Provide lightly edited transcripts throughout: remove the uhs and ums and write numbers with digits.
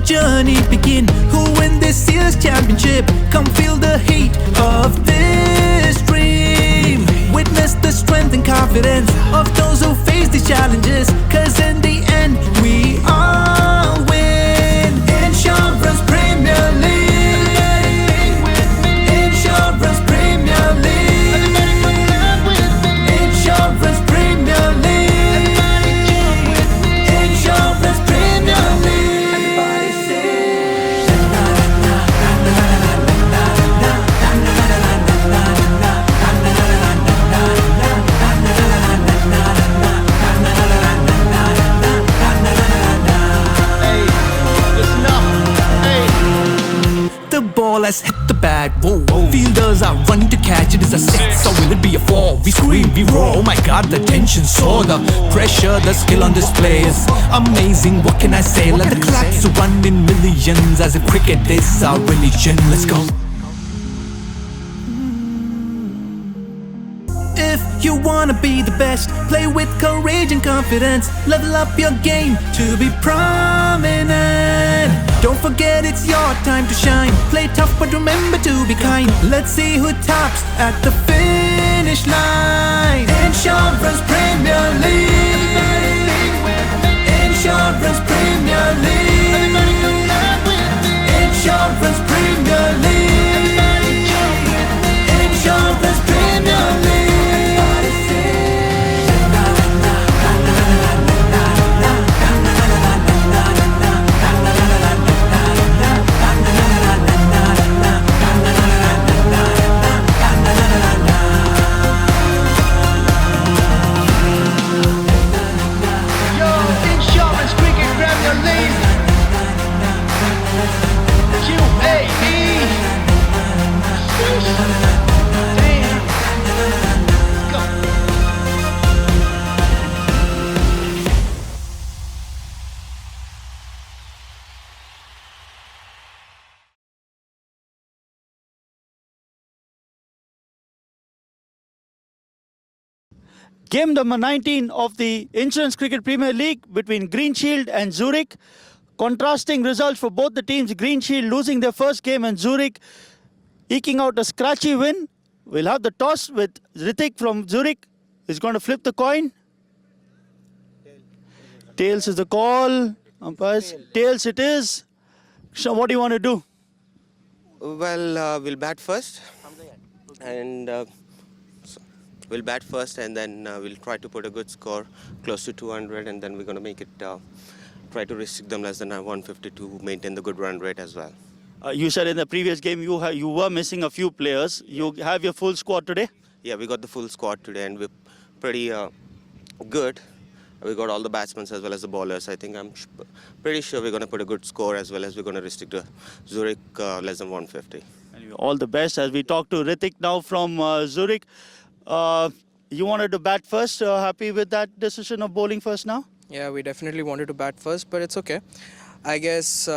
journey begin? Who win this year's championship? Come feel the heat of this dream. Witness the strength and confidence of those who face these challenges, cause in the end we all win. Insurance Premier League. Insurance Premier League. Insurance Premier League. Insurance Premier League. Everybody sing. The ball has hit the bag, whoa, whoa. Fielders are running to catch it. Is a 6 or will it be a 4? We scream, we roar, oh my god, the tension soar. The pressure, the skill on display is amazing, what can I say? Let the claps run in millions, as if cricket is our religion. Let's go. If you wanna be the best, play with courage and confidence. Level up your game to be prominent. Don't forget it's your time to shine. Play tough but remember to be kind. Let's see who tops at the finish line. Insurance Premier League. Insurance Premier League. Insurance Premier League. Insurance Premier League. Game number 19 of the Insurance Cricket Premier League between Greenshields and Zurich. Contrasting results for both the teams. Greenshields losing their first game and Zurich eking out a scratchy win. We'll have the toss with Ritik from Zurich. He's going to flip the coin. Tails is the call. Umpires. Tails it is. So what do you want to do? Well, we'll bat first. And we'll bat first and then we'll try to put a good score close to 200, and then we're going to make it try to restrict them less than 150 to maintain the good run rate as well. You said in the previous game you were missing a few players. You have your full squad today? Yeah, we got the full squad today and we're pretty good. We got all the batsmen as well as the bowlers. I think I'm pretty sure we're going to put a good score, as well as we're going to restrict to Zurich less than 150. All the best. As we talk to Ritik now from Zurich. You wanted to bat first. Happy with that decision of bowling first now? Yeah, we definitely wanted to bat first, but it's okay. I guess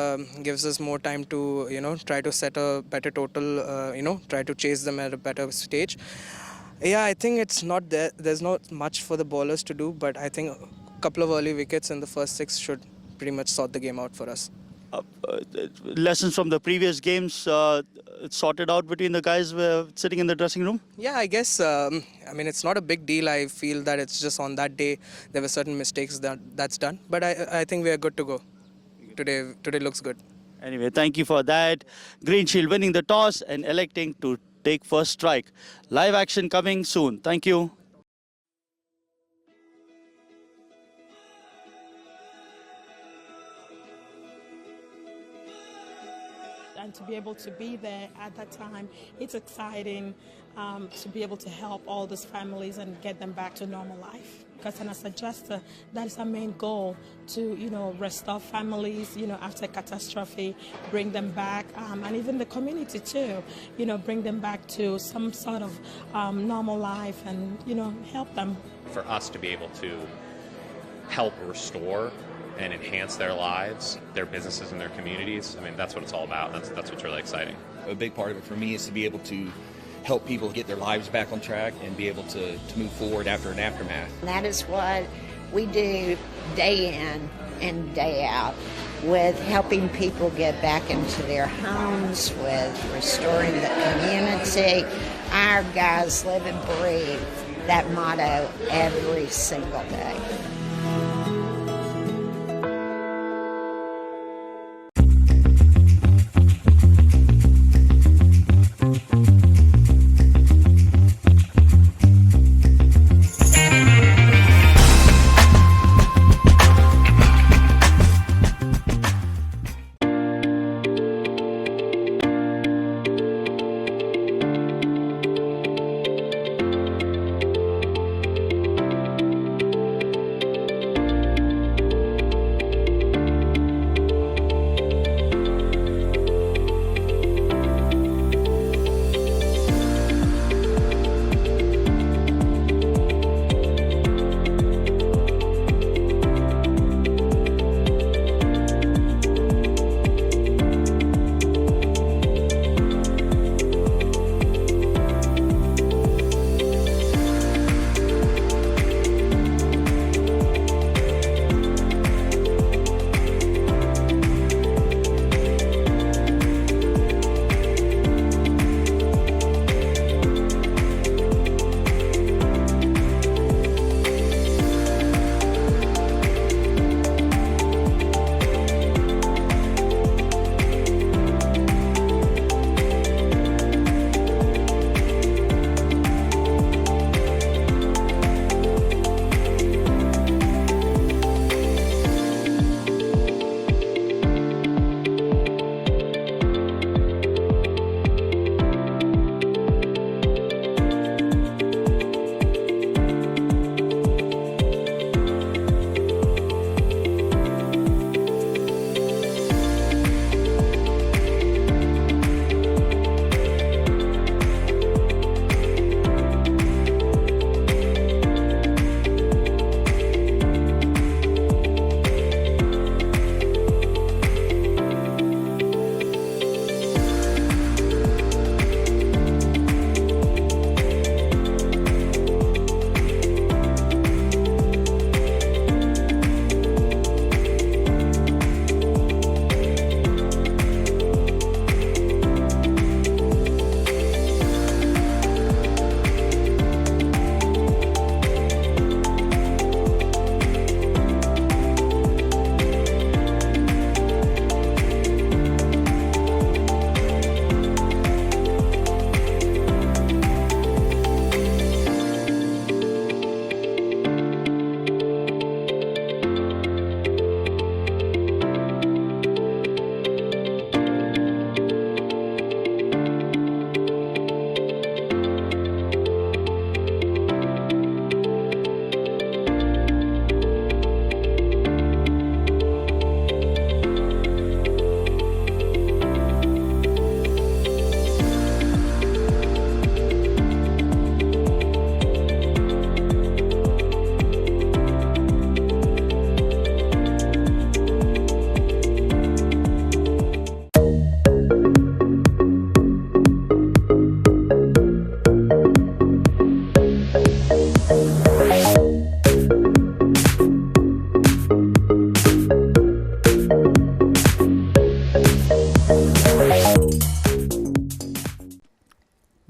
gives us more time to, try to set a better total, try to chase them at a better stage. Yeah, I think it's not there. There's not much for the bowlers to do, but I think a couple of early wickets in the first 6 should pretty much sort the game out for us. Lessons from the previous games sorted out between the guys sitting in the dressing room? Yeah, I guess, it's not a big deal. I feel that it's just on that day there were certain mistakes that's done. But I think we are good to go. Today looks good. Anyway, thank you for that. Greenshields winning the toss and electing to take first strike. Live action coming soon. Thank you. And to be able to be there at that time, it's exciting to be able to help all those families and get them back to normal life. Because as a gesture, that is our main goal, to restore families, after catastrophe, bring them back, and even the community too, bring them back to some sort of normal life and help them. For us to be able to help restore and enhance their lives, their businesses, and their communities, that's what it's all about. That's what's really exciting. A big part of it for me is to be able to help people get their lives back on track and be able to move forward after an aftermath. And that is what we do day in and day out. with helping people get back into their homes, with restoring the community. Our guys live and breathe that motto every single day.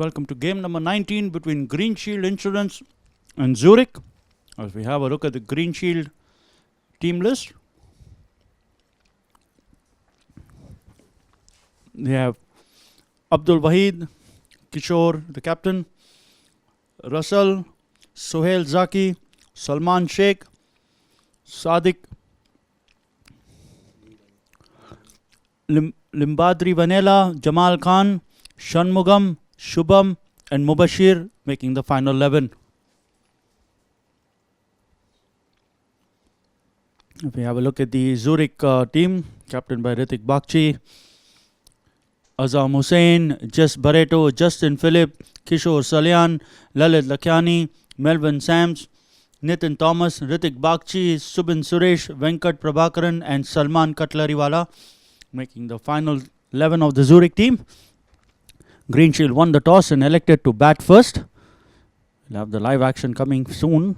Welcome to game number 19 between Greenshield Insurance and Zurich. As we have a look at the Greenshield team list, they have Abdul Wahid, Kishore, the captain, Russell, Sohail Zaki, Salman Sheikh, Sadiq, Limbadri Vanilla, Jamal Khan, Shanmugam, Shubham and Mubashir making the final 11. If we have a look at the Zurich team, captained by Ritik Bakchi, Azam Hussain, Jess Barreto, Justin Phillip, Kishore Salyan, Lalit Lakhani, Melvin Sams, Nitin Thomas, Ritik Bakchi, Subin Suresh, Venkat Prabhakaran and Salman Katlariwala making the final 11 of the Zurich team. Greenshield won the toss and elected to bat first. We'll have the live action coming soon.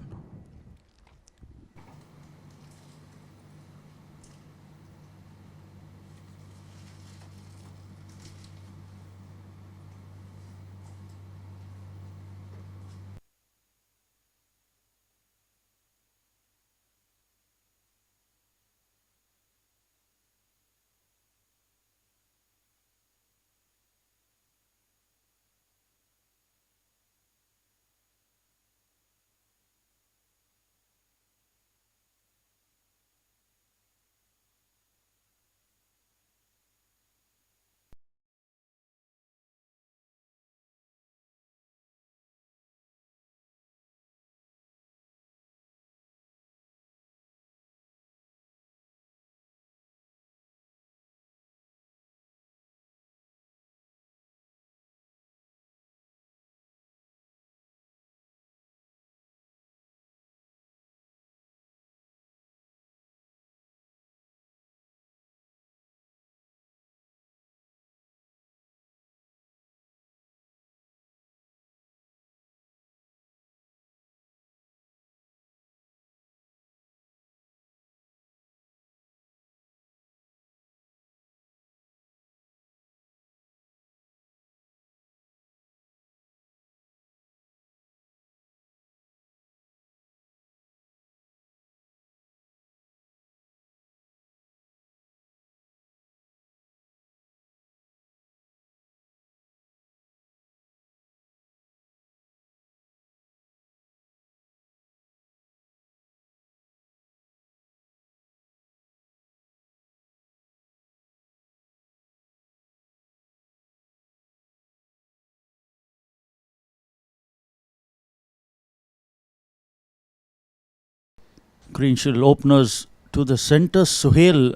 Greenshield openers to the center. Suhail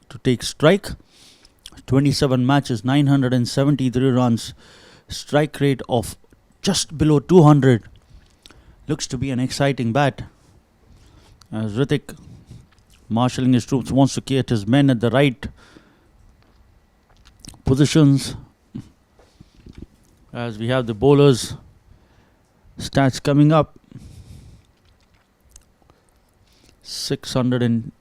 to take strike. 27 matches, 973 runs. Strike rate of just below 200. Looks to be an exciting bat. As Hrithik, marshalling his troops, wants to get his men at the right positions. As we have the bowlers stats coming up. 600 and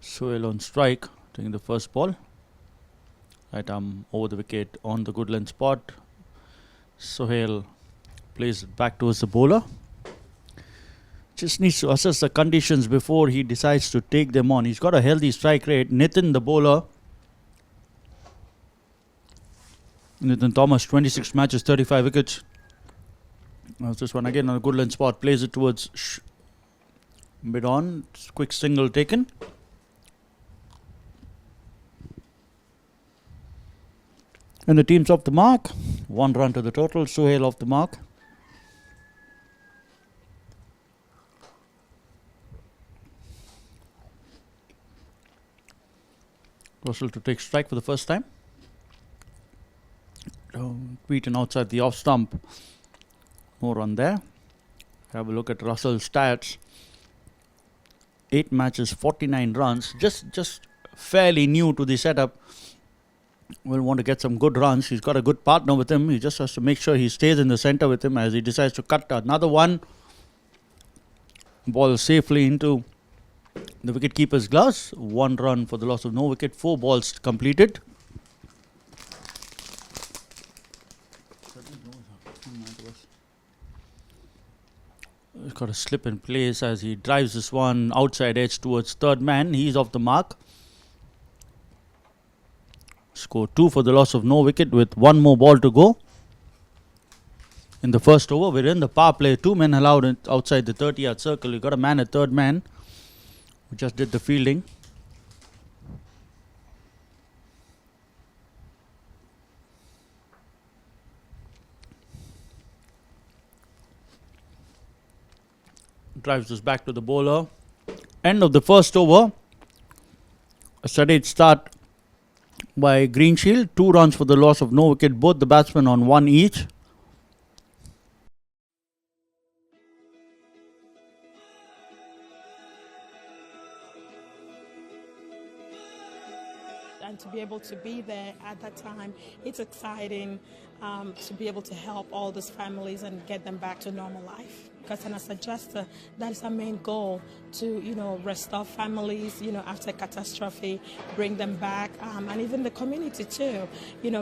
Suhail on strike, taking the first ball. Right arm over the wicket on the good length spot. Suhail plays it back towards the bowler. Just needs to assess the conditions before he decides to take them on. He's got a healthy strike rate. Nitin, the bowler. Nitin Thomas, 26 matches, 35 wickets. This one again on a good length spot. Plays it towards mid on. Quick single taken. And the team's off the mark. 1 run to the total. Suhail off the mark. Russell to take strike for the first time. Beaten outside the off stump. No run there. Have a look at Russell's stats. 8 matches, 49 runs. Just fairly new to the setup. Will want to get some good runs. He's got a good partner with him. He just has to make sure he stays in the center with him as he decides to cut another one. Ball safely into the wicketkeeper's gloves. 1 run for the loss of no wicket. 4 balls completed. He's got a slip in place as he drives this one outside edge towards third man. He's off the mark. Score 2 for the loss of no wicket with 1 more ball to go. In the first over, we're in the power play. 2 men allowed outside the 30-yard circle. You got a man at third man who just did the fielding. Drives this back to the bowler. End of the first over. A studied start by Greenshield. 2 runs for the loss of no wicket. Both the batsmen on 1 each. And to be able to be there at that time, it's exciting to be able to help all these families and get them back to normal life. Because as a adjuster, that is our main goal, to restore families, after catastrophe, bring them back, and even the community too,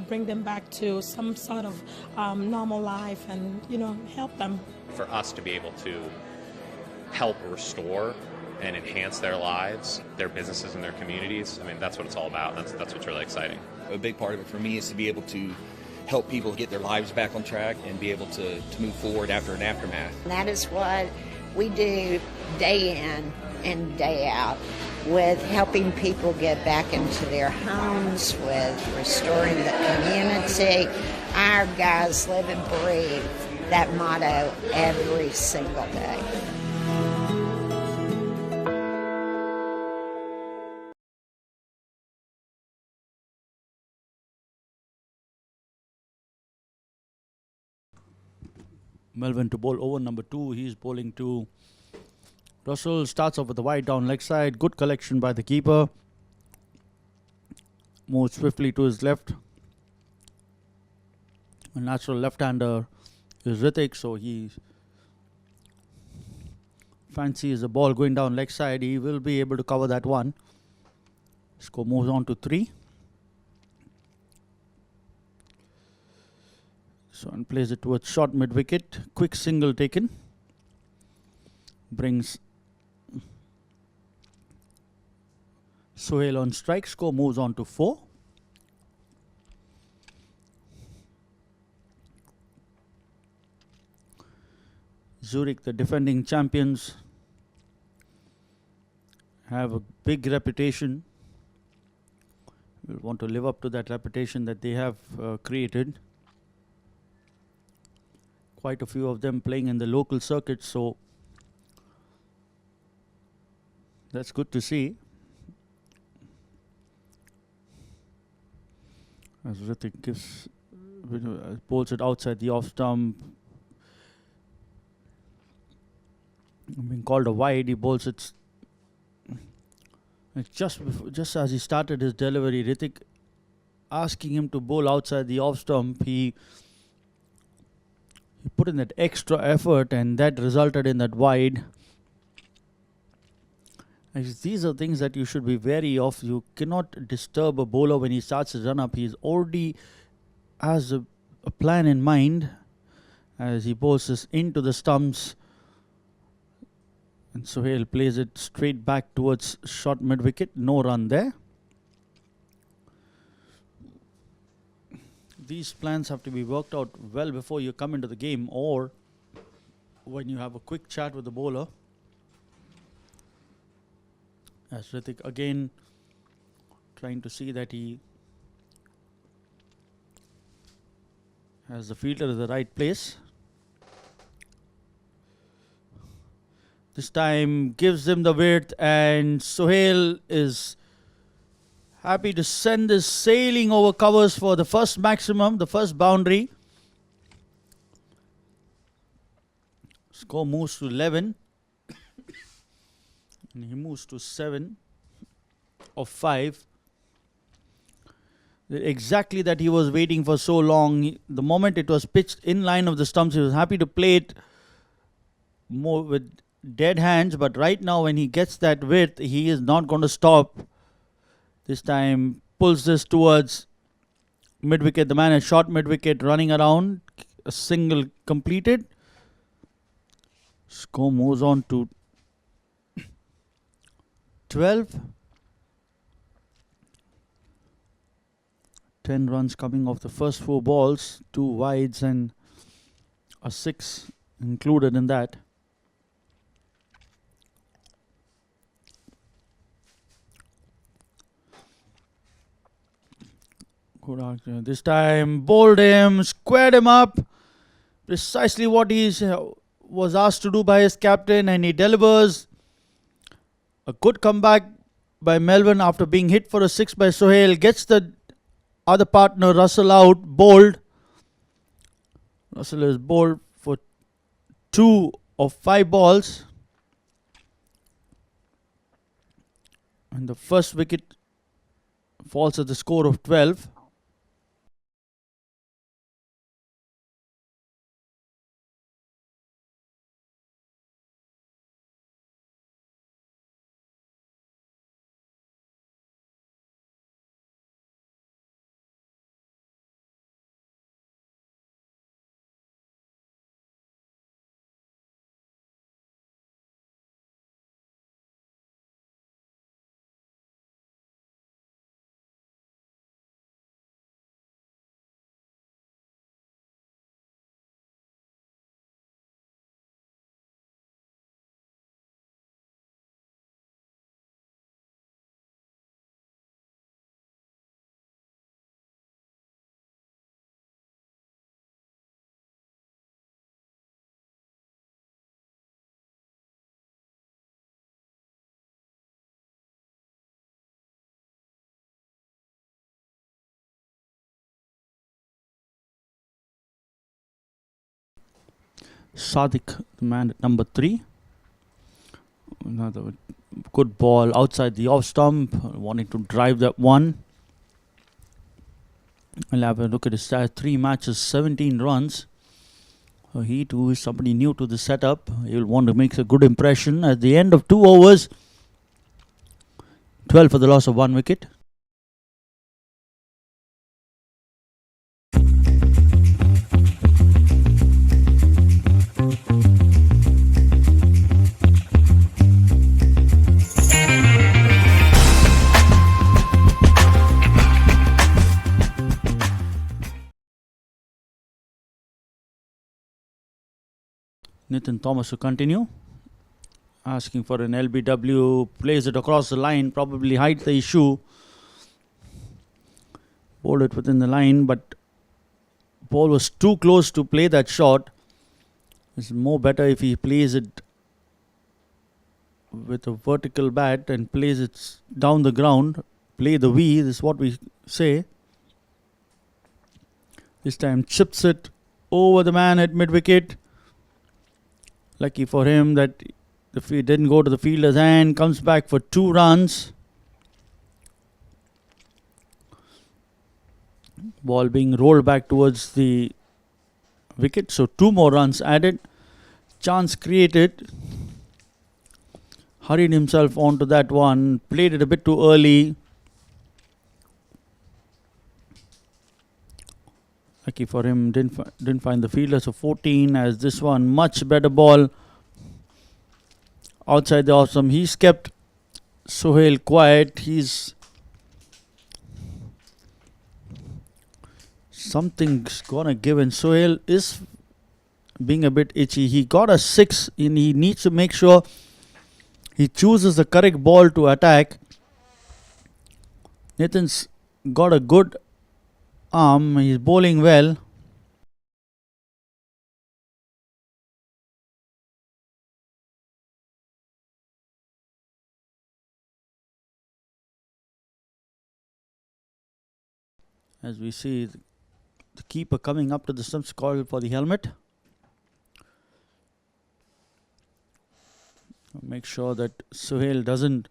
bring them back to some sort of normal life and help them. For us to be able to help restore and enhance their lives, their businesses, and their communities, I mean, that's what it's all about. That's what's really exciting. A big part of it for me is to be able to help people get their lives back on track and be able to move forward after an aftermath. And that is what we do day in and day out, with helping people get back into their homes, with restoring the community. Our guys live and breathe that motto every single day. Melvin to bowl over number 2. He's bowling to Russell. Starts off with the wide down leg side. Good collection by the keeper. Moves swiftly to his left. A natural left-hander is Hrithik, so he fancies the ball going down leg side. He will be able to cover that one. Score moves on to 3. So, and plays it towards short mid-wicket. Quick single taken. Brings Sohail on strike. Score moves on to 4. Zurich, the defending champions, have a big reputation. Will want to live up to that reputation that they have created. Quite a few of them playing in the local circuit, so that's good to see. As Ritik gives, pulls it outside the off stump. Being called a wide, he bowls it. Just as he started his delivery, Ritik asking him to bowl outside the off stump, he put in that extra effort, and that resulted in that wide. These are things that you should be wary of. You cannot disturb a bowler when he starts his run up. He already has a plan in mind as he bowls this into the stumps. And Sohail plays it straight back towards short mid wicket. No run there. These plans have to be worked out well before you come into the game, or when you have a quick chat with the bowler. As Ritik again trying to see that he has the fielder in the right place. This time gives him the width, and Sohail is happy to send this sailing over covers for the first maximum, the first boundary. Score moves to 11. And he moves to 7 of 5. Exactly that he was waiting for so long. The moment it was pitched in line of the stumps, he was happy to play it more with dead hands, but right now when he gets that width, he is not going to stop. This time pulls this towards mid wicket. The man has short mid wicket, running around. A single completed. Score moves on to 12. 10 runs coming off the first 4 balls, 2 wides and a 6 included in that. This time bowled him, squared him up. Precisely what he was asked to do by his captain, and he delivers. A good comeback by Melvin after being hit for a 6 by Sohail. Gets the other partner Russell out, bowled. Russell is bowled for 2 of 5 balls. And the first wicket falls at the score of 12. Sadiq, the man at number 3. Another good ball outside the off stump, wanting to drive that one. We'll have a look at his stats. 3 matches, 17 runs. He too is somebody new to the setup. He'll want to make a good impression. At the end of 2 overs, 12 for the loss of 1 wicket. Nitin Thomas to continue. Asking for an LBW, plays it across the line, probably hides the issue. Bowled it within the line, but ball was too close to play that shot. It's more better if he plays it with a vertical bat and plays it down the ground. Play the V, this is what we say. This time chips it over the man at mid-wicket. Lucky for him that the field didn't go to the fielder's hand. Comes back for 2 runs. Ball being rolled back towards the wicket. So 2 more runs added. Chance created. Hurried himself onto that one. Played it a bit too early. Lucky for him, didn't find the fielder. So 14 as this one. Much better ball. Outside the awesome. He's kept Sohail quiet. He's... something's gonna give, and Sohail is being a bit itchy. He got a 6 and he needs to make sure he chooses the correct ball to attack. Nitin's got a good arm. He's bowling well. As we see the keeper coming up to the stumps, call for the helmet. Make sure that Sohail doesn't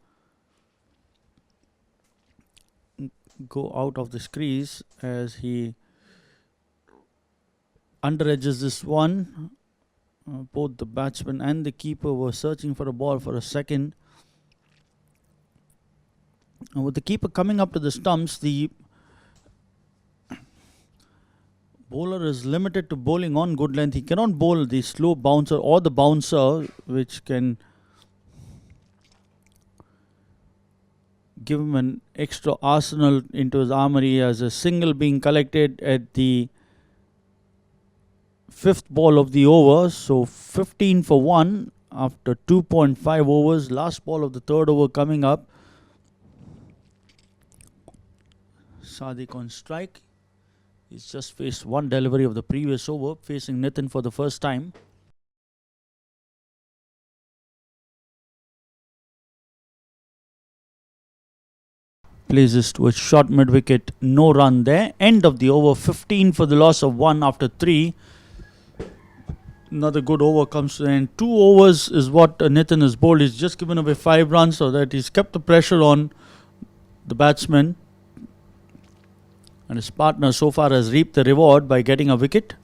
go out of the crease as he underedges this one. Both the batsman and the keeper were searching for a ball for a second. And with the keeper coming up to the stumps, the bowler is limited to bowling on good length. He cannot bowl the slow bouncer or the bouncer, which can give him an extra arsenal into his armory, as a single being collected at the 5th ball of the over. So 15 for 1 after 2.5 overs. Last ball of the 3rd over coming up. Sadiq on strike. He's just faced one delivery of the previous over, facing Nitin for the first time. Plays this to a short mid-wicket, no run there. End of the over, 15 for the loss of 1 after 3. Another good over comes to the end. 2 overs is what Nitin has bowled. He's just given away 5 runs, so that he's kept the pressure on the batsman. And his partner so far has reaped the reward by getting a wicket.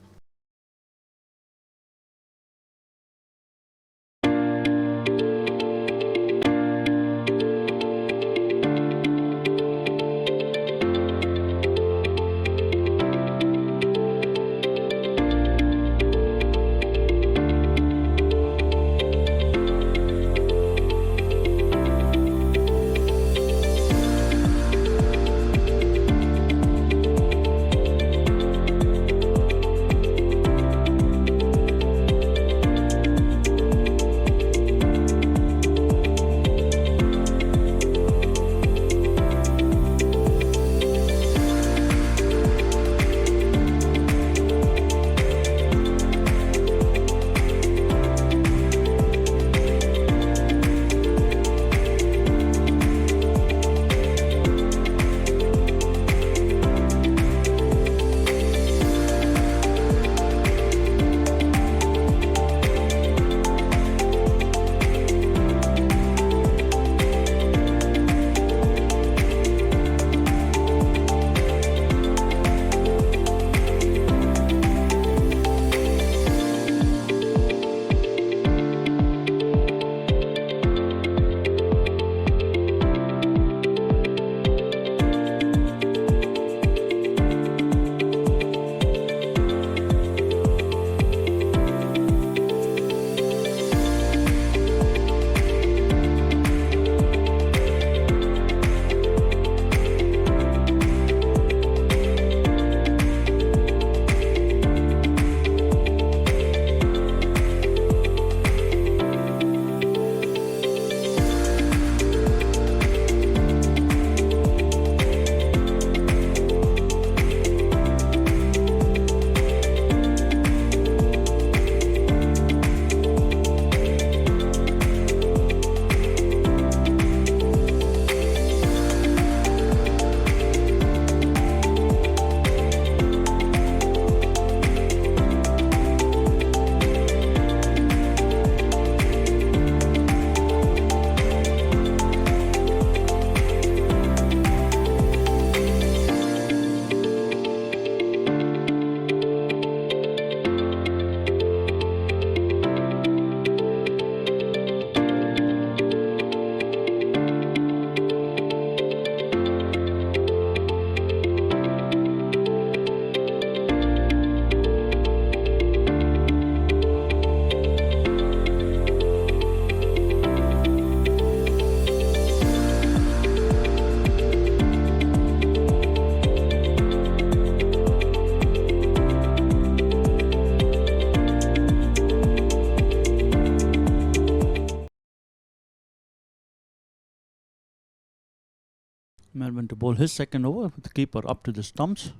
Melbourne to bowl his second over with the keeper up to the stumps.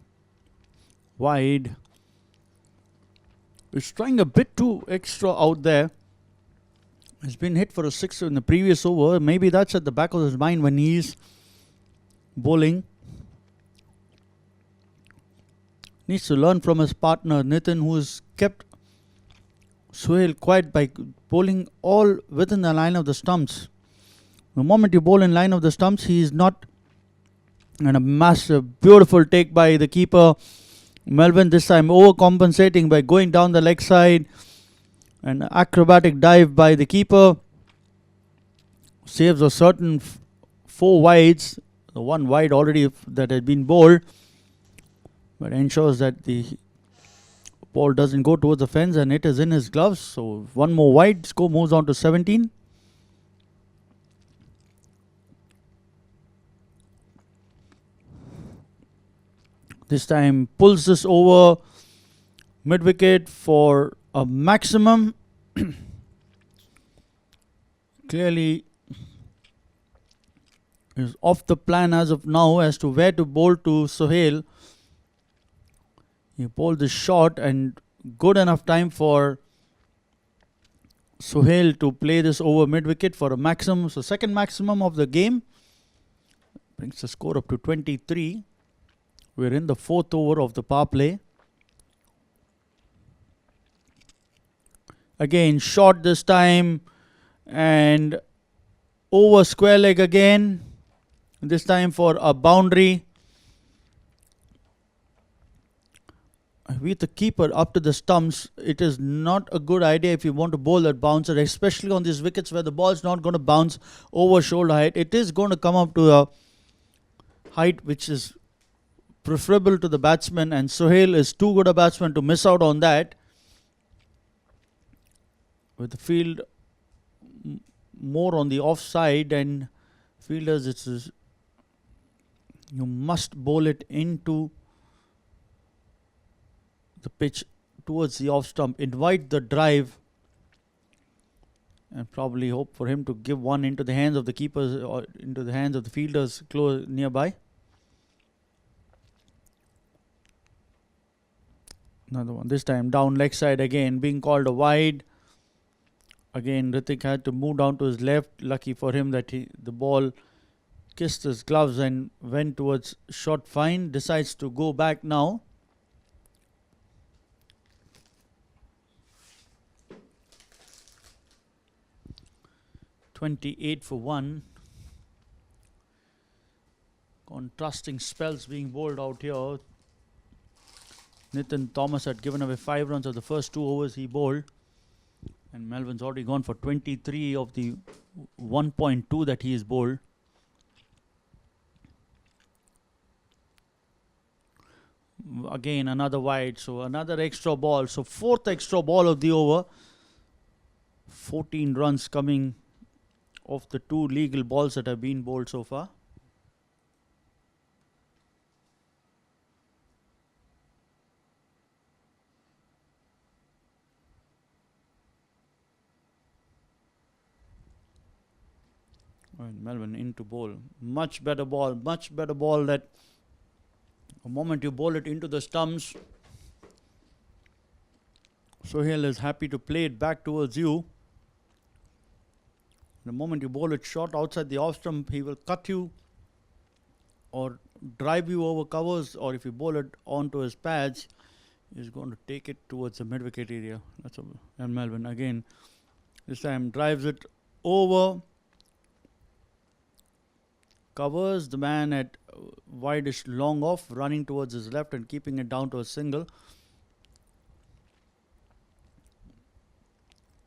Wide. He's trying a bit too extra out there. He's been hit for a six in the previous over. Maybe that's at the back of his mind when he's bowling. Needs to learn from his partner Nitin, who has kept Sohail quiet by bowling all within the line of the stumps. The moment you bowl in line of the stumps, he is not. And a massive, beautiful take by the keeper. Melbourne this time overcompensating by going down the leg side. An acrobatic dive by the keeper. Saves a certain 4 wides. The 1 wide already that had been bowled. But ensures that the ball doesn't go towards the fence and it is in his gloves. So 1 more wide. Score moves on to 17. This time pulls this over mid wicket for a maximum. Clearly is off the plan as of now as to where to bowl to Sohail. He bowled this short and good enough time for Sohail to play this over mid wicket for a maximum. So second maximum of the game. Brings the score up to 23. We're in the 4th over of the power play. Again, short this time and over square leg again. This time for a boundary. With the keeper up to the stumps, it is not a good idea if you want to bowl that bouncer, especially on these wickets where the ball is not going to bounce over shoulder height. It is going to come up to a height which is preferable to the batsman, and Sohail is too good a batsman to miss out on that. With the field more on the offside and fielders, you must bowl it into the pitch towards the off stump, invite the drive and probably hope for him to give one into the hands of the keepers or into the hands of the fielders close nearby. Another one, this time down leg side again, being called a wide. Again, Ritik had to move down to his left. Lucky for him that the ball kissed his gloves and went towards short fine. Decides to go back now. (28 for 1). Contrasting spells being bowled out here. Nitin Thomas had given away 5 runs of the first 2 overs he bowled. And Melbourne's already gone for 23 of the 1.2 that he has bowled. Again, another wide. So another extra ball. So 4th extra ball of the over. 14 runs coming off the 2 legal balls that have been bowled so far. And Melbourne into bowl. Much better ball that the moment you bowl it into the stumps, Sohail is happy to play it back towards you. The moment you bowl it short outside the off stump, he will cut you or drive you over covers, or if you bowl it onto his pads, he's going to take it towards the mid wicket area. And Melbourne again, this time drives it over. Covers the man at wideish long off, running towards his left and keeping it down to a single.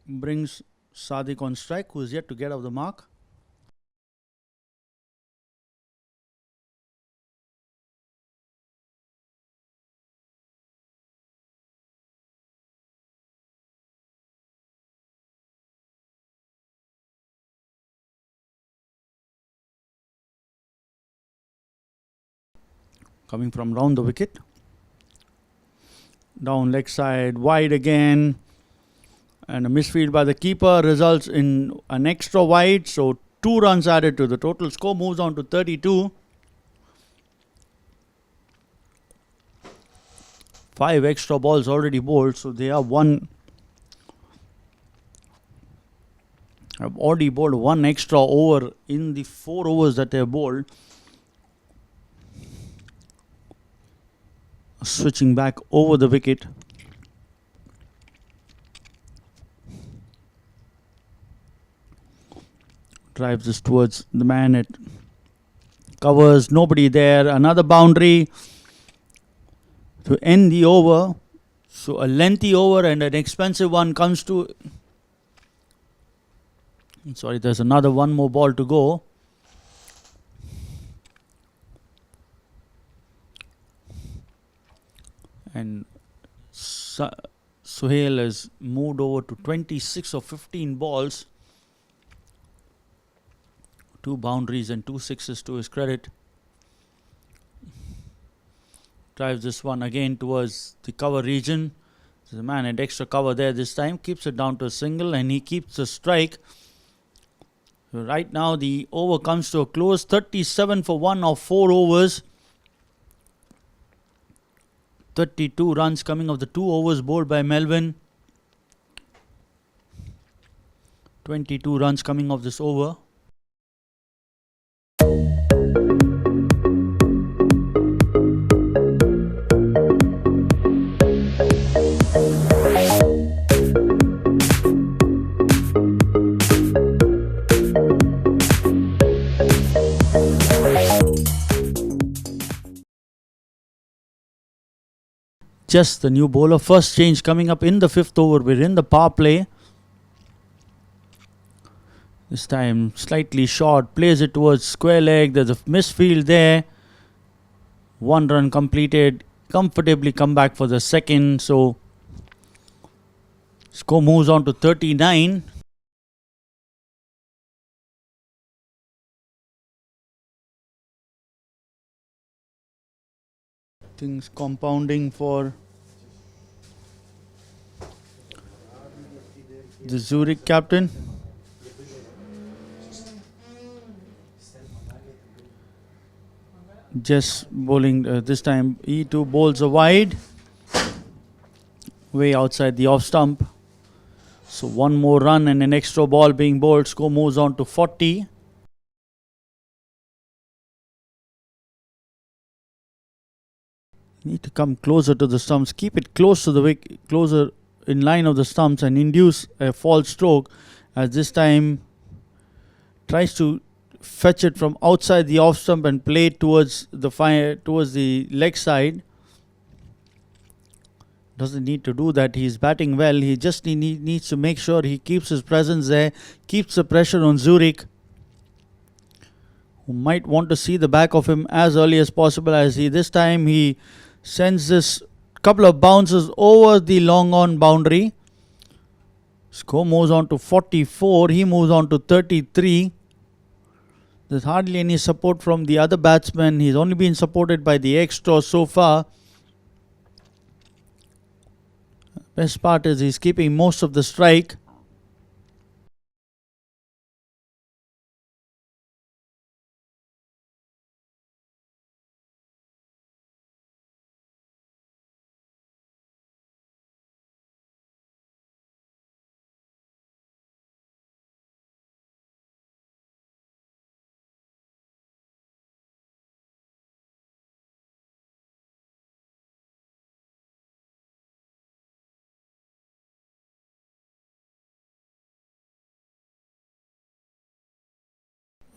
Brings Sadiq on strike, who is yet to get off the mark. Coming from round the wicket. Down leg side, wide again. And a misfield by the keeper results in an extra wide. So 2 runs added to the total score, moves on to 32. 5 extra balls already bowled, so they have already bowled 1 extra over in the 4 overs that they have bowled. Switching back over the wicket. Drives this towards the man. It covers, nobody there. Another boundary to end the over. So a lengthy over and an expensive one comes to... Sorry, there's another one more ball to go. And Sohail has moved over to 26 of 15 balls. 2 boundaries and 2 sixes to his credit. Drives this one again towards the cover region. The man had extra cover there this time. Keeps it down to a single and he keeps the strike. So right now the over comes to a close. 37 for 1 of 4 overs. 32 runs coming of the 2 overs bowled by Melvin. 22 runs coming of this over. Just the new bowler. First change coming up in the 5th over. We're in the power play. This time slightly short. Plays it towards square leg. There's a misfield there. 1 run completed. Comfortably come back for the second. So score moves on to 39. Things compounding for the Zurich captain. Just bowling this time. E2 bowls a wide. Way outside the off stump. So 1 more run and an extra ball being bowled. Score moves on to 40. Need to come closer to the stumps. Keep it close to the wicket, closer in line of the stumps, and induce a false stroke. As this time tries to fetch it from outside the off stump and play it towards the leg side. Doesn't need to do that. He's batting well. He just needs to make sure he keeps his presence there, keeps the pressure on Zurich, who might want to see the back of him as early as possible. As this time he sends this couple of bounces over the long on boundary. Score moves on to 44. He moves on to 33. There's hardly any support from the other batsmen. He's only been supported by the extra so far. Best part is he's keeping most of the strike.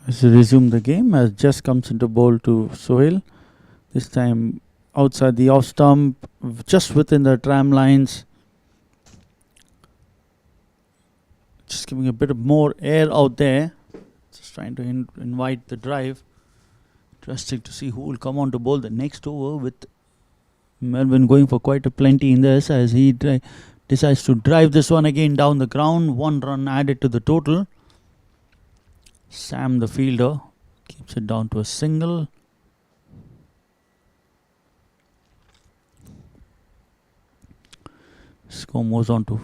As we resume the game, as just comes into bowl to Sohail. This time outside the off stump, just within the tram lines. Just giving a bit of more air out there. Just trying to invite the drive. Interesting to see who will come on to bowl the next over, with Melvin going for quite a plenty in this as he decides to drive this one again down the ground. 1 run added to the total. Sam, the fielder, keeps it down to a single. Score moves on to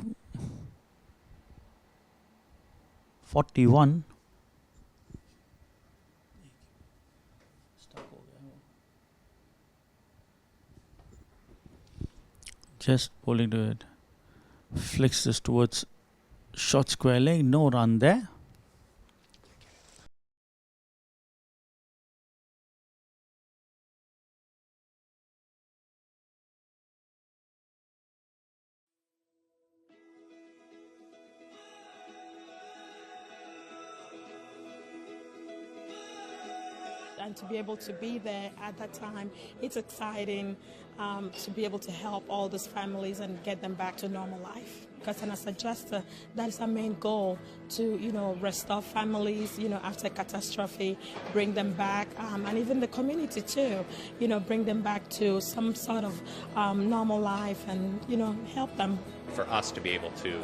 41. Just bowling to it. Flicks this towards short square leg. No run there. And to be able to be there at that time, it's exciting to be able to help all these families and get them back to normal life. Because as a adjuster, that is our main goal, to restore families after catastrophe, bring them back, and even the community too, bring them back to some sort of normal life and help them. For us to be able to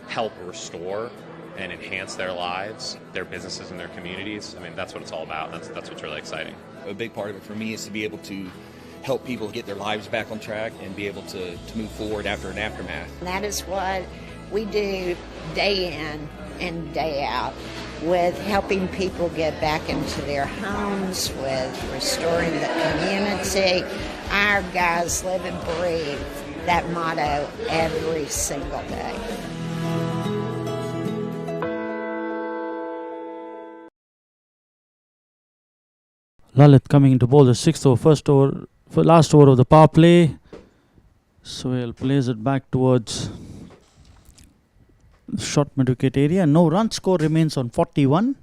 help restore and enhance their lives, their businesses, and their communities. I mean, that's what it's all about. That's what's really exciting. A big part of it for me is to be able to help people get their lives back on track and be able to move forward after an aftermath. And that is what we do day in and day out, with helping people get back into their homes, with restoring the community. Our guys live and breathe that motto every single day. Lalit coming into bowl, the sixth over, last over of the power play. Sohail plays it back towards short mid-wicket area. No run, score remains on 41.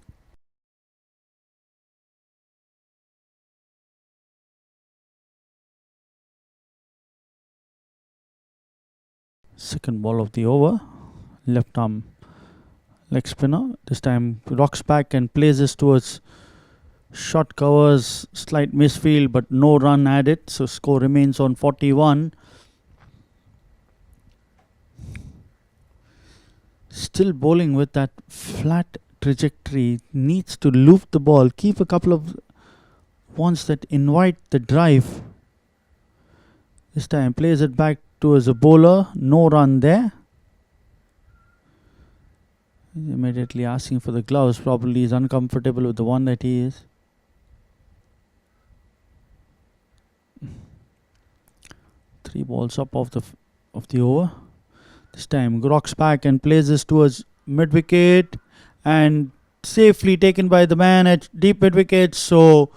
Second ball of the over. Left arm leg spinner. This time rocks back and plays this towards short covers, slight misfield, but no run added. So score remains on 41. Still bowling with that flat trajectory. Needs to loop the ball. Keep a couple of ones that invite the drive. This time plays it back towards a bowler. No run there. Immediately asking for the gloves. Probably is uncomfortable with the one that he is. Three balls up of the over. This time rocks back and plays this towards mid wicket, and safely taken by the man at deep mid wicket. So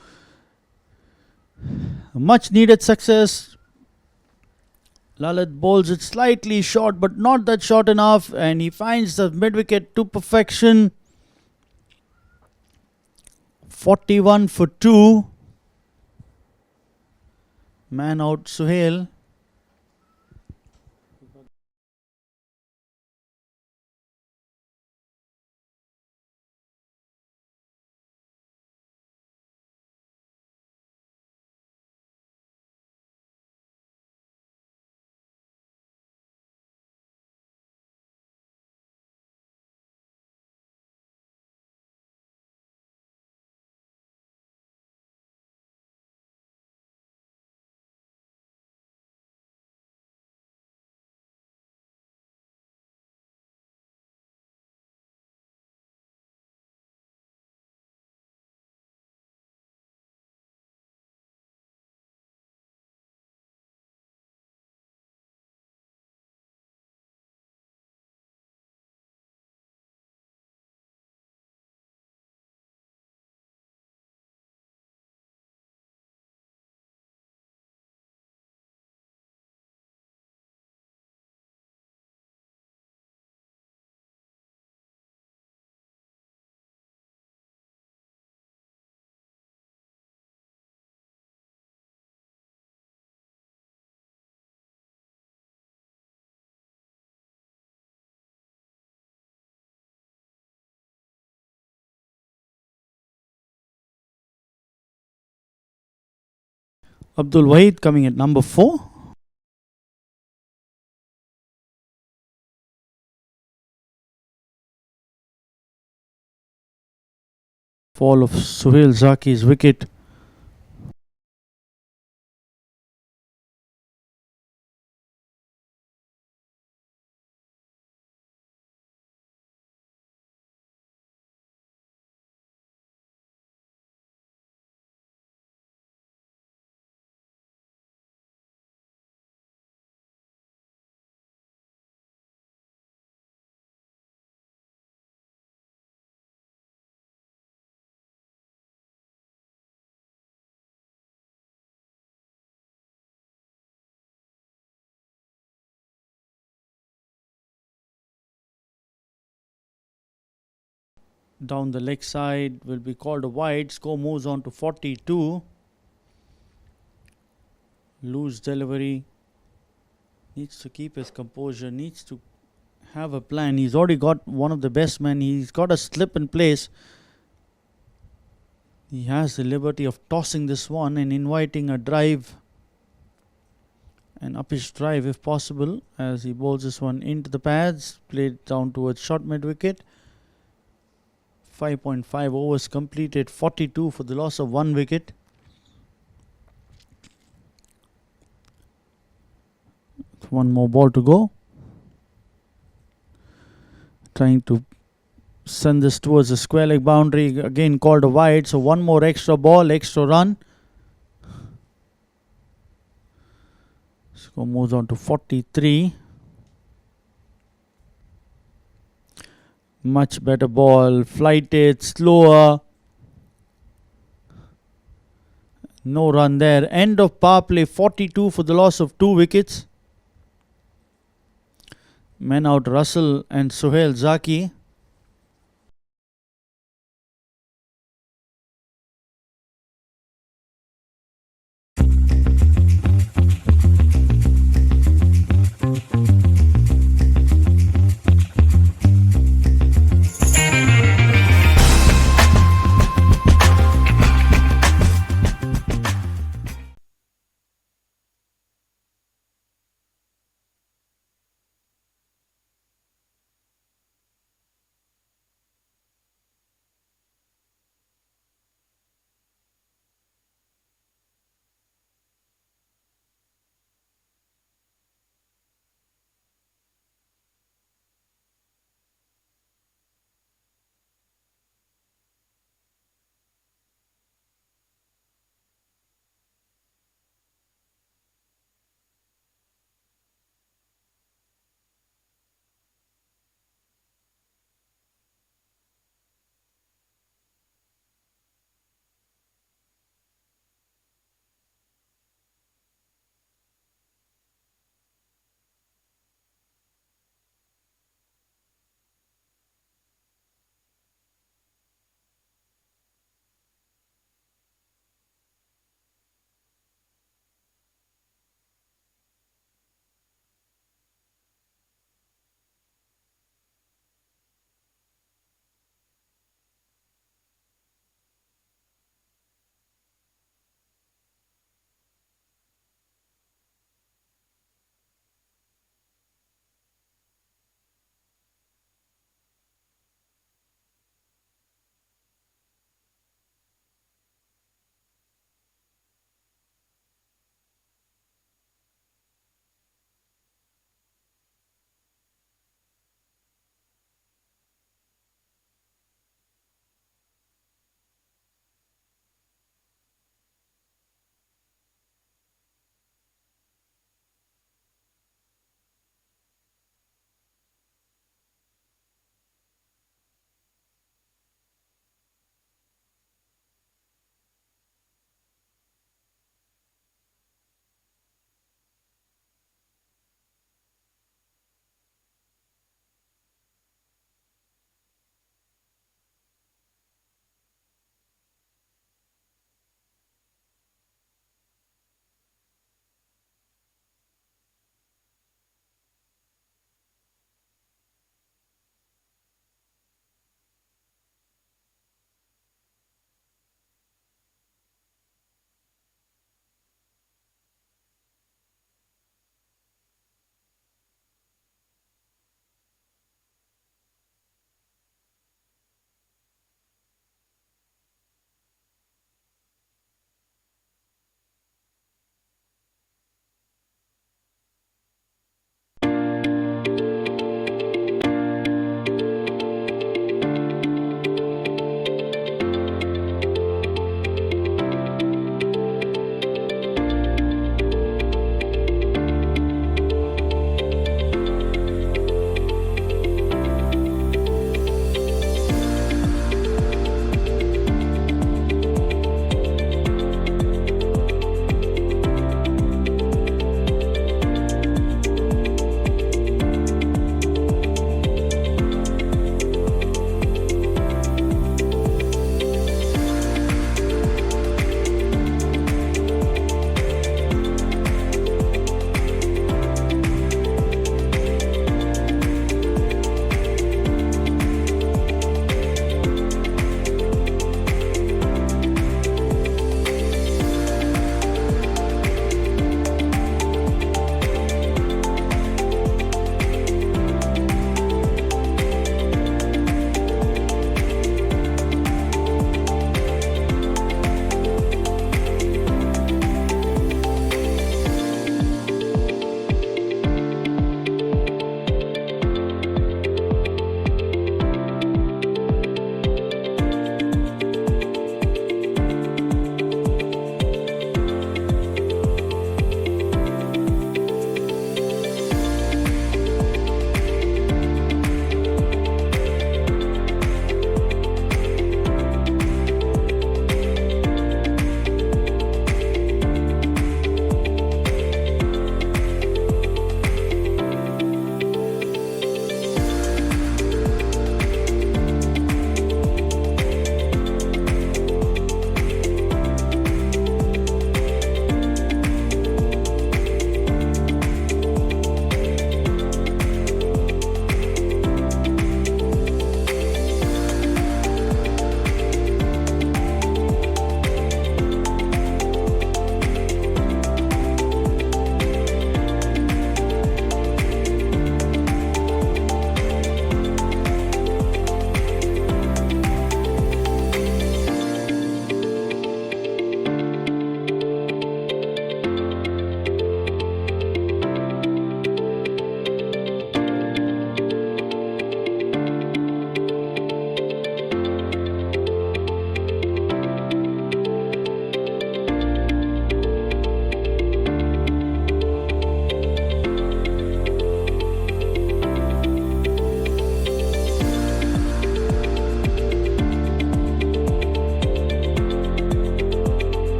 much needed success. Lalit bowls it slightly short, but not that short enough, and he finds the mid wicket to perfection. 41 for 2. Man out Sohail. Abdul Wahid coming at number 4. Fall of Sohail Zaki's wicket. down the leg side will be called a wide. Score moves on to 42. Loose delivery. Needs to keep his composure. Needs to have a plan. He's already got one of the best men. He's got a slip in place. He has the liberty of tossing this one and inviting a drive. An uppish drive if possible, as he bowls this one into the pads. Played down towards short mid wicket. 5.5 overs completed. 42 for the loss of 1 wicket. One more ball to go. Trying to send this towards the square leg boundary. Again called a wide. So one more extra ball, extra run. Score moves on to 43. Much better ball. Flighted, slower. No run there. End of power play. 42 for the loss of 2 wickets. Men out Russell and Sohail Zaki.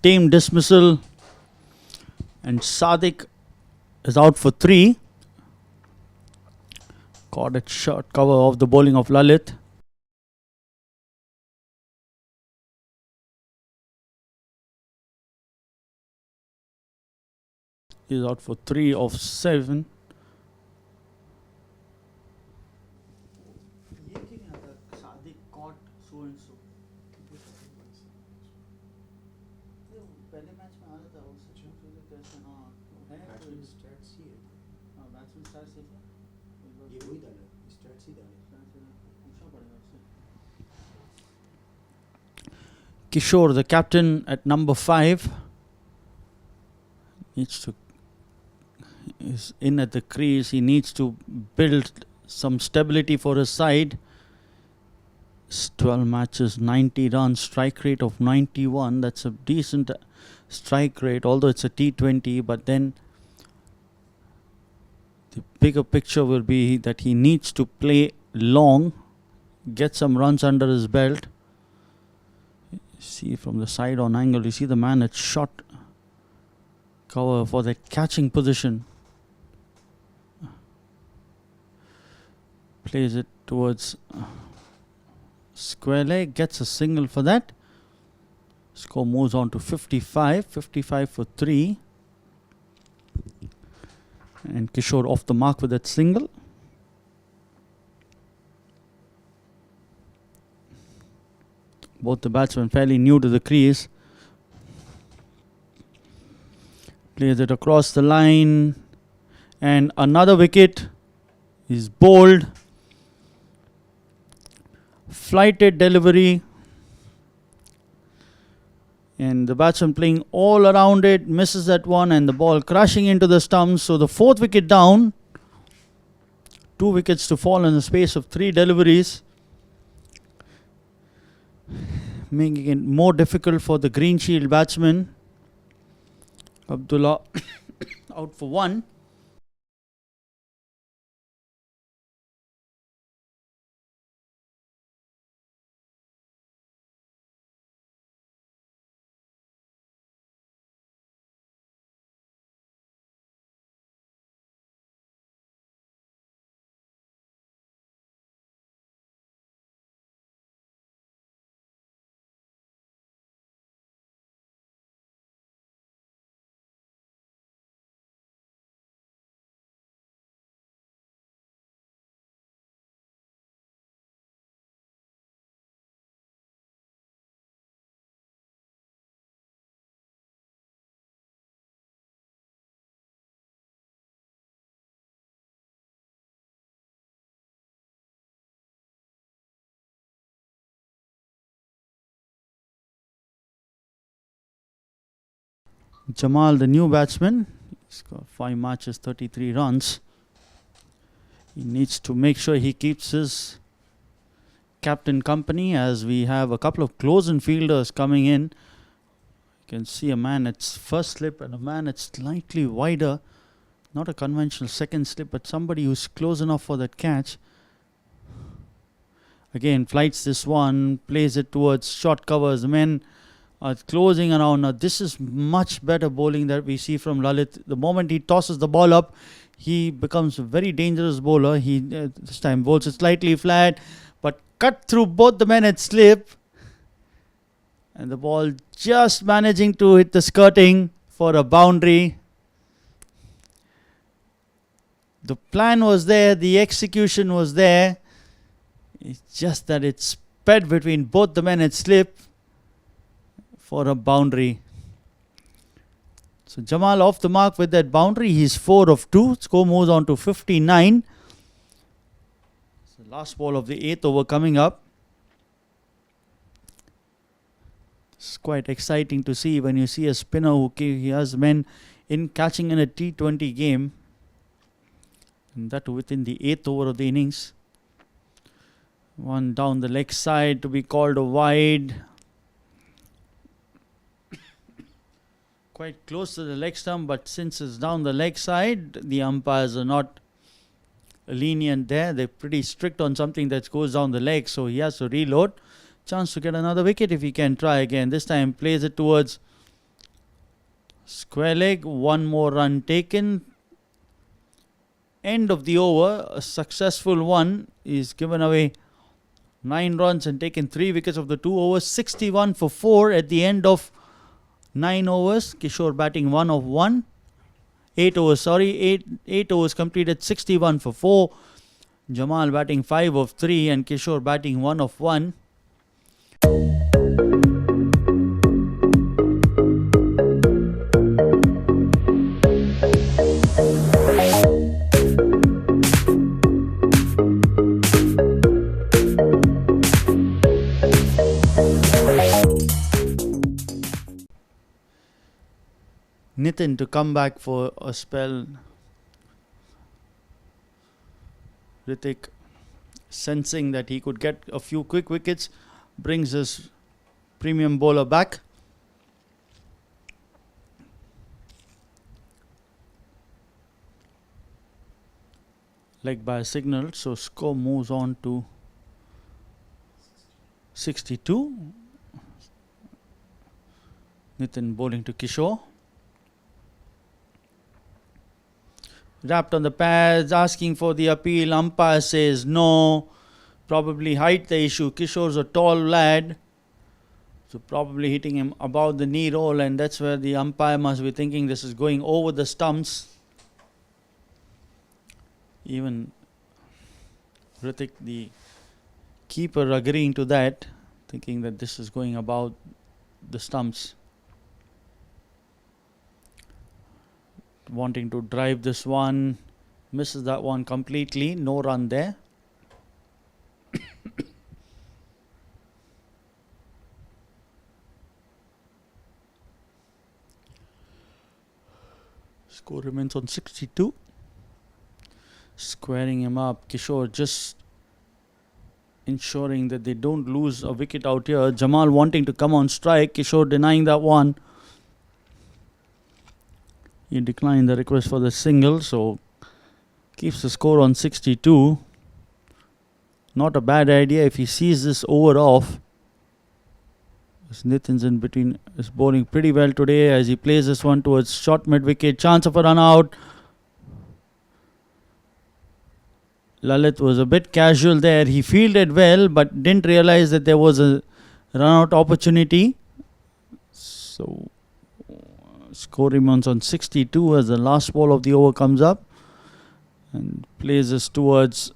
team dismissal. And Sadiq is out for 3. Caught at short cover of the bowling of Lalit. He's out for 3 of 7. Kishore, the captain at number 5, is in at the crease. He needs to build some stability for his side. 12 matches, 90 runs, strike rate of 91. That's a decent strike rate, although it's a T20. But then the bigger picture will be that he needs to play long, get some runs under his belt. See from the side on angle, you see the man at short cover for that catching position. Plays it towards square leg, gets a single for that. Score moves on to 55. 55 for 3. And Kishore off the mark with that single. Both the batsmen fairly new to the crease. Plays it across the line. And another wicket is bowled. Flighted delivery. And the batsman playing all around it. Misses that one and the ball crashing into the stumps. So the 4th wicket down. 2 wickets to fall in the space of 3 deliveries. Making it more difficult for the Greenshield batsman. Abdullah out for 1. Jamal, the new batsman, he's got 5 matches, 33 runs. He needs to make sure he keeps his captain company, as we have a couple of close-in fielders coming in. You can see a man at first slip and a man at slightly wider. Not a conventional second slip, but somebody who's close enough for that catch. Again, flights this one, plays it towards short covers. The men are closing around. Now this is much better bowling that we see from Lalit. The moment he tosses the ball up, he becomes a very dangerous bowler. He this time bowls it slightly flat, but cut through both the men at slip. And the ball just managing to hit the skirting for a boundary. The plan was there, the execution was there. It's just that it sped between both the men at slip for a boundary. So Jamal off the mark with that boundary. He's 4 of 2. Score moves on to 59. It's the last ball of the 8th over coming up. It's quite exciting to see when you see a spinner who he has men in catching in a T20 game. And that within the 8th over of the innings. One down the leg side to be called a wide. Quite close to the leg stump, but since it's down the leg side, the umpires are not lenient there. They're pretty strict on something that goes down the leg, so he has to reload. Chance to get another wicket if he can try again. This time plays it towards Square leg, one more run taken. End of the over, a successful one. Is given away 9 runs and taken 3 wickets of the 2 overs. 61 for 4 at the end of 9 overs. Kishore batting 1 of 1. 8 overs, sorry. 8 overs completed, 61 for 4. Jamal batting 5 of 3 and Kishore batting 1 of 1. Nitin to come back for a spell. Ritik, sensing that he could get a few quick wickets, brings his premium bowler back. Leg by a signal, so score moves on to 62. Nitin bowling to Kishore. Wrapped on the pads, asking for the appeal. Umpire says no. Probably height the issue. Kishore's a tall lad, so probably hitting him above the knee roll, and that's where the umpire must be thinking this is going over the stumps. Even Ritik, the keeper, agreeing to that, thinking that this is going above the stumps. Wanting to drive this one, misses that one completely. No run there. Score remains on 62. Squaring him up. Kishore just ensuring that they don't lose a wicket out here. Jamal wanting to come on strike. Kishore denying that one. He declined the request for the single, so keeps the score on 62. Not a bad idea if he sees this over off. As Nitin's in between, is bowling pretty well today as he plays this one towards short mid wicket. Chance of a run out. Lalit was a bit casual there. He fielded well but didn't realize that there was a run out opportunity. So score remains on 62 as the last ball of the over comes up and plays this towards,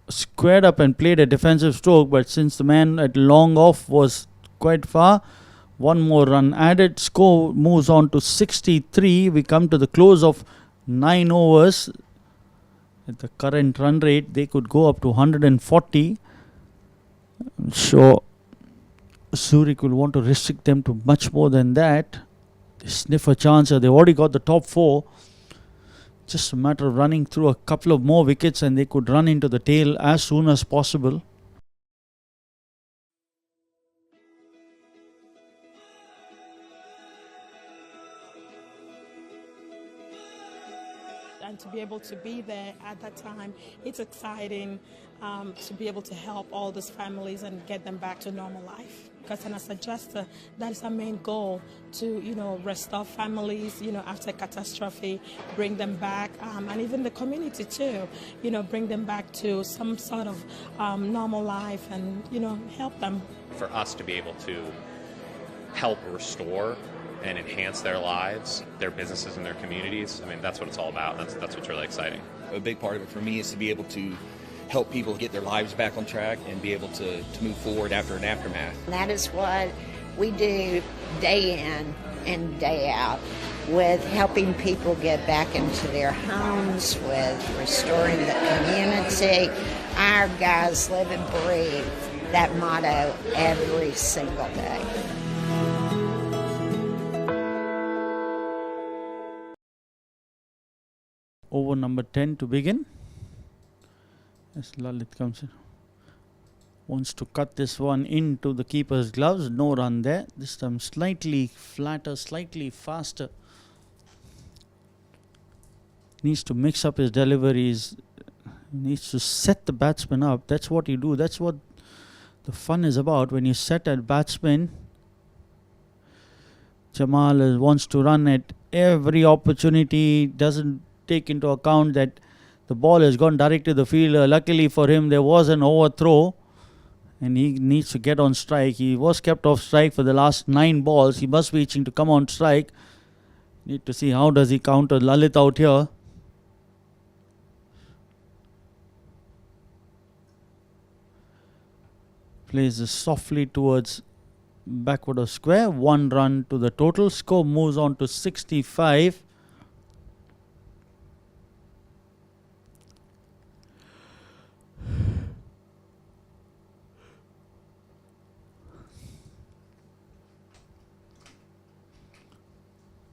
squared up and played a defensive stroke, but since the man at long off was quite far, one more run added. Score moves on to 63. We come to the close of 9 overs. At the current run rate, they could go up to 140. I'm sure Zurich will want to restrict them to much more than that. They sniff a chance. They've already got the top 4. Just a matter of running through a couple of more wickets and they could run into the tail as soon as possible. And to be able to be there at that time, it's exciting to be able to help all these families and get them back to normal life. Because as a adjuster, that is our main goal, to restore families, after catastrophe, bring them back, and even the community too, bring them back to some sort of normal life and help them. For us to be able to help restore and enhance their lives, their businesses, and their communities, I mean, that's what it's all about. That's what's really exciting. A big part of it for me is to be able to help people get their lives back on track and be able to move forward after an aftermath. And that is what we do day in and day out, with helping people get back into their homes, with restoring the community. Our guys live and breathe that motto every single day. Over number 10 to begin. As Lalit comes in. Wants to cut this one into the keeper's gloves. No run there. This time slightly flatter, slightly faster. Needs to mix up his deliveries. Needs to set the batsman up. That's what you do. That's what the fun is about. When you set a batsman, Jamal wants to run at every opportunity, doesn't take into account that the ball has gone direct to the fielder. Luckily for him, there was an overthrow and he needs to get on strike. He was kept off strike for the last 9 balls. He must be itching to come on strike. Need to see how does he counter Lalit out here. Plays this softly towards backward of square. 1 run to the total. Score moves on to 65.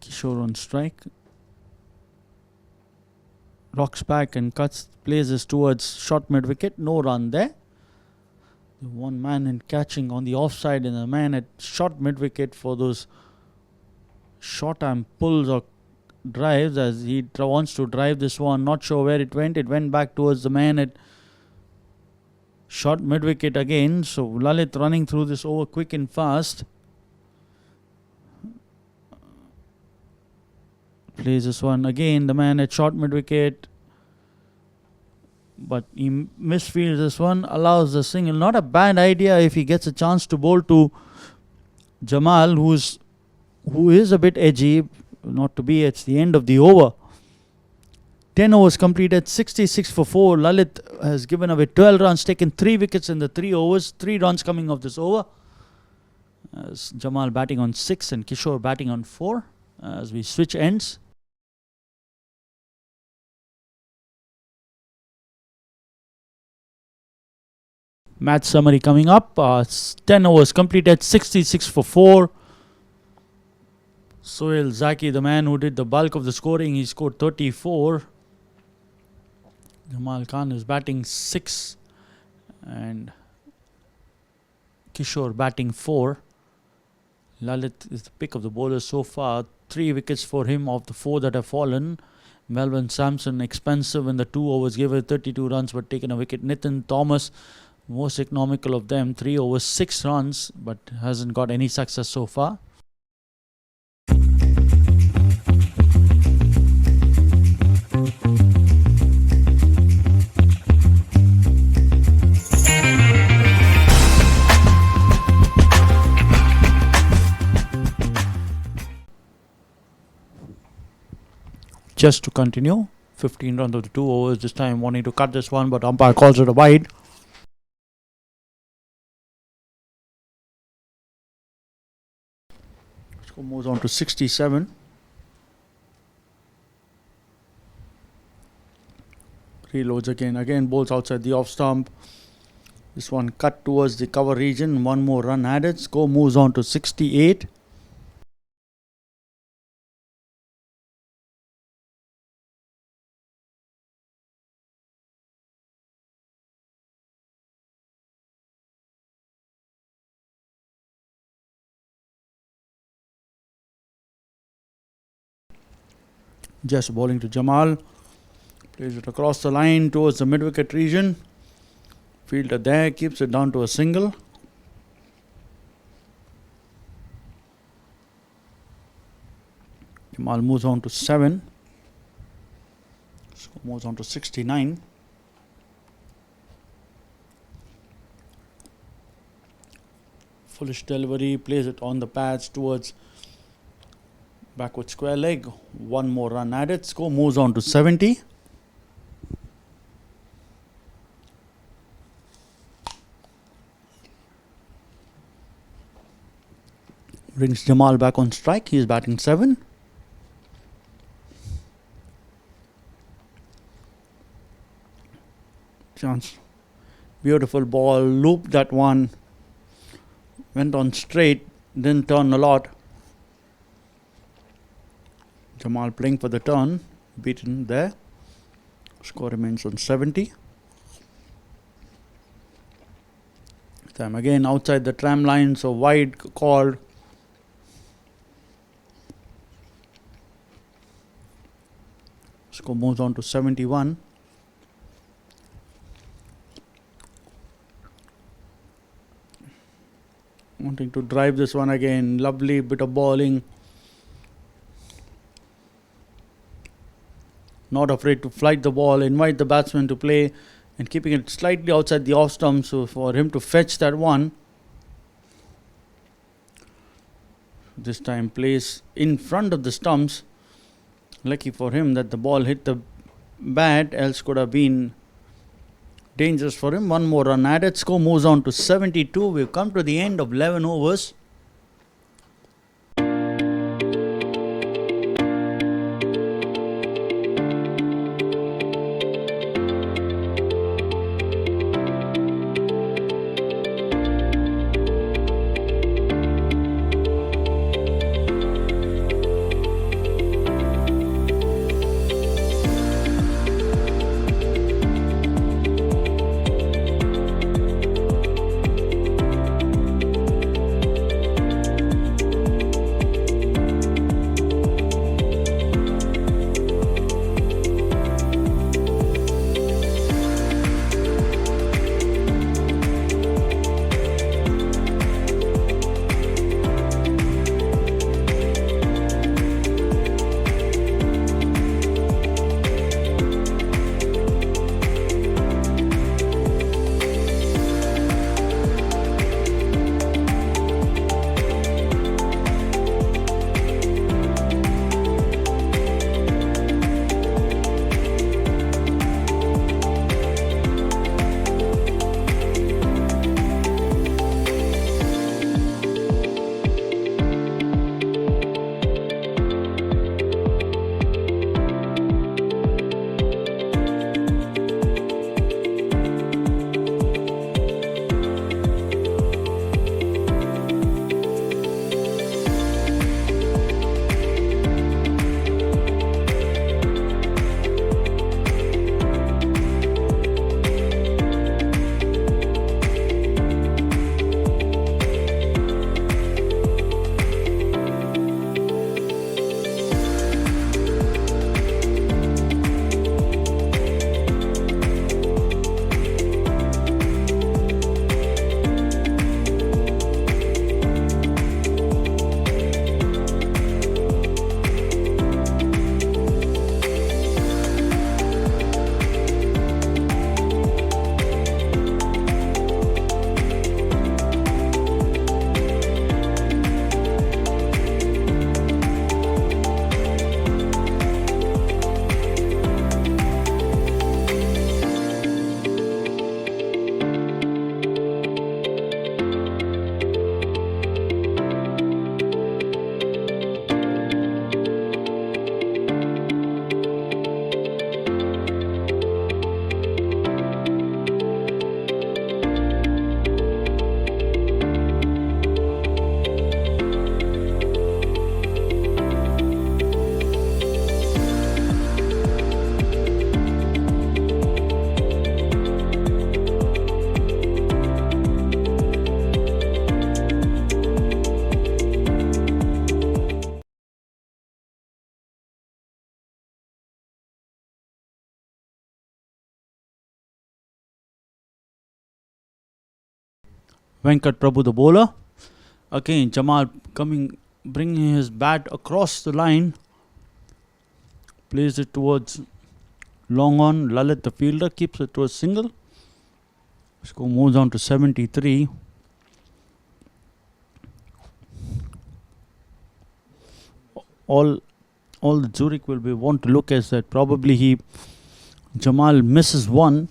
Kishore on strike. Rocks back and plays this towards short mid wicket. No run there. One man in catching on the offside and a man at short mid wicket for those short arm pulls or drives, as he wants to drive this one. Not sure where it went. It went back towards the man at short mid wicket again. So Lalit running through this over quick and fast. Plays this one again. The man at short mid wicket, but he misfields this one, allows the single. Not a bad idea if he gets a chance to bowl to Jamal, who is a bit edgy. Not to be, it's the end of the over. 10 overs completed, 66 for 4. Lalit has given away 12 runs, taken 3 wickets in the 3 overs. 3 runs coming off this over. As Jamal batting on 6 and Kishore batting on 4 as we switch ends. Match summary coming up. 10 overs completed, 66 for 4. Sohail Zaki, the man who did the bulk of the scoring, he scored 34. Jamal Khan is batting 6 and Kishore batting 4. Lalit is the pick of the bowlers so far. 3 wickets for him of the 4 that have fallen. Melvin Sampson expensive in the 2 overs, gave away 32 runs but taken a wicket. Nitin Thomas, most economical of them, 3 overs 6 runs but hasn't got any success so far. Just to continue, 15 runs of the 2 overs, this time wanting to cut this one, but umpire calls it a wide. Score moves on to 67. Reloads again bowls outside the off stump. This one cut towards the cover region, 1 more run added. Score moves on to 68. Just bowling to Jamal. Plays it across the line towards the mid-wicket region. Fielder there, keeps it down to a single. Jamal moves on to 7. So moves on to 69. Foolish delivery, plays it on the pads towards backward square leg. 1 more run added. Score moves on to 70. Brings Jamal back on strike. He is batting 7. Chance. Beautiful ball. Looped that one. Went on straight. Didn't turn a lot. Jamal playing for the turn. Beaten there. Score remains on 70. Time again outside the tram line. So wide called. Score moves on to 71. Wanting to drive this one again. Lovely bit of bowling. not afraid to flight the ball, invite the batsman to play, and keeping it slightly outside the off stump, so for him to fetch that one. This time plays in front of the stumps. Lucky for him that the ball hit the bat, else could have been dangerous for him. One more run added. Score moves on to 72. We've come to the end of 11 overs. Venkat Prabhu, the bowler. Again, Jamal bringing his bat across the line. Plays it towards long on. Lalit, the fielder, keeps it to a single. Score moves on to 73. All the Zurich will want to look as that probably Jamal misses one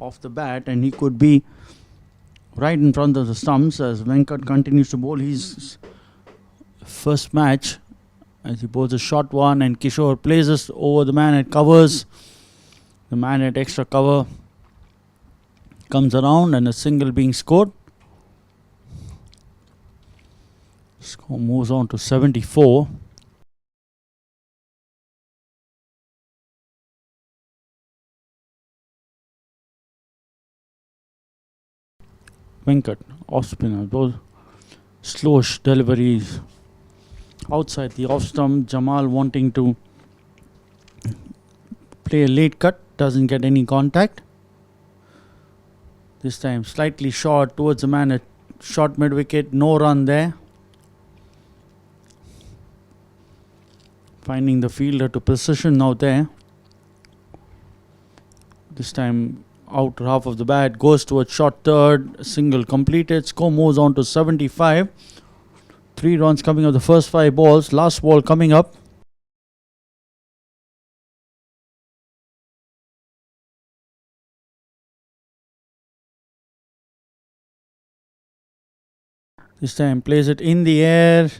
off the bat and he could be right in front of the stumps as Venkat continues to bowl his first match as he bowls a short one and Kishore places over the man at covers. The man at extra cover comes around and a single being scored. Score moves on to 74. Venkat, off spinner, those slowish deliveries outside the off stump. Jamal wanting to play a late cut, doesn't get any contact. This time slightly short towards the man at short mid wicket, no run there. Finding the fielder to position now there. This time outer half of the bat goes towards short third. Single completed. Score moves on to 75. 3 runs coming of the first 5 balls. Last ball coming up. This time plays it in the air.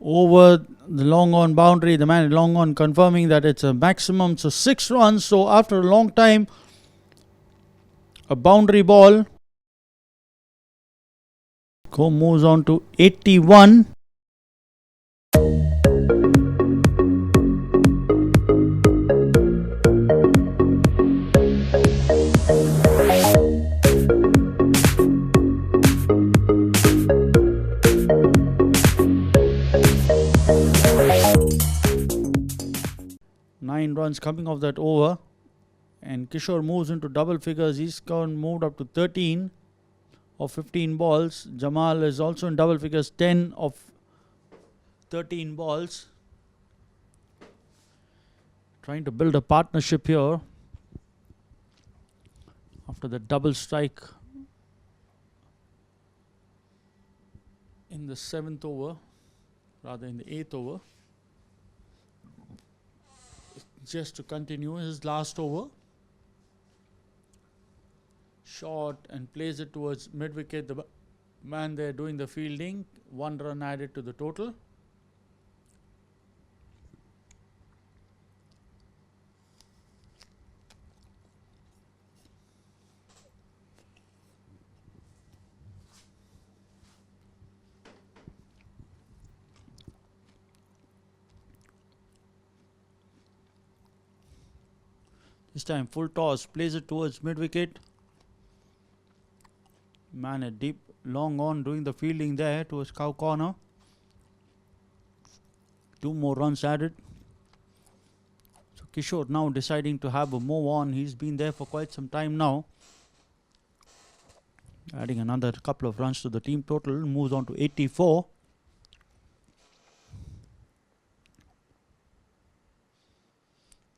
Over the long on boundary. The man at long on confirming that it's a maximum. So 6 runs. So after a long time, a boundary ball. Score moves on to 81. Runs coming off that over, and Kishore moves into double figures. He's moved up to 13 of 15 balls. Jamal is also in double figures, 10 of 13 balls. Trying to build a partnership here after the double strike in the 7th over, rather in the 8th over. Just to continue his last over. Short and plays it towards mid wicket. The man there doing the fielding. 1 run added to the total. This time full toss, plays it towards mid wicket. Man a deep long on doing the fielding there towards cow corner. 2 more runs added. So Kishore now deciding to have a move on. He's been there for quite some time now. Adding another couple of runs to the team total, moves on to 84.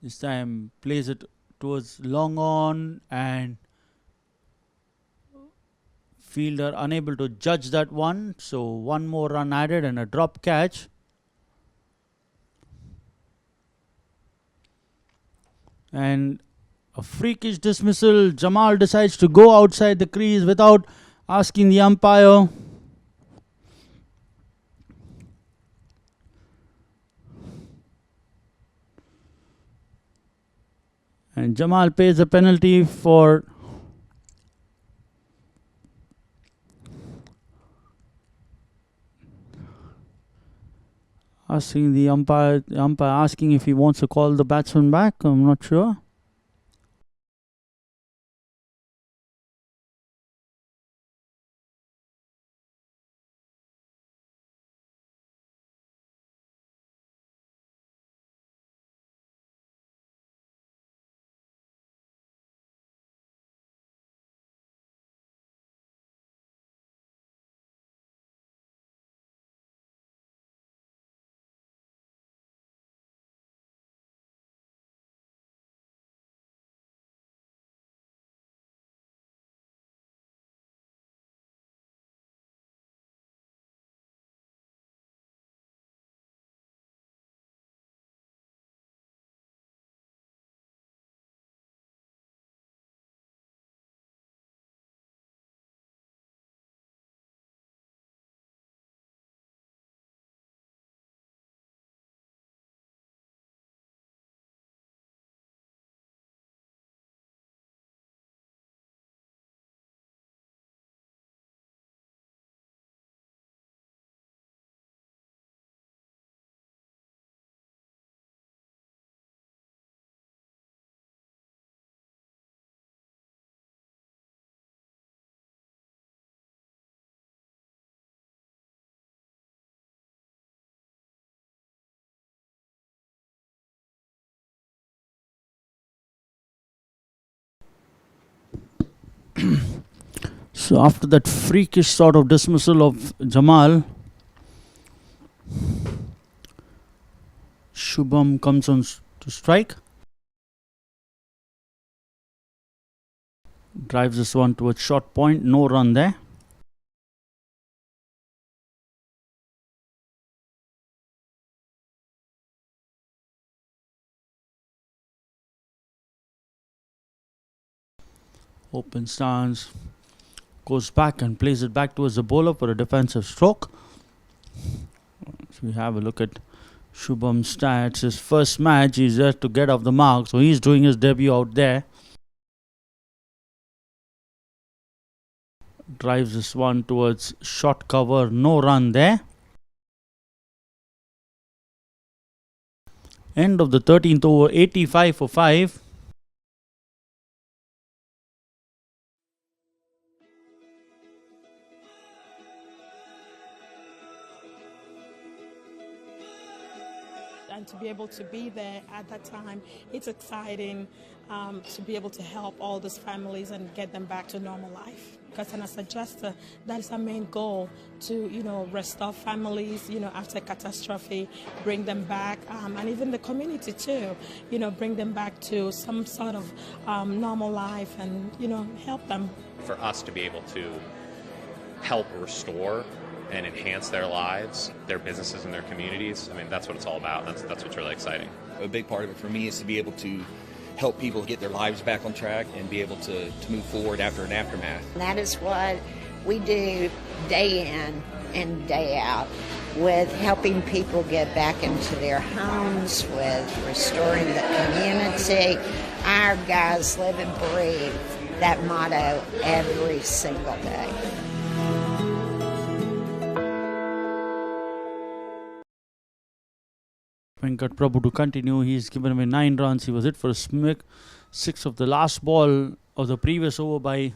This time plays it towards long on, and fielder unable to judge that one. So 1 more run added and a drop catch. And a freakish dismissal. Jamal decides to go outside the crease without asking the umpire. And Jamal pays a penalty for asking the umpire asking if he wants to call the batsman back. I'm not sure. So after that freakish sort of dismissal of Jamal, Shubham comes on to strike. Drives this one towards short point. No run there. Open stance. Goes back and plays it back towards the bowler for a defensive stroke. So we have a look at Shubham's stats. His first match, he's there to get off the mark. So he's doing his debut out there. Drives this one towards short cover. No run there. End of the 13th over, 85 for 5. And to be able to be there at that time, it's exciting to be able to help all these families and get them back to normal life. Because as a adjuster, that is our main goal, to restore families after catastrophe, bring them back, and even the community too, bring them back to some sort of normal life and help them. For us to be able to help restore and enhance their lives, their businesses, and their communities. I mean, that's what it's all about. That's what's really exciting. A big part of it for me is to be able to help people get their lives back on track and be able to move forward after an aftermath. And that is what we do day in and day out, with helping people get back into their homes, with restoring the community. Our guys live and breathe that motto every single day. Venkat Prabhu to continue. He's given away 9 runs. He was hit for a 6 of the last ball of the previous over by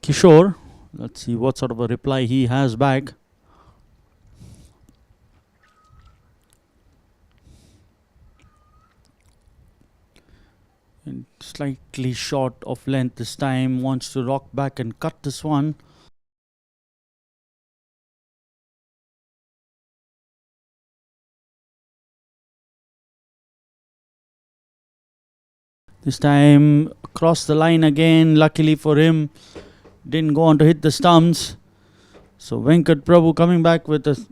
Kishore. Let's see what sort of a reply he has back. And slightly short of length this time. Wants to rock back and cut this one. This time across the line again. Luckily for him, didn't go on to hit the stumps. So Venkat Prabhu coming back with a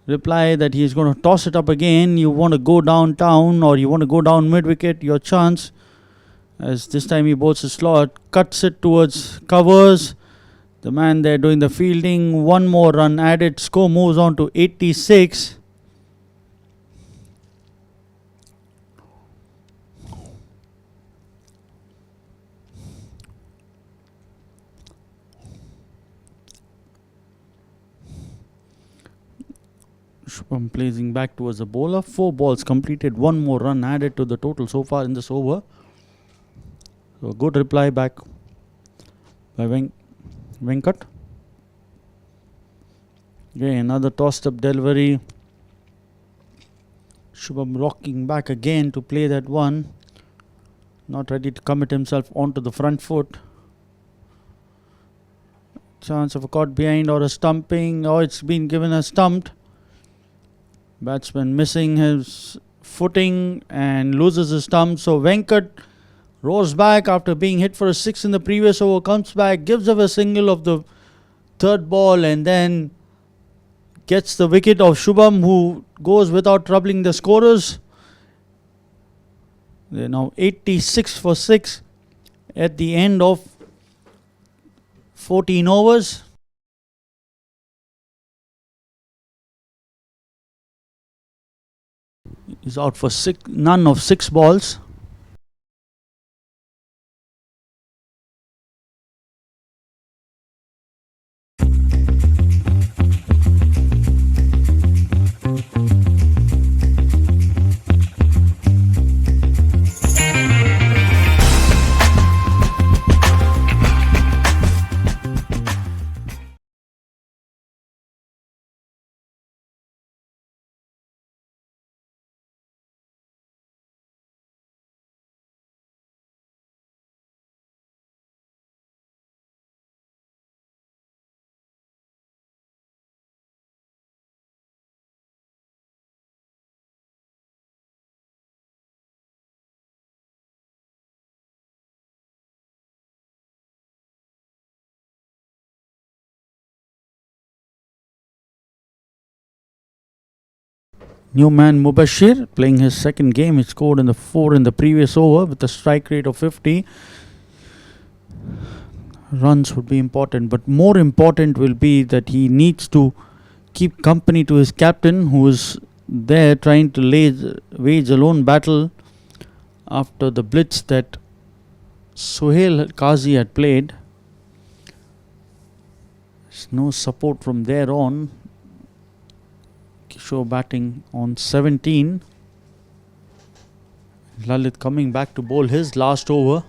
reply that he's going to toss it up again. You want to go downtown or you want to go down mid wicket, your chance. As this time he bowls a slot, cuts it towards covers. The man there doing the fielding. One more run added. Score moves on to 86. Shubham placing back towards the bowler. 4 balls completed. 1 more run added to the total so far in this over. So a good reply back by Venkat. Okay, another tossed up delivery. Shubham rocking back again to play that one. Not ready to commit himself onto the front foot. Chance of a caught behind or a stumping. Oh, it's been given a stumped. Batsman missing his footing and loses his stump. So Venkat roars back after being hit for a 6 in the previous over. Comes back, gives up a single of the 3rd ball and then gets the wicket of Shubham, who goes without troubling the scorers. They're now 86 for 6 at the end of 14 overs. He's out for none of 6 balls. New man Mubashir playing his second game. He scored in the 4 in the previous over with a strike rate of 50. Runs would be important, but more important will be that he needs to keep company to his captain, who is there trying to wage a lone battle after the blitz that Sohail Qazi had played. There's no support from there on. Kishore batting on 17. Lalit coming back to bowl his last over.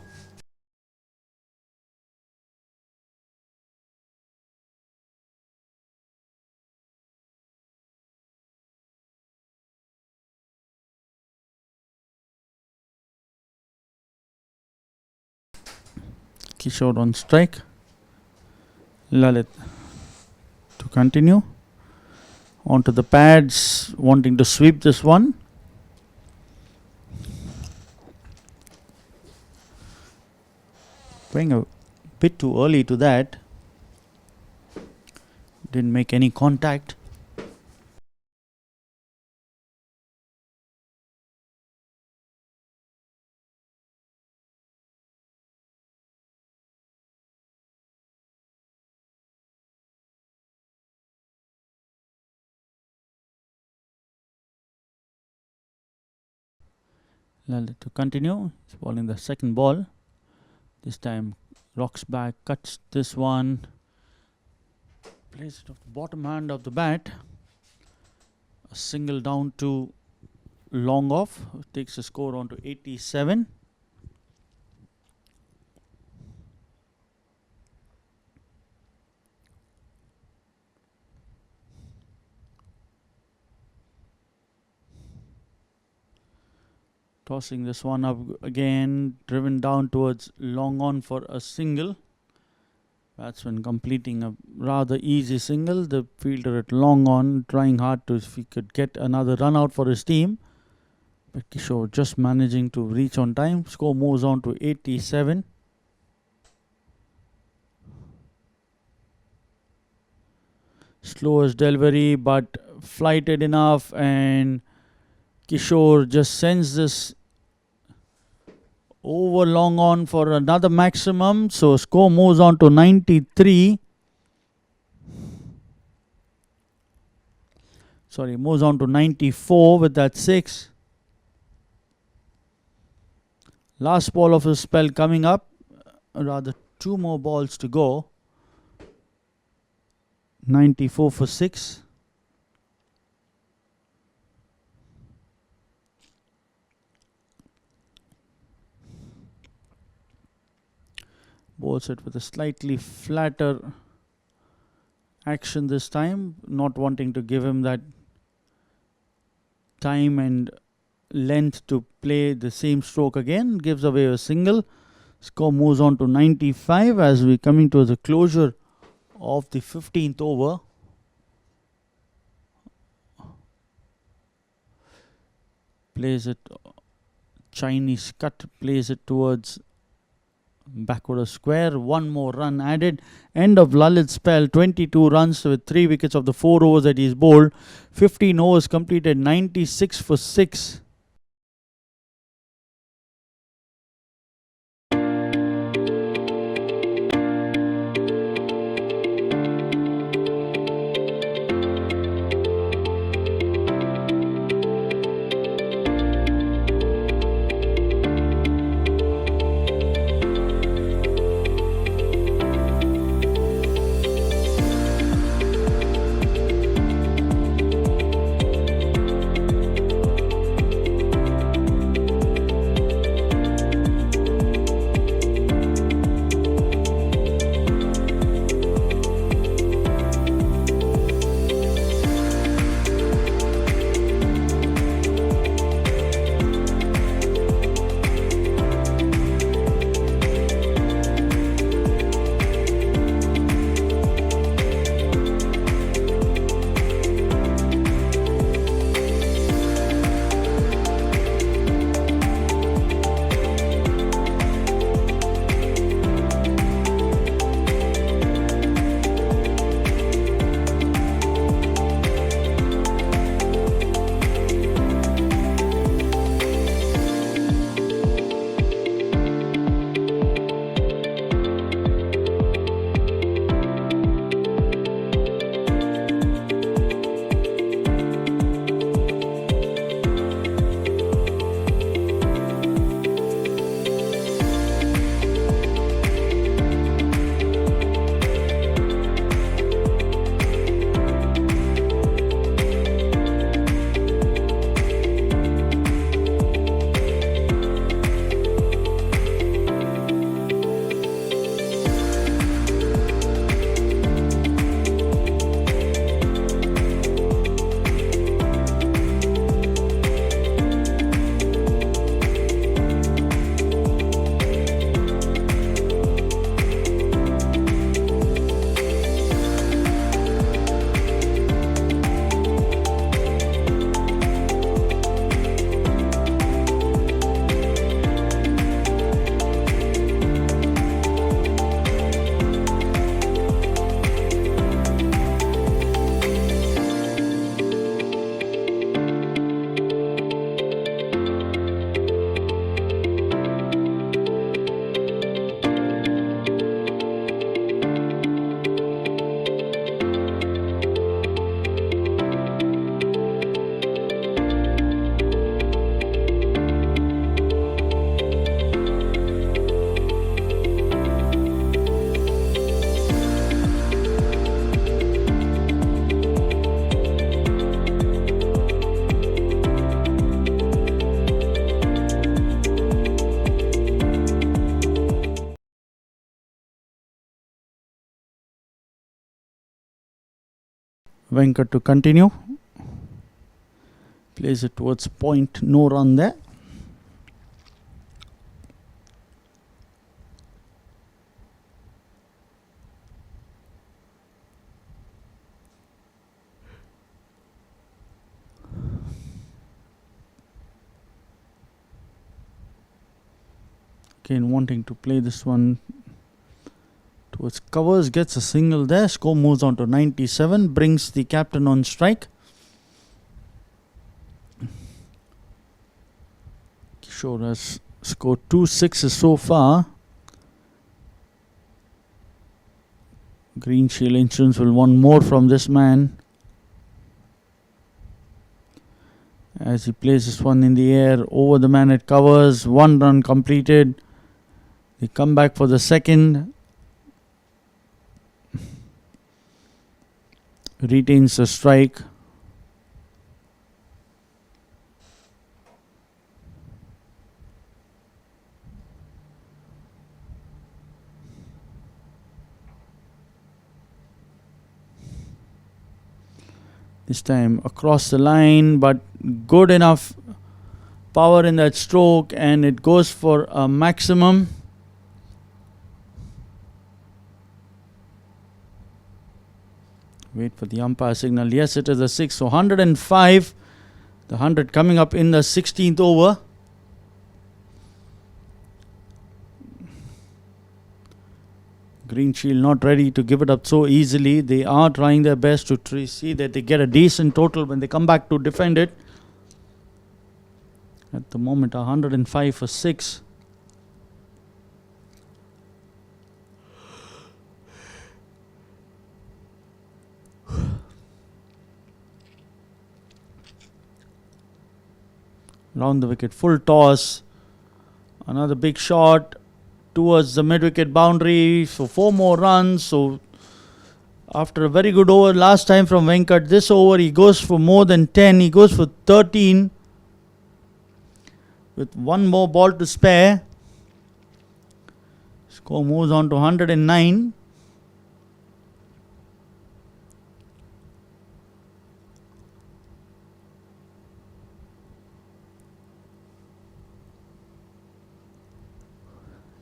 Kishore on strike. Lalit to continue. Onto the pads, wanting to sweep this one. Going a bit too early to that. Didn't make any contact. Lalit to continue. He's bowling the second ball. This time rocks back, cuts this one. Plays it off the bottom hand of the bat. A single down to long off. Takes the score on to 87. Tossing this one up again, driven down towards long on for a single. Batsman completing a rather easy single. The fielder at long on trying hard to if he could get another run out for his team. But Kishore just managing to reach on time. Score moves on to 87. Slowest delivery but flighted enough, and Kishore just sends this over long on for another maximum. So score moves on to 93. Sorry, moves on to 94 with that 6. Last ball of his spell coming up. Rather 2 more balls to go. 94 for 6. Bowls it with a slightly flatter action this time, not wanting to give him that time and length to play the same stroke again. Gives away a single. Score moves on to 95 as we coming to the closure of the 15th over. Plays it Chinese cut, plays it towards backward a square. 1 more run added. End of Lalit's spell. 22 runs with 3 wickets of the 4 overs that he's bowled. 15 overs completed. 96 for 6. Venkat to continue. Plays it towards point, no run there. Again wanting to play this one towards covers, gets a single there. Score moves on to 97, brings the captain on strike. Kishore has scored 2 sixes so far. Greenshield Insurance will want more from this man as he plays this one in the air over the man at covers. 1 run completed. They come back for the second. Retains the strike. This time across the line, but good enough power in that stroke, and it goes for a maximum. Wait for the umpire signal. Yes, it is a 6. So 105. The 100 coming up in the 16th over. Greenshield not ready to give it up so easily. They are trying their best to see that they get a decent total when they come back to defend it. At the moment, 105 for 6. Round the wicket, full toss. Another big shot towards the mid-wicket boundary for 4 more runs. So after a very good over last time from Venkat, this over he goes for more than 10. He goes for 13 with 1 more ball to spare. Score moves on to 109.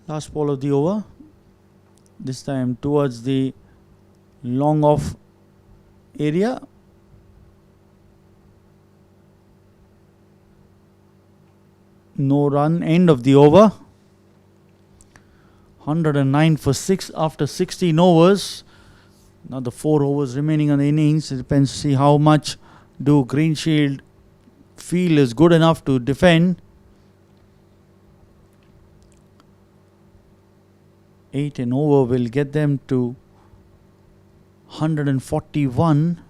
Last ball of the over. This time towards the long off area. No run, end of the over. 109 for 6 after 16 overs. Now the 4 overs remaining on the innings. It depends to see how much do Greenshield feel is good enough to defend. 8 and over will get them to 141.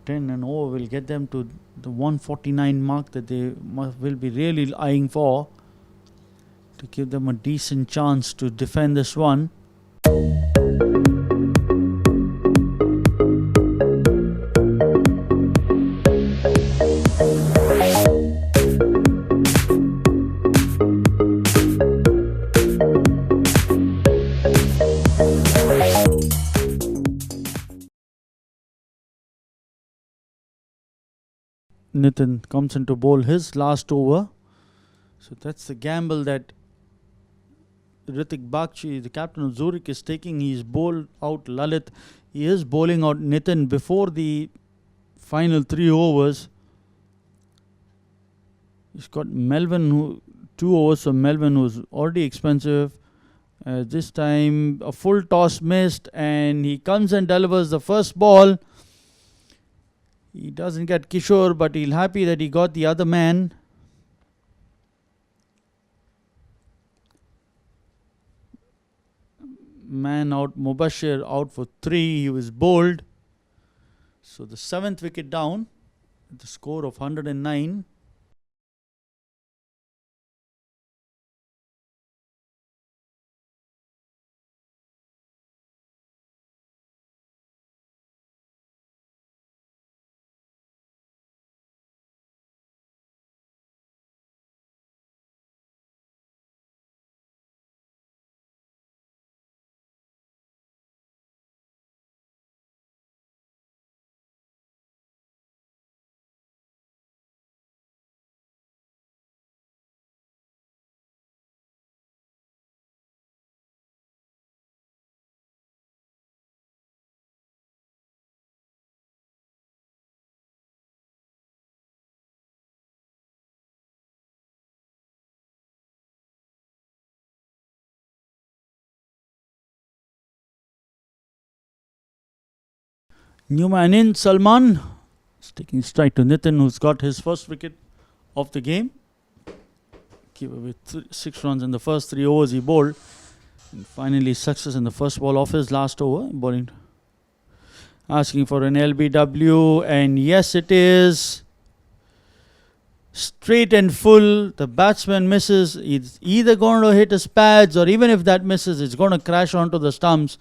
10 and over will get them to the 149 mark that they will be really eyeing for to give them a decent chance to defend this one. Nitin comes in to bowl his last over. So that's the gamble that Ritik Bakshi, the captain of Zurich, is taking. He's bowled out Lalit. He is bowling out Nitin before the final 3 overs. He's got Melvin, 2 overs from Melvin, who's already expensive. This time a full toss missed, and he comes and delivers the first ball. He doesn't get Kishore, but he's happy that he got the other man. Man out, Mubashir out for 3. He was bowled. So the 7th wicket down, with the score of 109. New man in, Salman. He's taking strike to Nitin, who's got his first wicket of the game. Keep away 6 runs in the first 3 overs he bowled. And finally success in the first ball of his last over. Bowling, asking for an LBW, and yes it is. Straight and full. The batsman misses. It's either going to hit his pads, or even if that misses, it's going to crash onto the stumps.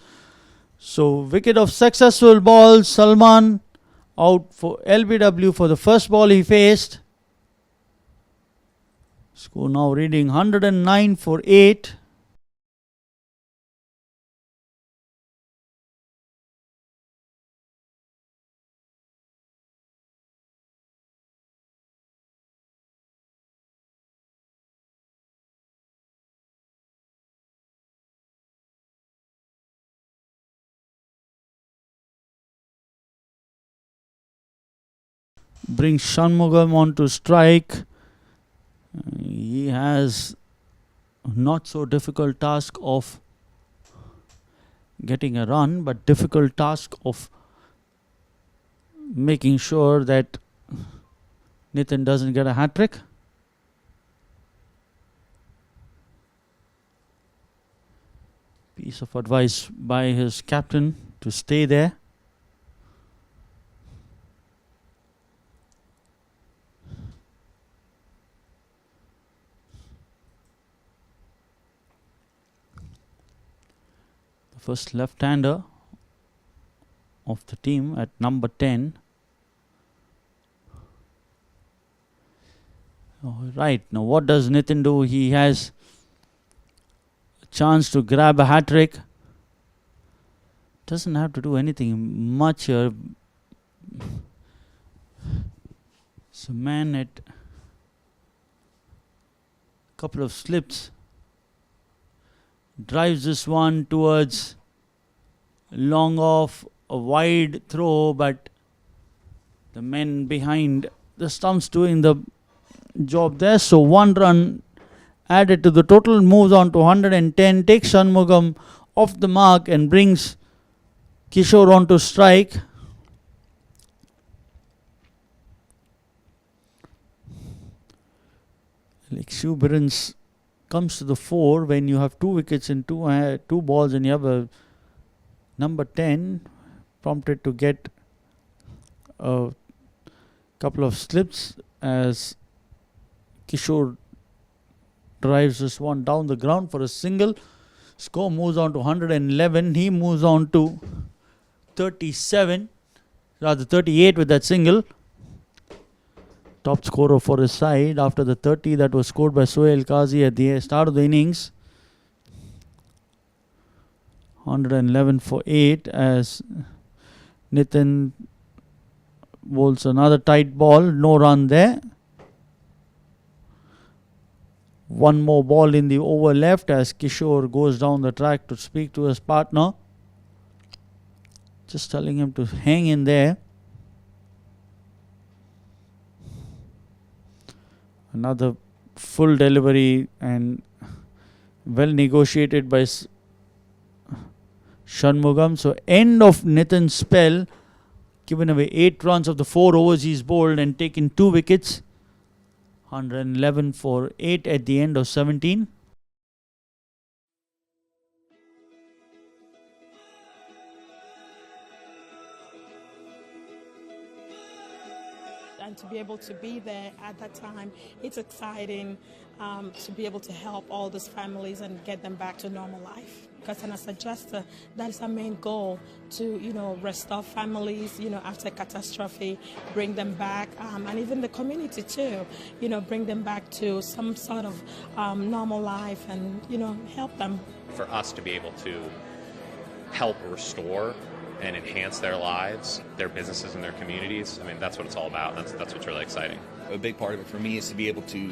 So wicket of successful ball. Salman out for LBW for the first ball he faced. Score now reading 109 for 8. Brings Shanmugam on to strike. He has not so difficult task of getting a run, but difficult task of making sure that Nitin doesn't get a hat-trick. Piece of advice by his captain to stay there. First left-hander of the team at number 10. Right, now what does Nitin do? He has a chance to grab a hat-trick. Doesn't have to do anything much here. It's a man at a couple of slips. Drives this one towards long off, a wide throw, but the men behind the stumps doing the job there. So 1 run added to the total, moves on to 110, takes Shanmugam off the mark and brings Kishore on to strike. Exuberance comes to the fore when you have 2 wickets in 2 balls, and you have a number 10 prompted to get a couple of slips as Kishore drives this one down the ground for a single. Score moves on to 111. He moves on to 38 with that single. Top scorer for his side after the 30 that was scored by Sohail Qazi at the start of the innings. 111 for 8 as Nitin bowls another tight ball. No run there. 1 more ball in the over left as Kishore goes down the track to speak to his partner. Just telling him to hang in there. Another full delivery and well negotiated by Shanmugam. So end of Nitin's spell, given away 8 runs of the 4 overs he's bowled and taken 2 wickets. 111 for 8 at the end of 17. And to be able to be there at that time, it's exciting to be able to help all these families and get them back to normal life. Because as a adjuster, that is our main goal, to restore families, after catastrophe, bring them back, and even the community too, bring them back to some sort of normal life and help them. For us to be able to help restore and enhance their lives, their businesses, and their communities. I mean, that's what it's all about. That's what's really exciting. A big part of it for me is to be able to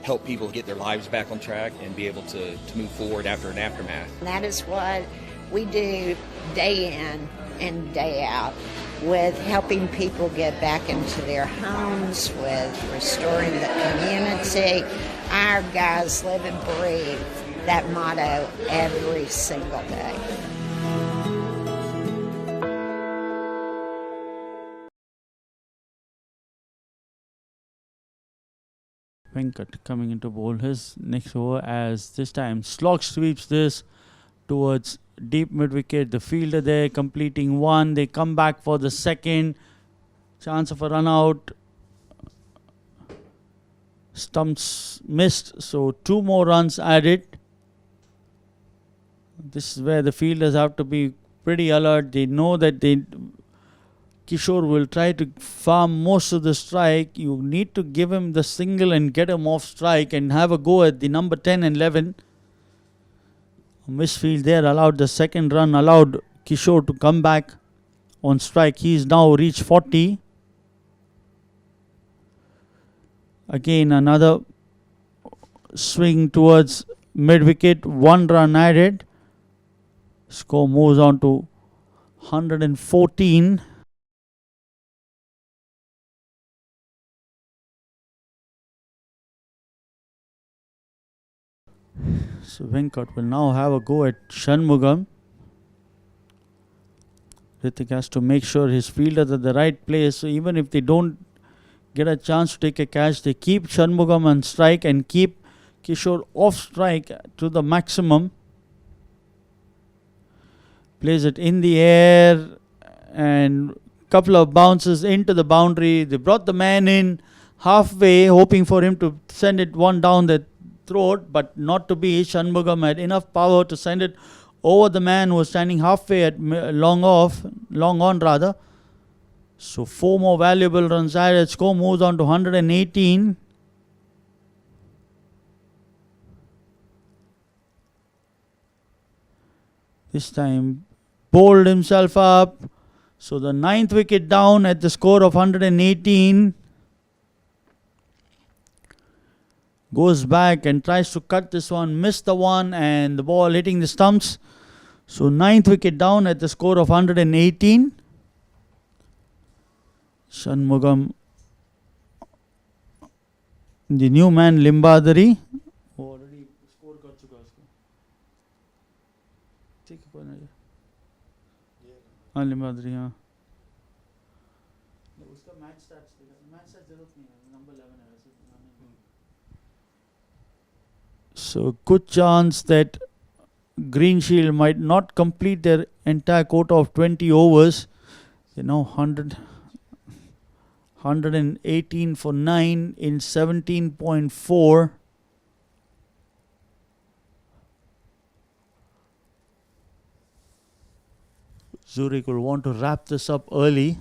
help people get their lives back on track and be able to move forward after an aftermath. And that is what we do day in and day out, with helping people get back into their homes, with restoring the community. Our guys live and breathe that motto every single day. Venkat coming into bowl his next over as this time Slog sweeps this towards deep mid wicket. The fielder there completing one. They come back for the second. Chance of a run out. Stumps missed, so 2 more runs added. This is where the fielders have to be pretty alert. They know that Kishore will try to farm most of the strike. You need to give him the single and get him off strike and have a go at the number 10 and 11. A misfield there allowed the second run, allowed Kishore to come back on strike. He's now reached 40. Again another swing towards mid wicket, 1 run added. Score moves on to 114. So Venkat will now have a go at Shanmugam. Ritik has to make sure his fielders are at the right place. So even if they don't get a chance to take a catch, they keep Shanmugam on strike and keep Kishore off strike to the maximum. Plays it in the air and couple of bounces into the boundary. They brought the man in halfway, hoping for him to send it one down the throat, but not to be. Shanmugam had enough power to send it over the man who was standing halfway at long on rather. So 4 more valuable runs added. Score moves on to 118. This time bowled himself up. So the 9th wicket down at the score of 118. Goes back and tries to cut this one. Missed the one and the ball hitting the stumps. So 9th wicket down at the score of 118. Shanmugam, the new man Limbadari. Already score got चुका उसको. ठीक है कौन है? हाँ Limbadari हाँ. उसका match start जरूरत नहीं है नंबर 11 है वैसे. So good chance that Greenshield might not complete their entire quota of 20 overs. You know 118 for 9 in 17.4. Zurich will want to wrap this up early.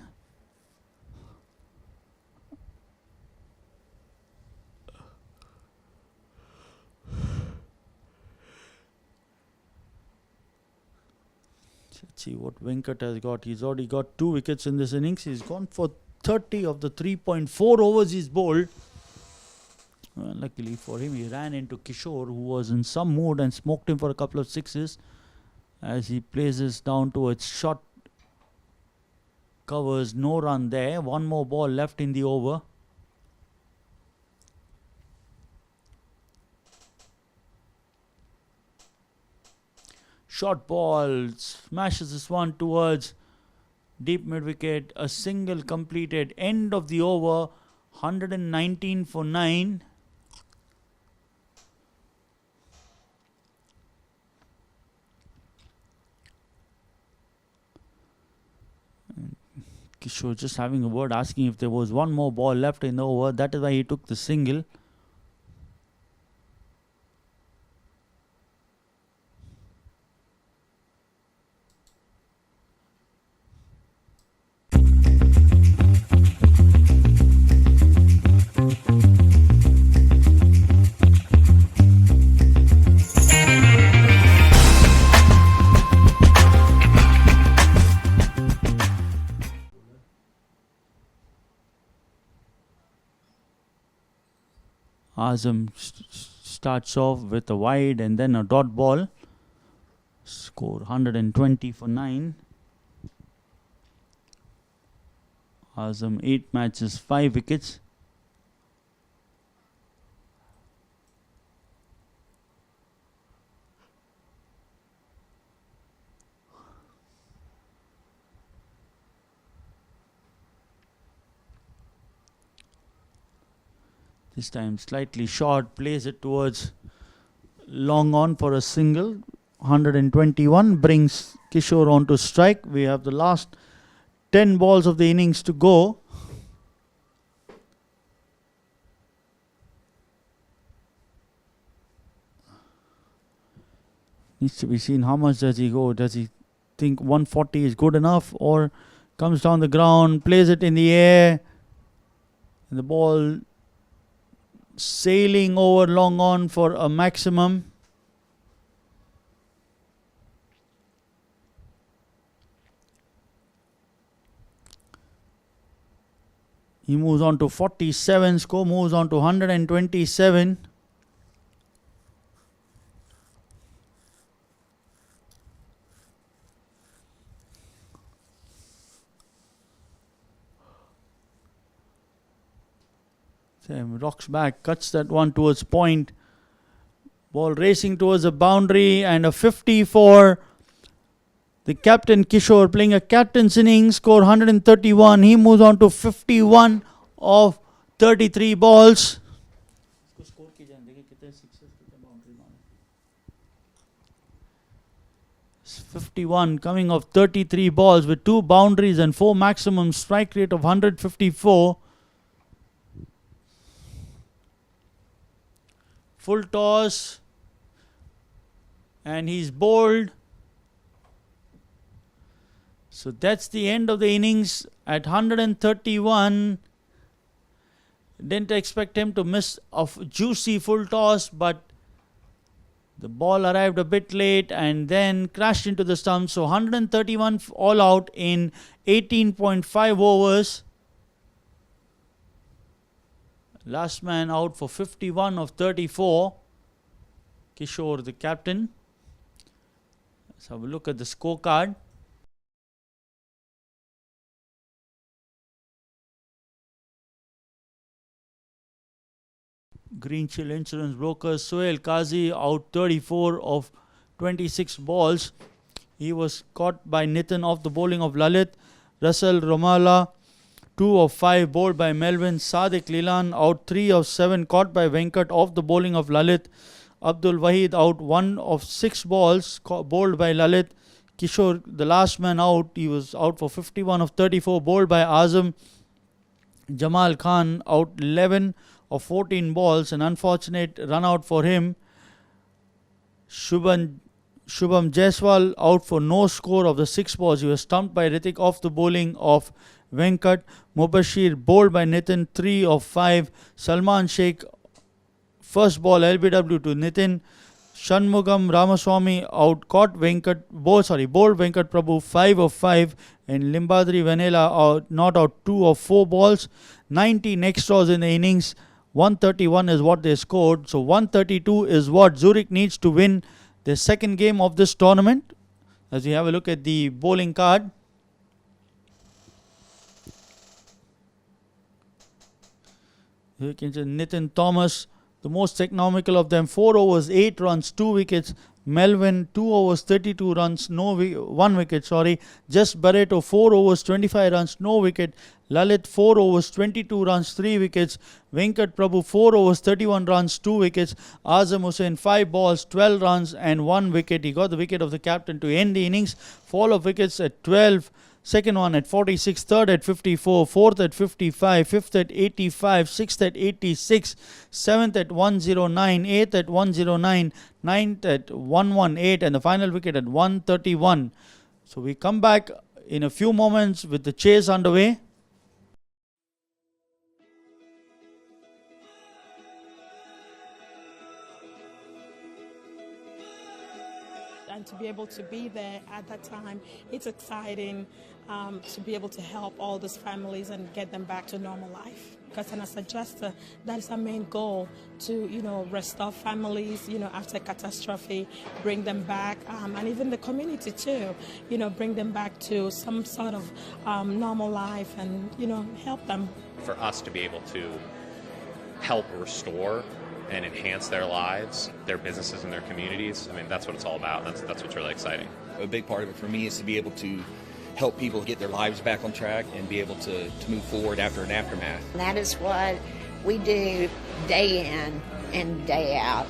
Let's see what Venkat has got. He's already got 2 wickets in this innings. He's gone for 30 of the 3.4 overs he's bowled. Luckily for him, he ran into Kishore, who was in some mood, and smoked him for a couple of sixes as he places down towards short covers. No run there. 1 more ball left in the over. Short ball smashes this one towards deep mid wicket. A single completed. End of the over. 119 for 9. Kishore just having a word, asking if there was 1 more ball left in the over. That is why he took the single. Azam starts off with a wide and then a dot ball. Score 120 for 9. Azam 8 matches, 5 wickets. This time slightly short, plays it towards long on for a single. 121 brings Kishore on to strike. We have the last 10 balls of the innings to go. Needs to be seen how much does he go. Does he think 140 is good enough, or comes down the ground, plays it in the air, and the ball sailing over long on for a maximum. He moves on to 47, score moves on to 127. Sam rocks back, cuts that one towards point. Ball racing towards the boundary, and a 54. The captain Kishore playing a captain's innings, score 131. He moves on to 51 of 33 balls. 51 coming off 33 balls with 2 boundaries and 4 maximum strike rate of 154. Full toss, and he's bowled. So that's the end of the innings at 131. Didn't expect him to miss a juicy full toss, but the ball arrived a bit late and then crashed into the stumps. So 131 all out in 18.5 overs. Last man out for 51 of 34. Kishore, the captain. Let's have a look at the scorecard. Greenshields Insurance Brokers, Sohail Qazi out 34 of 26 balls. He was caught by Nitin off the bowling of Lalit. Russell Romala 2 of 5 bowled by Melvin. Sadiq Lilan out 3 of 7 caught by Venkat off the bowling of Lalit. Abdul Wahid out 1 of 6 balls bowled by Lalit. Kishore, the last man out, he was out for 51 of 34 bowled by Azam. Jamal Khan out 11 of 14 balls, an unfortunate run out for him. Shubham Jaiswal out for no score of the 6 balls. He was stumped by Ritik off the bowling of Venkat. Mubashir bowled by Nitin 3 of 5. Salman Sheikh first ball LBW to Nitin. Shanmugam Ramaswamy bowled Venkat Prabhu 5 of 5, and Limbadri Vanilla not out 2 of 4 balls. 90 next draws in the innings. 131 is what they scored. So 132 is what Zurich needs to win their second game of this tournament. As we have a look at the bowling card. Here you can see Nitin Thomas, the most economical of them. 4 overs, 8 runs, 2 wickets. Melvin, 2 overs, 32 runs, 1 wicket. Just Barreto, 4 overs, 25 runs, no wicket. Lalit, 4 overs, 22 runs, 3 wickets. Venkat Prabhu, 4 overs, 31 runs, 2 wickets. Azam Hussain, 5 balls, 12 runs and 1 wicket. He got the wicket of the captain to end the innings. Fall of wickets at 12. Second one at 46, third at 54, fourth at 55, fifth at 85, sixth at 86, seventh at 109, eighth at 109, ninth at 118, and the final wicket at 131. So we come back in a few moments with the chase underway. And to be able to be there at that time, it's exciting to be able to help all these families and get them back to normal life. Because as a adjuster, that is our main goal, to restore families, after catastrophe, bring them back, and even the community too, bring them back to some sort of normal life and help them. For us to be able to help restore and enhance their lives, their businesses, and their communities. I mean, that's what it's all about. That's what's really exciting. A big part of it for me is to be able to help people get their lives back on track and be able to move forward after an aftermath. And that is what we do day in and day out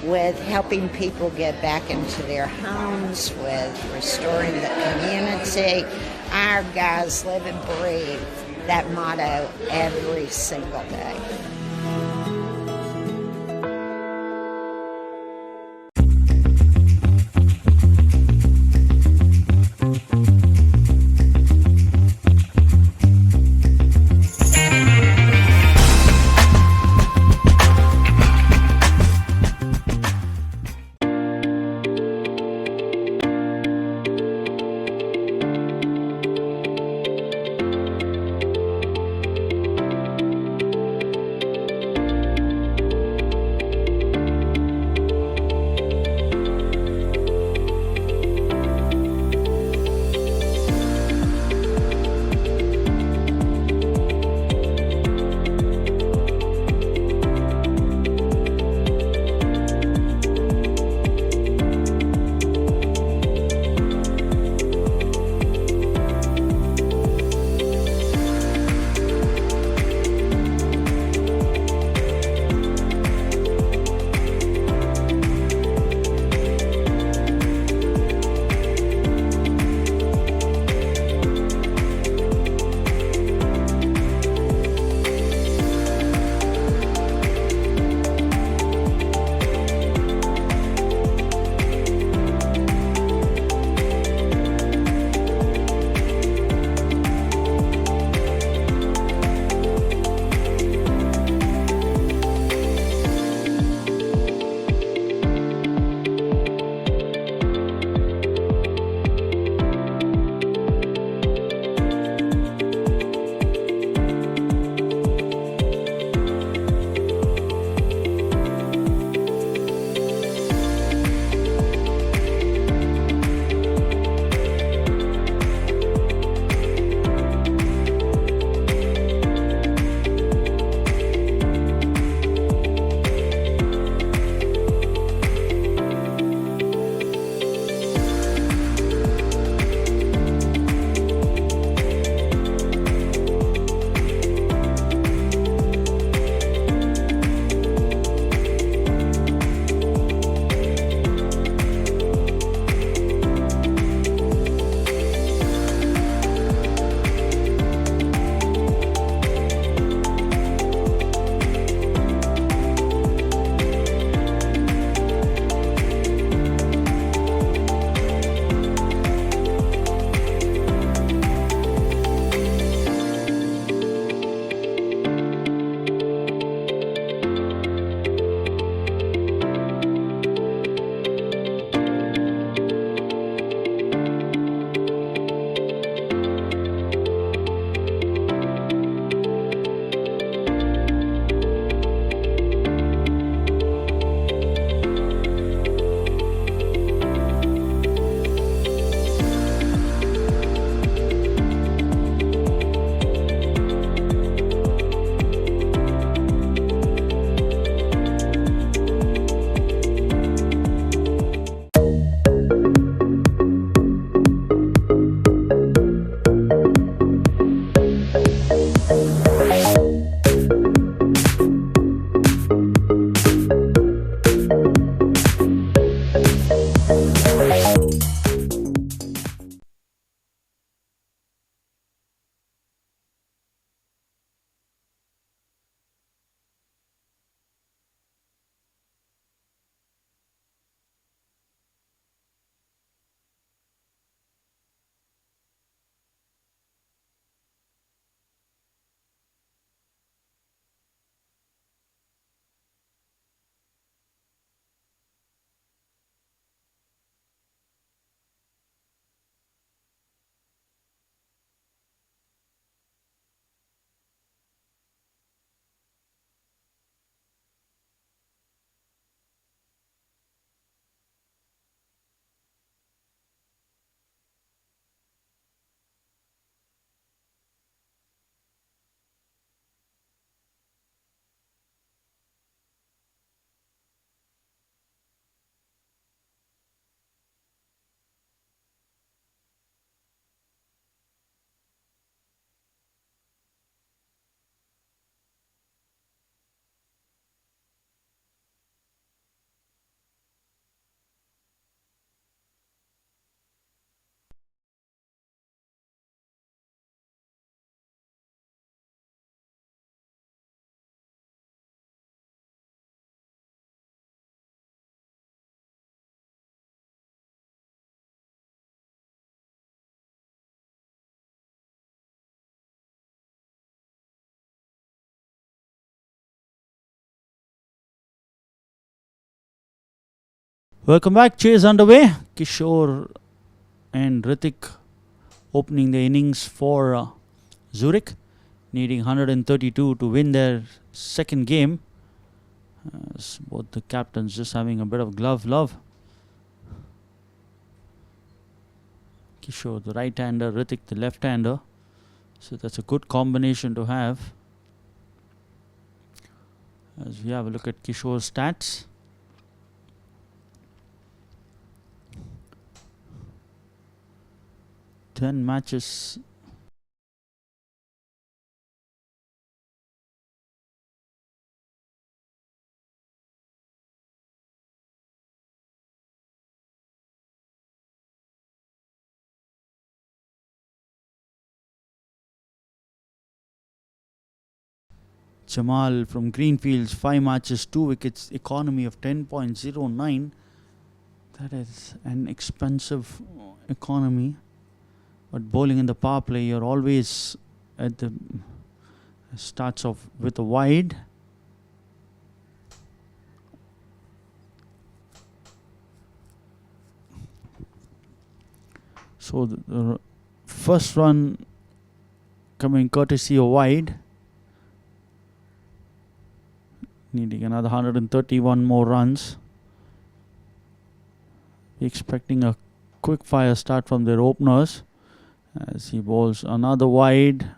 with helping people get back into their homes, with restoring the community. Our guys live and breathe that motto every single day. Welcome back. Chase underway. Kishore and Ritik opening the innings for Zurich, needing 132 to win their second game. Both the captains just having a bit of glove love. Kishore, the right-hander, Ritik, the left-hander. So that's a good combination to have. As we have a look at Kishore's stats. Ten matches. Jamal from Greenfields, 5 matches, 2 wickets, economy of 10.09. That is an expensive economy. But bowling in the power play, you're always at the starts off with a wide. So the first run coming courtesy of wide. Needing another 131 more runs. Expecting a quick fire start from their openers as he bowls another wide.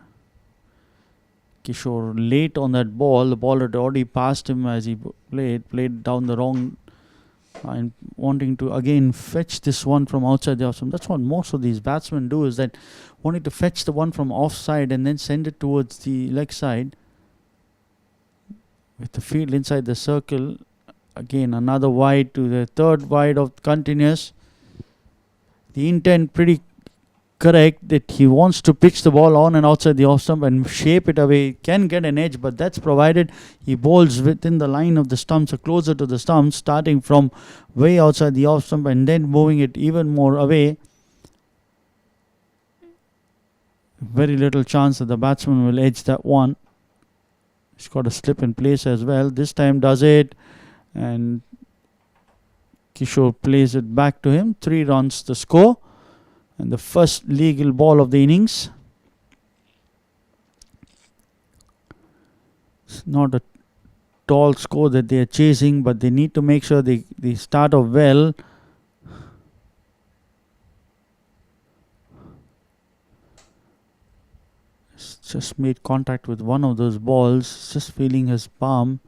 Kishore late on that ball. The ball had already passed him as he played down the wrong line, wanting to again fetch this one from outside the off stump. That's what most of these batsmen do, is that wanting to fetch the one from offside and then send it towards the leg side. With the field inside the circle, again another wide to the third wide of continuous. The intent pretty correct, that he wants to pitch the ball on and outside the off stump and shape it away. Can get an edge, but that's provided he bowls within the line of the stumps or closer to the stumps, starting from way outside the off stump and then moving it even more away. Very little chance that the batsman will edge that one. He's got a slip in place as well. This time does it, and Kishore plays it back to him. 3 runs the score, and the first legal ball of the innings. It's not a tall score that they are chasing, but they need to make sure they start off well. Just made contact with one of those balls, just feeling his palm.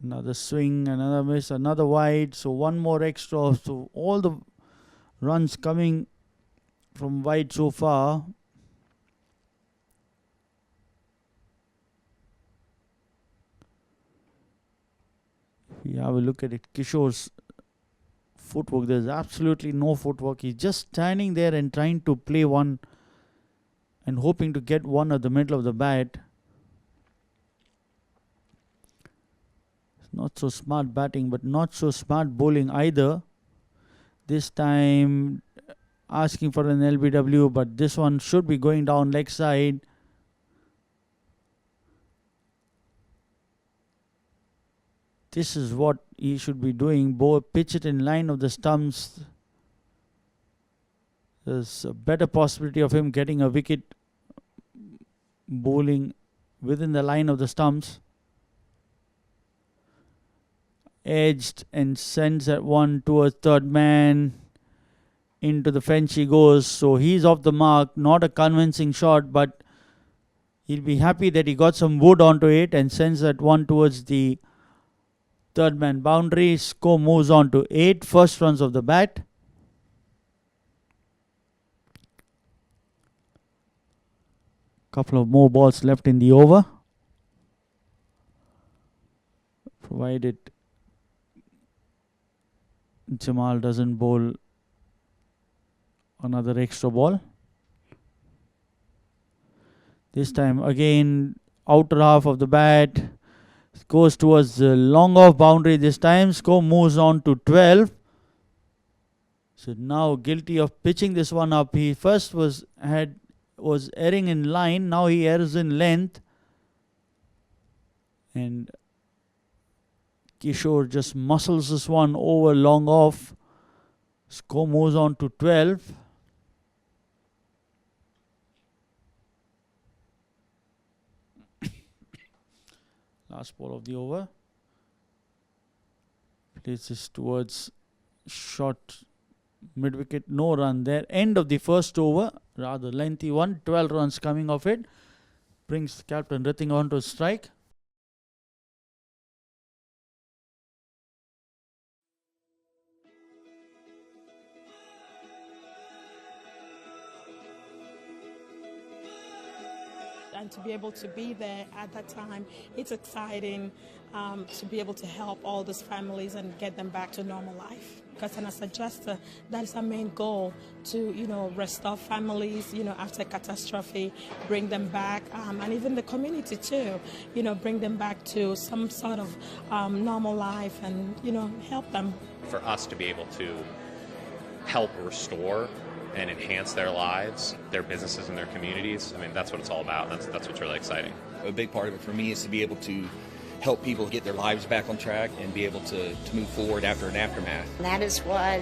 Another swing, another miss, another wide. So one more extra. So all the runs coming from wide so far. We have a look at it. Kishore's footwork, there's absolutely no footwork. He's just standing there and trying to play one and hoping to get one at the middle of the bat. Not so smart batting, but not so smart bowling either. This time asking for an LBW, but this one should be going down leg side. This is what he should be doing. Pitch it in line of the stumps. There's a better possibility of him getting a wicket bowling within the line of the stumps. Edged and sends that one towards third man. Into the fence he goes. So he's off the mark. Not a convincing shot, but he'll be happy that he got some wood onto it and sends that one towards the third man boundary. Score moves on to 8 first runs of the bat. Couple of more balls left in the over. Provided Jamal doesn't bowl another extra ball. This time again outer half of the bat. Goes towards the long off boundary this time. Score moves on to 12. So now guilty of pitching this one up. He first was erring in line. Now he errs in length. And Kishore just muscles this one over long off. Score moves on to 12. Last ball of the over. Places towards short mid-wicket, no run there. End of the first over, rather lengthy one. 12 runs coming off it. Brings Captain Ritik on to strike. And to be able to be there at that time, it's exciting to be able to help all these families and get them back to normal life. Because as a adjuster, that is our main goal, to restore families after catastrophe, bring them back, and even the community too, bring them back to some sort of normal life and help them. For us to be able to help restore and enhance their lives, their businesses, and their communities. I mean, that's what it's all about. That's what's really exciting. A big part of it for me is to be able to help people get their lives back on track and be able to move forward after an aftermath. And that is what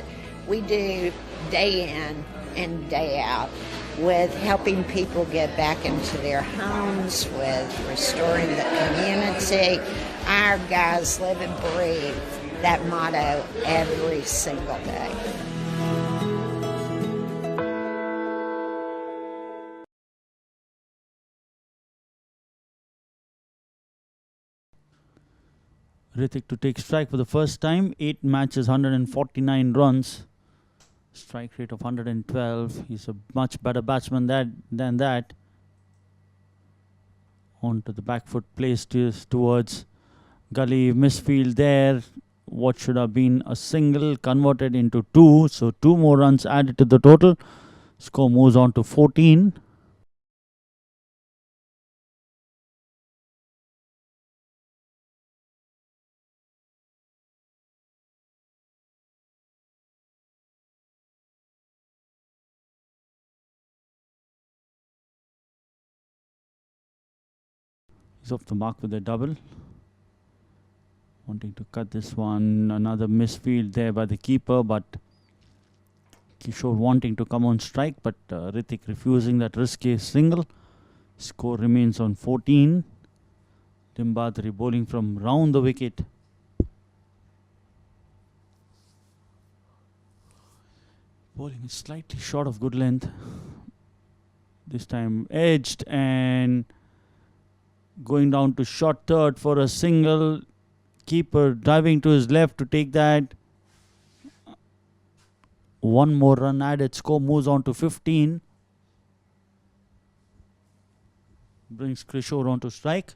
we do day in and day out, with helping people get back into their homes, with restoring the community. Our guys live and breathe that motto every single day. Ritik to take strike for the first time. 8 matches, 149 runs. Strike rate of 112. He's a much better batsman than that. On to the back foot, placed towards gully. Misfield there. What should have been a single converted into 2. So 2 more runs added to the total. Score moves on to 14. He's off the mark with a double. Wanting to cut this one. Another misfield there by the keeper, but Kishore wanting to come on strike, but Ritik refusing that risky single. Score remains on 14. Limbadri bowling from round the wicket. Bowling is slightly short of good length. This time edged and going down to short third for a single. Keeper diving to his left to take that. 1 more run added. Score moves on to 15. Brings Kishore on to strike.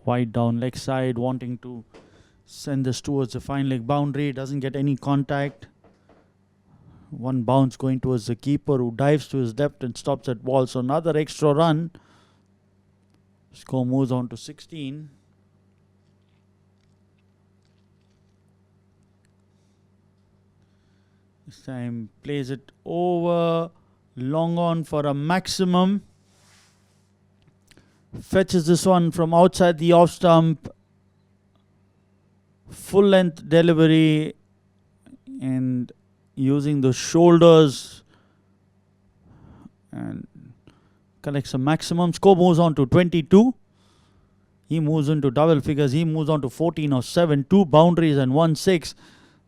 Wide down leg side, wanting to send this towards the fine leg boundary. Doesn't get any contact. One bounce going towards the keeper, who dives to his left and stops at ball. So another extra run. Score moves on to 16. This time plays it over, long on for a maximum. Fetches this one from outside the off stump. Full length delivery and using the shoulders and collects a maximum. Score moves on to 22. He moves into double figures. He moves on to 14 or 7. 2 boundaries and 1 6.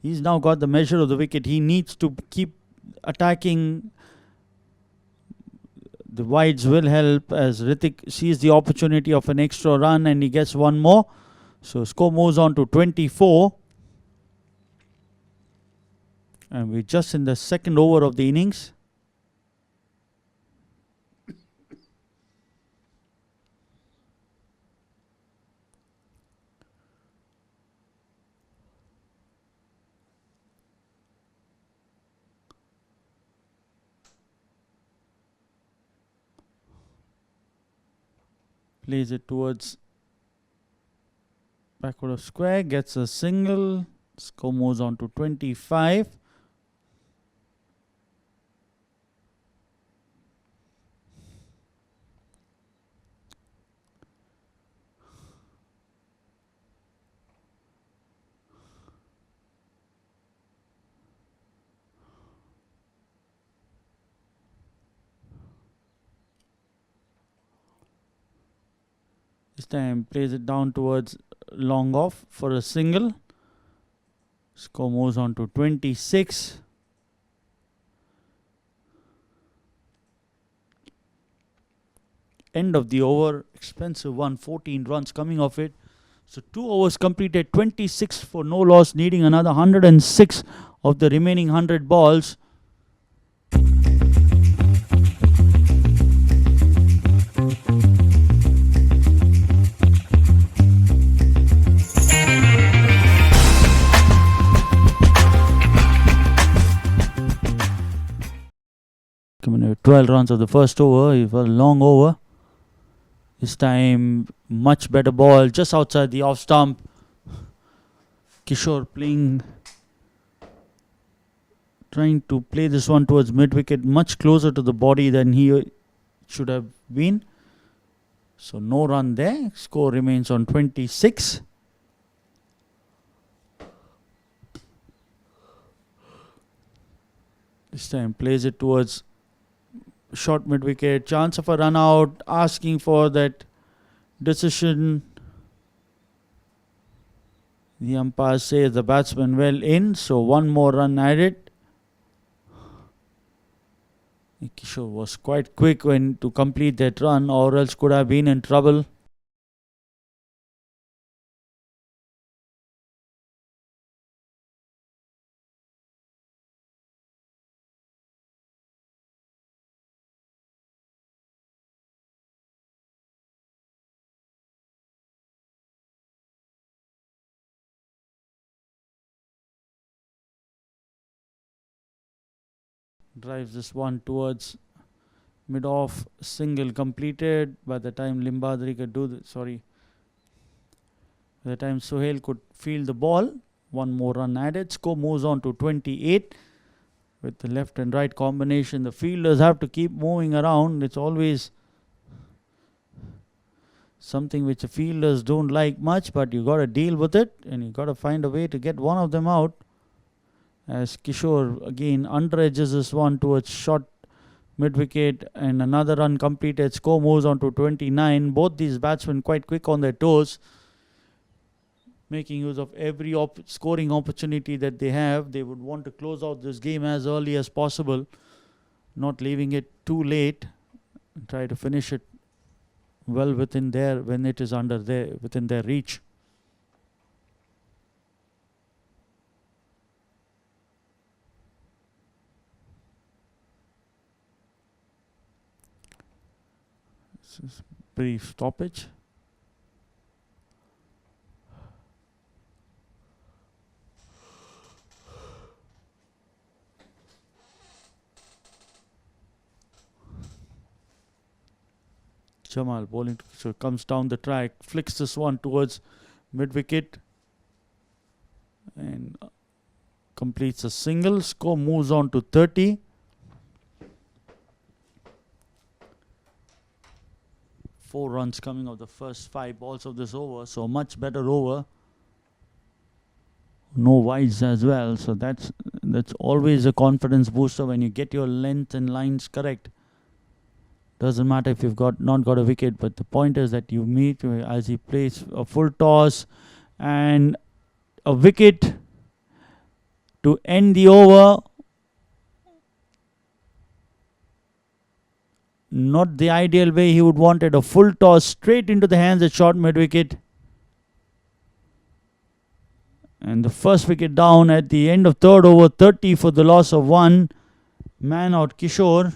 He's now got the measure of the wicket. He needs to keep attacking. The wides will help as Ritik sees the opportunity of an extra run and he gets 1 more. So score moves on to 24. And we're just in the second over of the innings. Plays it towards backward of square, gets a single. Score moves on to 25. This time plays it down towards long off for a single. Score moves on to 26. End of the over, expensive one, 14 runs coming off it. So 2 overs completed, 26 for no loss, needing another 106 of the remaining 100 balls. Coming at 12 runs of the first over, it was a long over. This time, much better ball just outside the off stump. Kishore trying to play this one towards mid wicket, much closer to the body than he should have been. So no run there. Score remains on 26. This time plays it towards short mid wicket. Chance of a run out. Asking for that decision. The umpire says the batsman well in. So one more run added. Kishore was quite quick to complete that run, or else could have been in trouble. Drives this one towards mid off, single completed. By the time Limbadri could do the, by the time Sohail could field the ball, one more run added. Score moves on to 28. With the left and right combination, the fielders have to keep moving around. It's always something which the fielders don't like much, but you got to deal with it, and you got to find a way to get one of them out. As Kishore again underedges this one towards short mid wicket, and another run completed. Score moves on to 29. Both these batsmen quite quick on their toes, making use of every scoring opportunity that they have. They would want to close out this game as early as possible, not leaving it too late, and try to finish it well within when it is within their reach. This is brief stoppage. Jamal bowling, so comes down the track, flicks this one towards mid wicket, and completes a single. Score moves on to 30. 4 runs coming of the first 5 balls of this over, so much better over. No wides as well, so that's always a confidence booster when you get your length and lines correct. Doesn't matter if you've not got a wicket, but the point is that you meet as he plays a full toss and a wicket to end the over. Not the ideal way he would wanted. A full toss straight into the hands at short mid wicket. And the first wicket down at the end of third over, 30 for the loss of 1. Man out Kishore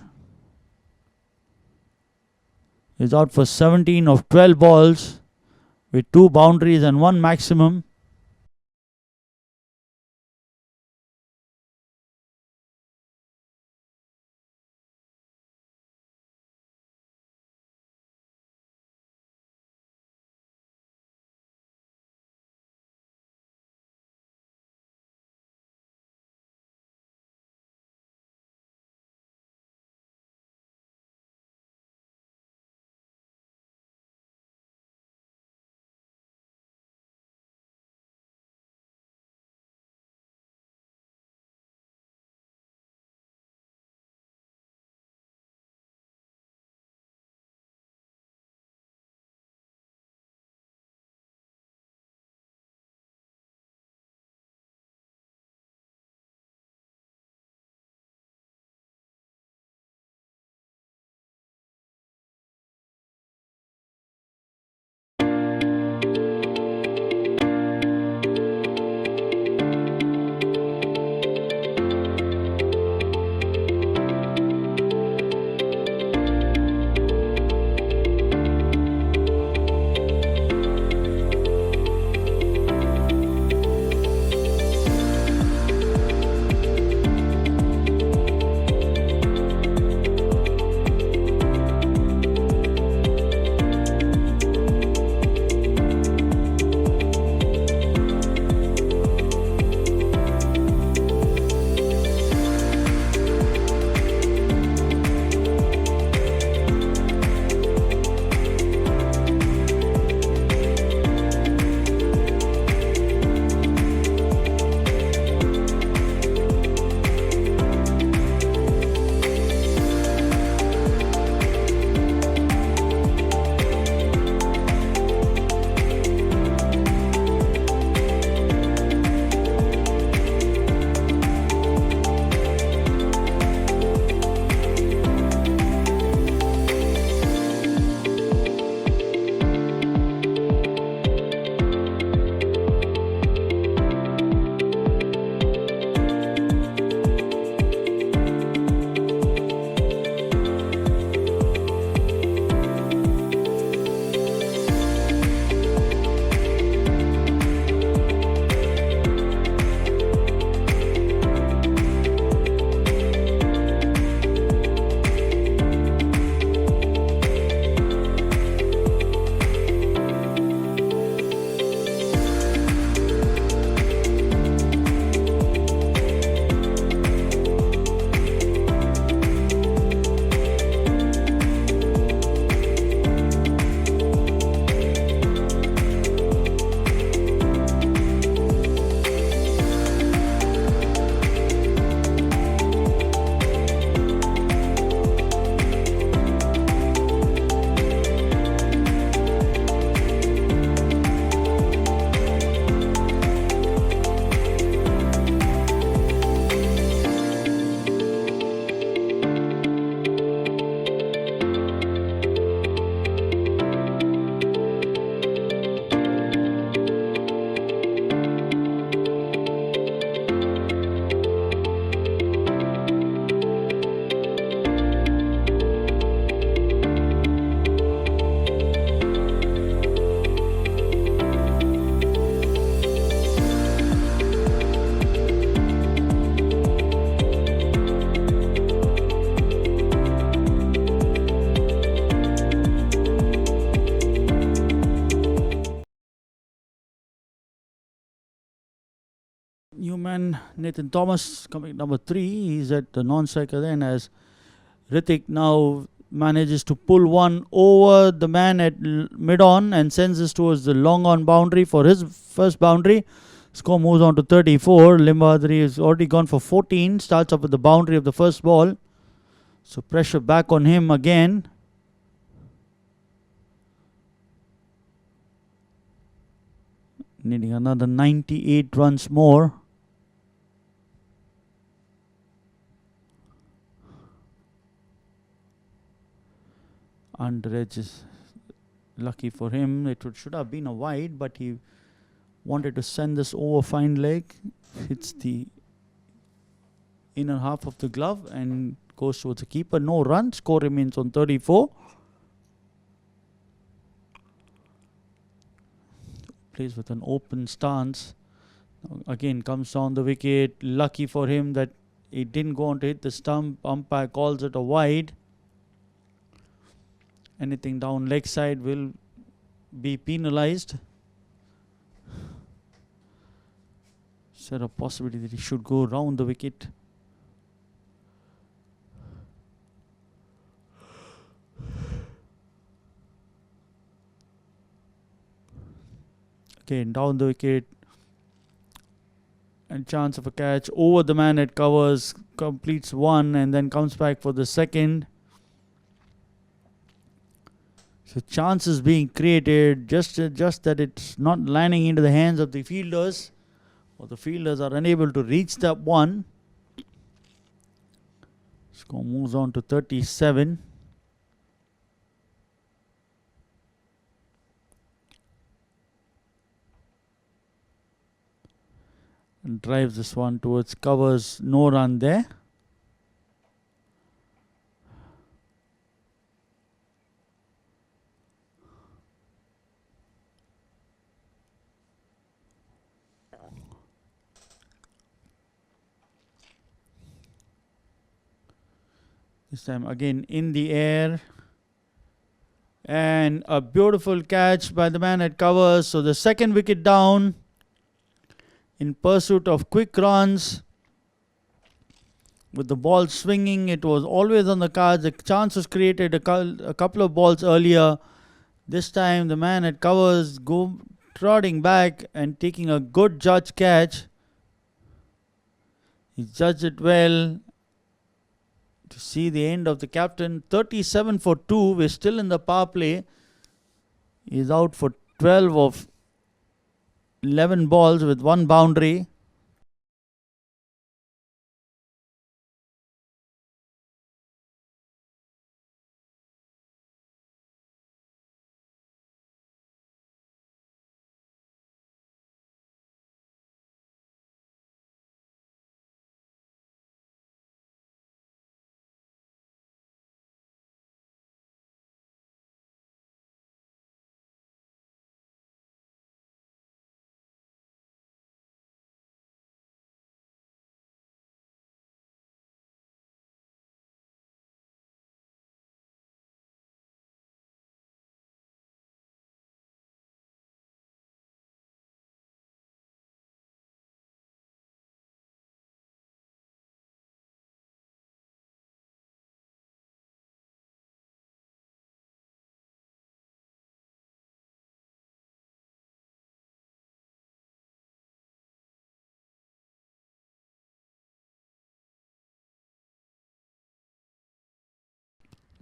is out for 17 of 12 balls with 2 boundaries and 1 maximum. New man Nathan Thomas coming number 3. He's at the non-striker then, as Ritik now manages to pull one over the man at mid-on and sends this towards the long-on boundary for his first boundary. Score moves on to 34. Limbadri has already gone for 14. Starts up with the boundary of the first ball. So pressure back on him again. Needing another 98 runs more. Under edge is lucky for him. It should have been a wide, but he wanted to send this over fine leg. Hits the inner half of the glove and goes towards the keeper. No run. Score remains on 34. Plays with an open stance. Again comes down the wicket. Lucky for him that it didn't go on to hit the stump. Umpire calls it a wide. Anything down leg side will be penalized. Is there a possibility that he should go round the wicket? Again, down the wicket. And chance of a catch over the man at covers. Completes one and then comes back for the second. So chances being created, just that it's not landing into the hands of the fielders, or the fielders are unable to reach that one. Score moves on to 37. And drives this one towards covers. No run there. This time again in the air. And a beautiful catch by the man at covers. So the second wicket down in pursuit of quick runs. With the ball swinging, it was always on the cards. The chance was created a couple of balls earlier. This time the man at covers go trotting back and taking a good judge catch. He judged it well. To see the end of the captain. 37 for 2. We're still in the power play. He's out for 12 of 11 balls with one boundary.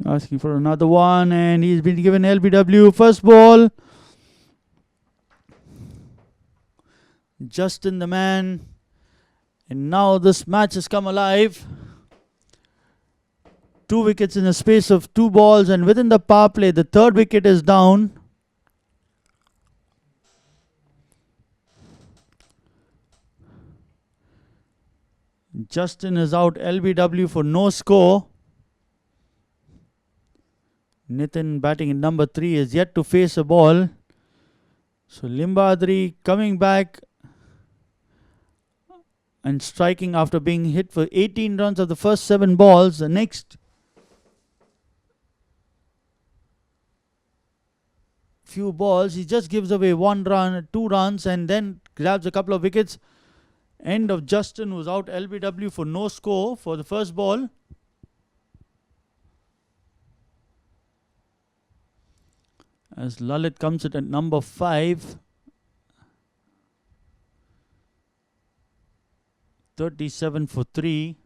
Asking for another one, and he's been given LBW. First ball. Justin the man. And now this match has come alive. 2 wickets in the space of 2 balls, and within the power play, the third wicket is down. Justin is out LBW for no score. Nitin batting in number 3 is yet to face a ball. So Limbadri coming back and striking after being hit for 18 runs of the first 7 balls. The next few balls, he just gives away 1 run, 2 runs, and then grabs a couple of wickets. End of Justin, who's out LBW for no score for the first ball. As Lalit comes in at number 5. 37 for 3.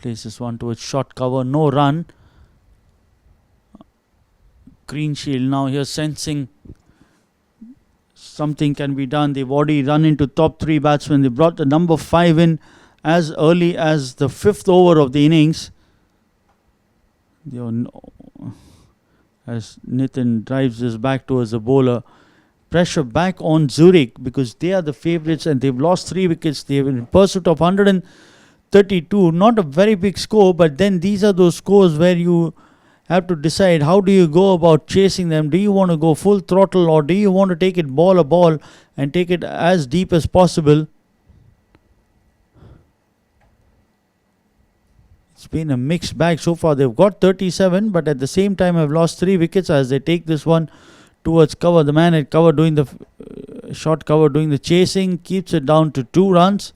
Places one towards short cover, no run. Greenshield now here sensing something can be done. They've already run into top 3 batsmen. They brought the number 5 in as early as the 5th over of the innings. As Nitin drives this back towards the bowler. Pressure back on Zurich because they are the favourites and they've lost 3 wickets. They're in pursuit of 132. Not a very big score, but then these are those scores where you have to decide how do you go about chasing them. Do you want to go full throttle or do you want to take it ball a ball and take it as deep as possible? It's been a mixed bag so far. They've got 37, but at the same time have lost 3 wickets as they take this one towards cover. The man at cover doing the short cover, doing the chasing, keeps it down to 2 runs.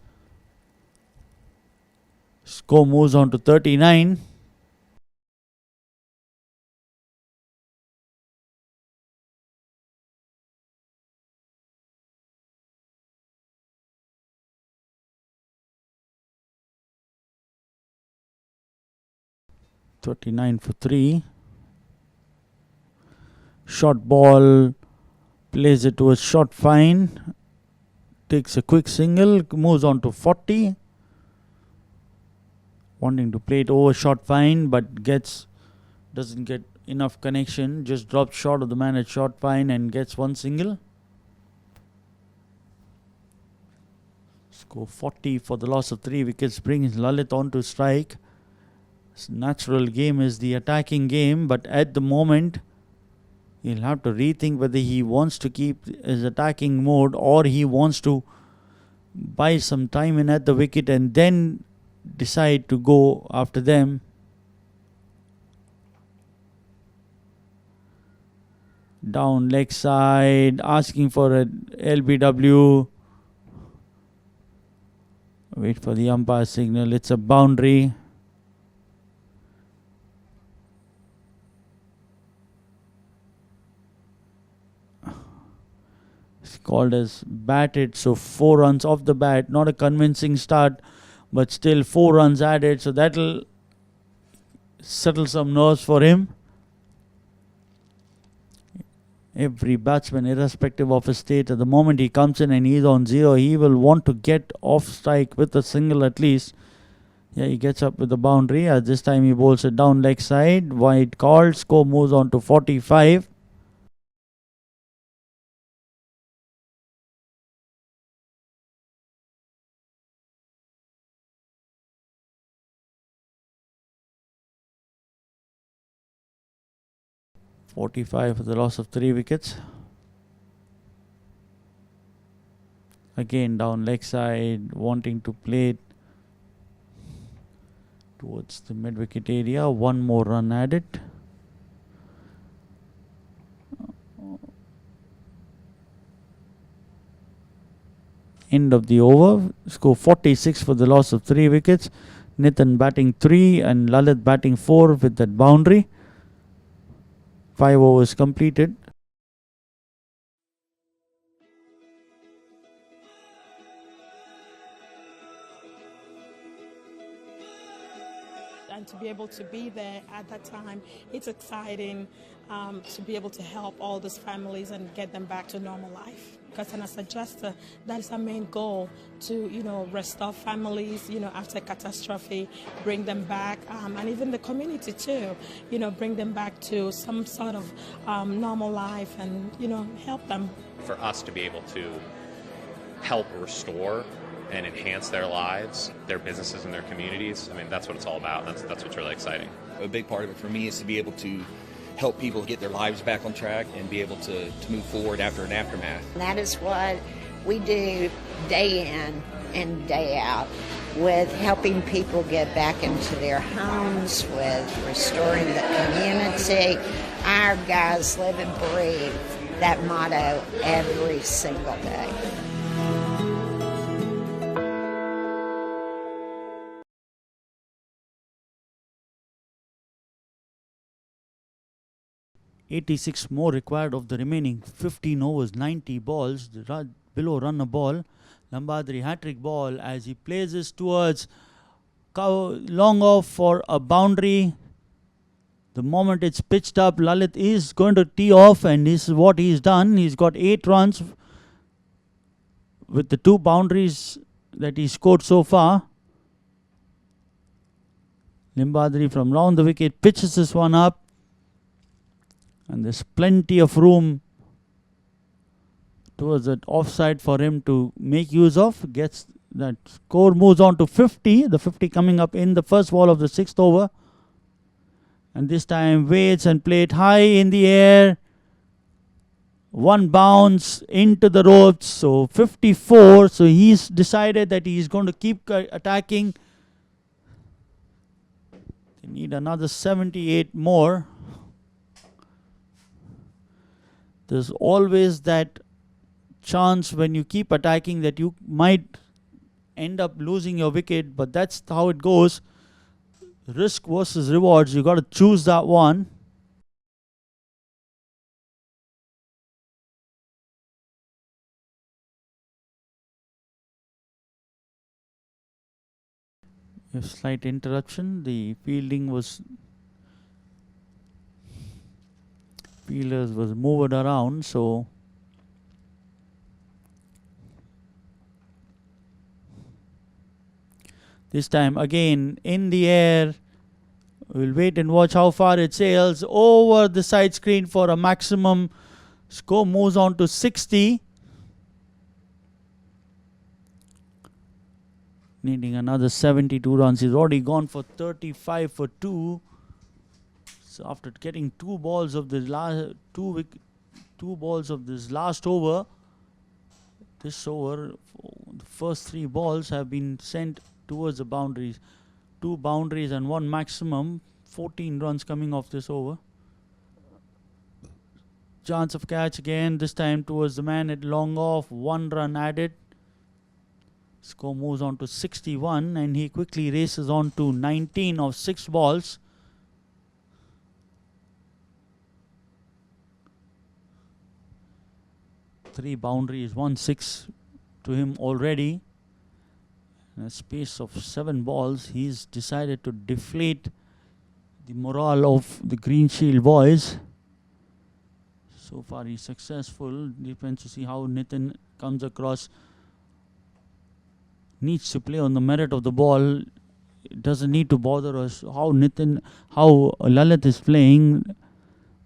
Score moves on to 39. For 3. Short ball, plays it towards short fine, takes a quick single, moves on to 40. Wanting to play it over short fine, but doesn't get enough connection, just drops short of the man at short fine and gets 1 single. Score 40 for the loss of 3 wickets, brings Lalit on to strike. His natural game is the attacking game, but at the moment he'll have to rethink whether he wants to keep his attacking mode or he wants to buy some time in at the wicket and then decide to go after them. Down leg side, asking for a LBW. Wait for the umpire signal. It's a boundary. It's called as batted, so 4 runs off the bat. Not a convincing start, but still 4 runs added, so that'll settle some nerves for him. Every batsman, irrespective of his state, at the moment he comes in and he's on 0, he will want to get off strike with a single at least. Yeah, he gets up with the boundary. This time he bowls it down leg side. Wide called. Score moves on to 45. For the loss of 3 wickets. Again down leg side, wanting to play it towards the mid-wicket area. 1 more run added. End of the over. Score 46 for the loss of 3 wickets. Nitin batting 3 and Lalit batting 4 with that boundary. 5 overs completed. And to be able to be there at that time, it's exciting to be able to help all these families and get them back to normal life. Because as a adjuster, that is our main goal, to restore families after catastrophe, bring them back, and even the community too, bring them back to some sort of normal life and help them. For us to be able to help restore and enhance their lives, their businesses, and their communities. I mean, that's what it's all about. That's what's really exciting. A big part of it for me is to be able to help people get their lives back on track and be able to move forward after an aftermath. And that is what we do day in and day out, with helping people get back into their homes, with restoring the community. Our guys live and breathe that motto every single day. .86 more required of the remaining 15 overs, 90 balls. Below run a ball. Lambadri hat-trick ball as he places towards long off for a boundary. The moment it's pitched up, Lalit is going to tee off, and this is what he's done. He's got 8 runs with the 2 boundaries that he scored so far. Limbadri from round the wicket pitches this one up. And there's plenty of room towards that offside for him to make use of. Gets that score, moves on to 50. The 50 coming up in the first ball of the 6th over. And this time waits and play it high in the air. One bounce into the ropes. So 54. So he's decided that he's going to keep attacking. They need another 78 more. There's always that chance when you keep attacking that you might end up losing your wicket, but that's how it goes. Risk versus rewards, you got to choose that one. A slight interruption. The fielders was moved around, so this time again in the air. We'll wait and watch how far it sails over the side screen for a maximum. Score moves on to 60. Needing another 72 runs. He's already gone for 35 for 2. So after getting 2 balls of the last balls of this last over, this over, the first 3 balls have been sent towards the boundaries. 2 boundaries and 1 maximum. 14 runs coming off this over. Chance of catch again, this time towards the man at long off. 1 run added. Score moves on to 61, and he quickly races on to 19 of 6 balls. Three boundaries, 1-6 to him already. In a space of 7 balls, he's decided to deflate the morale of the Greenshield boys. So far he's successful. Depends to see how Nitin comes across. Needs to play on the merit of the ball. It doesn't need to bother us how Lalit is playing.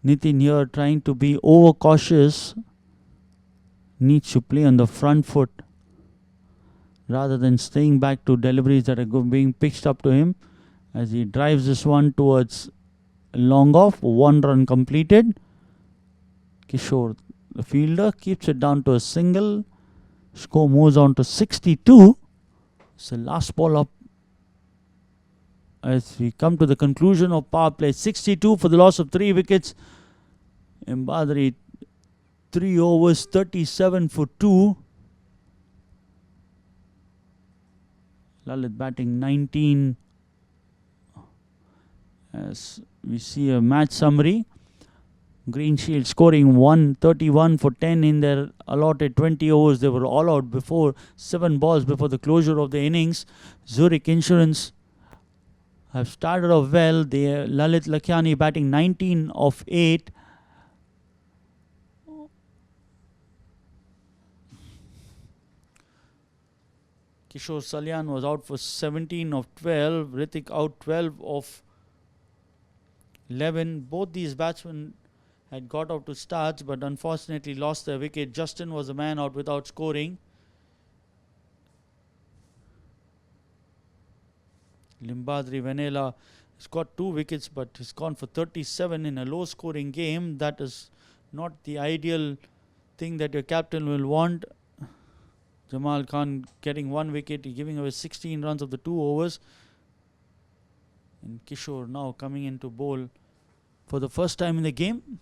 Nitin here trying to be overcautious. Needs to play on the front foot rather than staying back to deliveries that are being pitched up to him, as he drives this one towards long off. 1 run completed. Kishore, the fielder, keeps it down to a single. Score moves on to 62. It's the last ball up as we come to the conclusion of power play. 62 for the loss of 3 wickets. Embadri 3 overs, 37 for 2. Lalit batting 19. As we see a match summary, Greenshields scoring 131 for 10 in their allotted 20 overs. They were all out before 7 balls before the closure of the innings. Zurich Insurance have started off well. Lalit Lakhiani batting 19 of 8. Kishore Salyan was out for 17 of 12. Ritik out 12 of 11. Both these batsmen had got out to starts but unfortunately lost their wicket. Justin was the man out without scoring. Limbadri Vanela has got 2 wickets but he's gone for 37 in a low scoring game. That is not the ideal thing that your captain will want. Jamal Khan getting 1 wicket, giving away 16 runs of the 2 overs. And Kishore now coming in to bowl for the first time in the game.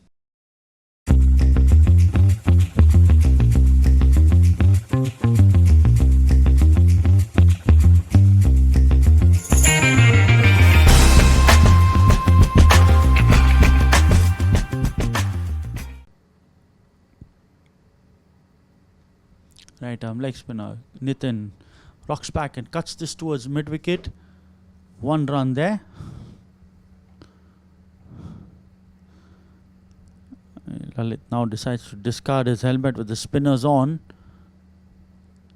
Right arm leg spinner Nitin rocks back and cuts this towards mid wicket. 1 run there. Lalit now decides to discard his helmet with the spinners on.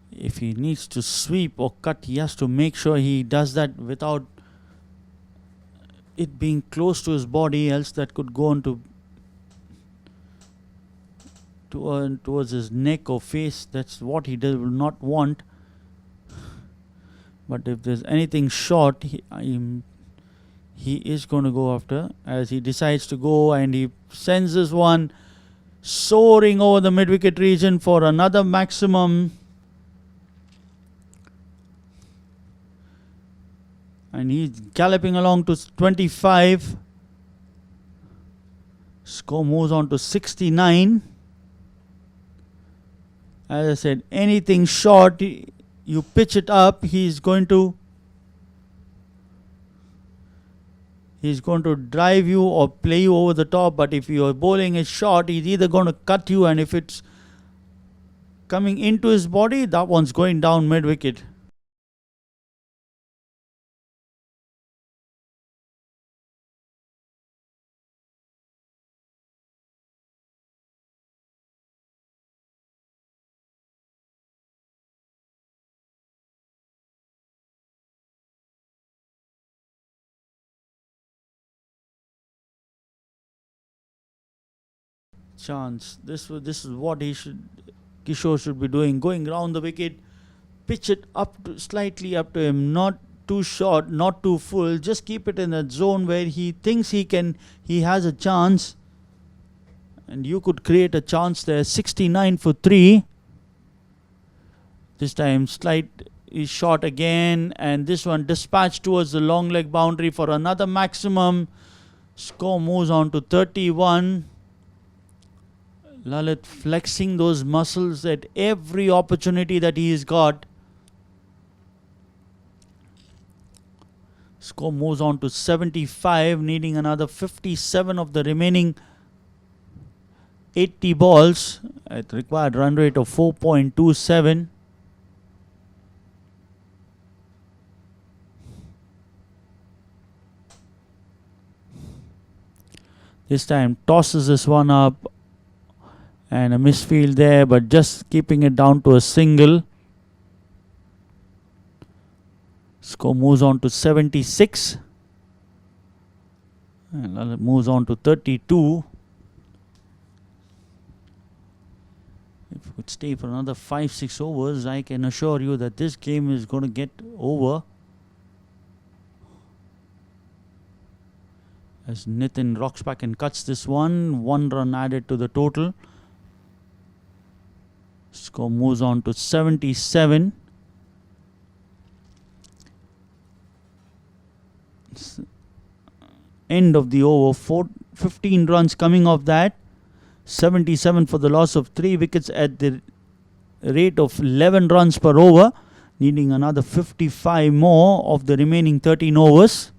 If he needs to sweep or cut, he has to make sure he does that without it being close to his body, else that could go on to towards his neck or face. That's what he will not want. But if there's anything short, he is going to go after, as he decides to go, and he sends this one soaring over the mid wicket region for another maximum. And he's galloping along to 25. Score moves on to 69. As I said, anything short, you pitch it up, he's going to drive you or play you over the top. But if your bowling is short, he's either going to cut you, and if it's coming into his body, that one's going down mid wicket. Chance. This is what Kishore should be doing. Going round the wicket, pitch it slightly up to him, not too short, not too full. Just keep it in that zone where he thinks he has a chance, and you could create a chance there. 69 for 3. This time slight is short again, and this one dispatched towards the long leg boundary for another maximum. Score moves on to 31. Lalit flexing those muscles at every opportunity that he has got. Score moves on to 75, needing another 57 of the remaining 80 balls at required run rate of 4.27. This time tosses this one up. And a misfield there, but just keeping it down to a single. Score moves on to 76. And moves on to 32. If it could stay for another 5-6 overs, I can assure you that this game is going to get over. As Nitin rocks back and cuts this one. 1 run added to the total. Score moves on to 77. End of the over. 15 runs coming off that. 77 for the loss of 3 wickets at the rate of 11 runs per over. needing another 55 more of the remaining 13 overs.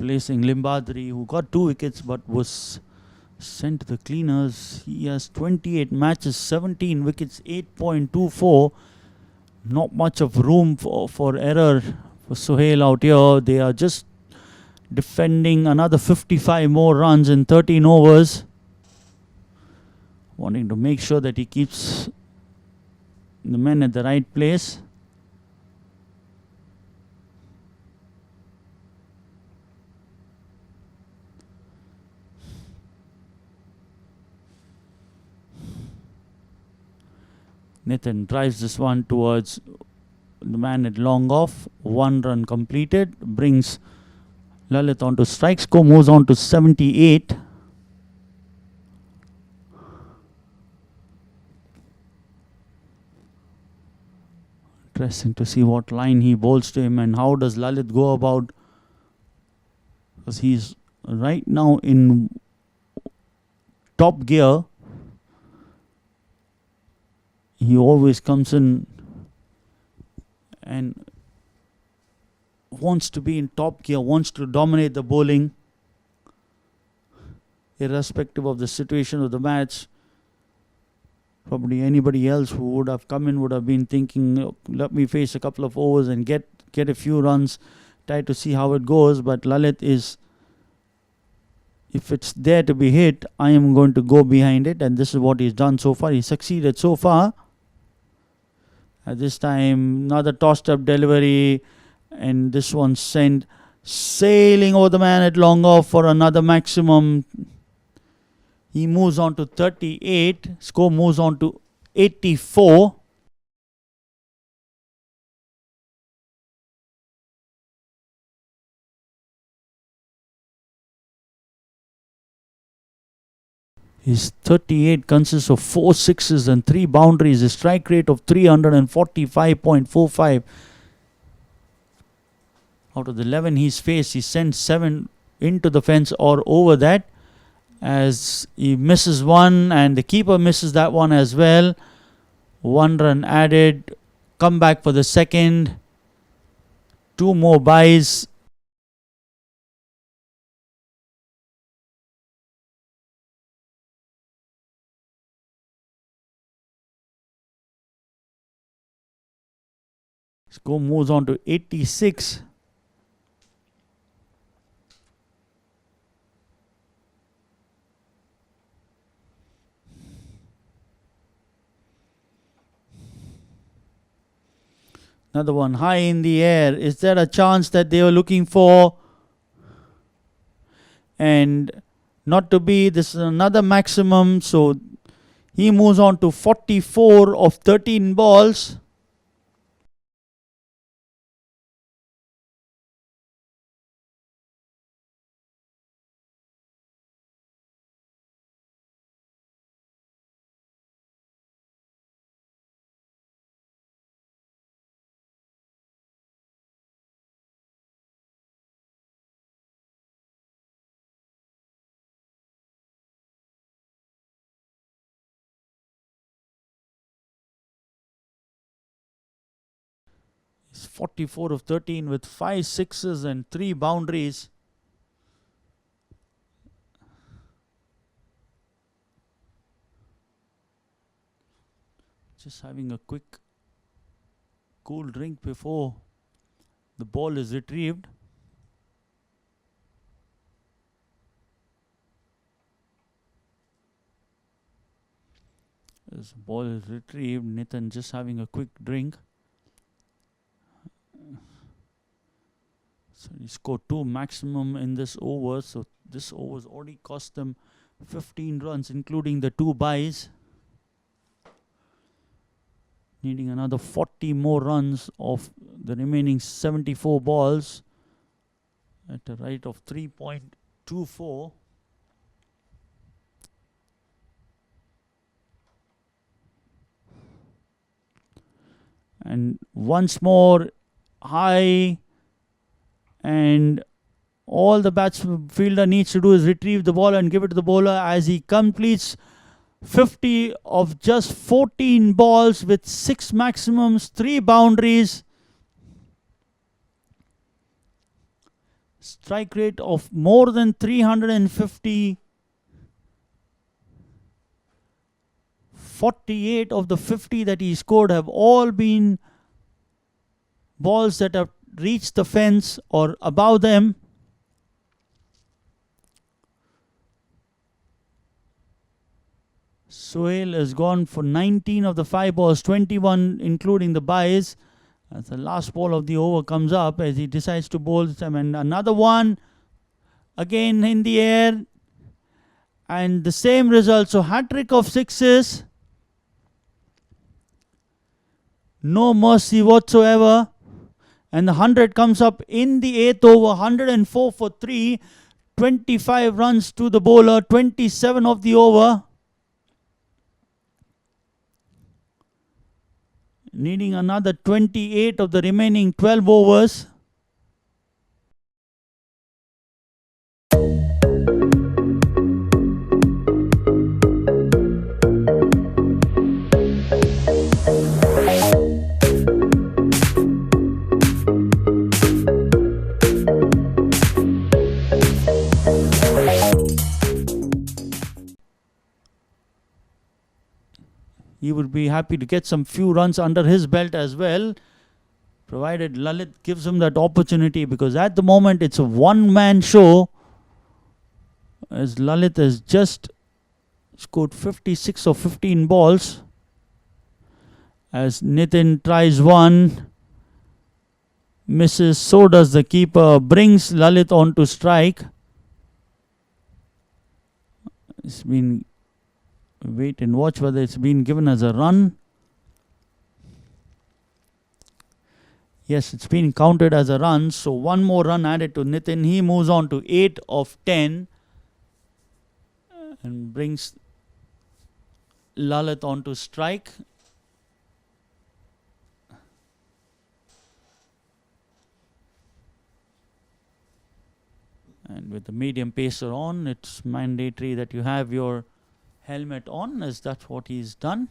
Replacing Limbadri, who got 2 wickets but was sent to the cleaners. He has 28 matches, 17 wickets, 8.24. Not much of room for error for Sohail out here. They are just defending another 55 more runs in 13 overs. Wanting to make sure that he keeps the men at the right place. Nathan drives this one towards the man at long off. 1 run completed. Brings Lalit on to strike. Score moves on to 78. Interesting to see what line he bowls to him and how does Lalit go about. Because he's right now in top gear. He always comes in and wants to be in top gear, wants to dominate the bowling, irrespective of the situation of the match. Probably anybody else who would have come in would have been thinking, let me face a couple of overs and get a few runs, try to see how it goes. But Lalit is, if it's there to be hit, I am going to go behind it, and this is what he's done so far. He succeeded so far. At this time, another tossed up delivery, and this one sent sailing over the man at long off for another maximum. He moves on to 38. Score moves on to 84. His 38 consists of 4 sixes and 3 boundaries. A strike rate of 345.45. Out of the 11 he's faced, he sent 7 into the fence or over that. As he misses one and the keeper misses that one as well. 1 run added. Come back for the second. 2 more byes. Score moves on to 86. Another one high in the air. Is there a chance that they were looking for? And not to be. This is another maximum. So he moves on to 44 of 13 balls. It's 44 of 13 with 5 sixes and 3 boundaries. Just having a quick cool drink before the ball is retrieved. As the ball is retrieved, Nitin just having a quick drink. So he scored 2 maximum in this over. So this over's already cost them 15 runs, including the 2 byes. Needing another 40 more runs of the remaining 74 balls at a rate of 3.24. And once more high, and all the fielder needs to do is retrieve the ball and give it to the bowler as he completes 50 of just 14 balls with 6 maximums, 3 boundaries. Strike rate of more than 350. 48 of the 50 that he scored have all been balls that have reached the fence or above them. Sohail has gone for 19 of the 5 balls, 21 including the byes. As the last ball of the over comes up, as he decides to bowl them, and another one again in the air, and the same result. So hat-trick of 6s. No mercy whatsoever. And the 100 comes up in the 8th over. 104 for 3. 25 runs to the bowler. 27 of the over. Needing another 28 of the remaining 12 overs. He would be happy to get some few runs under his belt as well, provided Lalit gives him that opportunity, because at the moment it's a one-man show, as Lalit has just scored 56 of 15 balls. As Nitin tries one, misses, so does the keeper, brings Lalit on to strike. It's been wait and watch whether it's been given as a run. Yes, it's been counted as a run. So one more run added to Nitin. He moves on to 8 of 10 and brings Lalit on to strike. And with the medium pacer on, it's mandatory that you have your helmet on, as that's what he's done.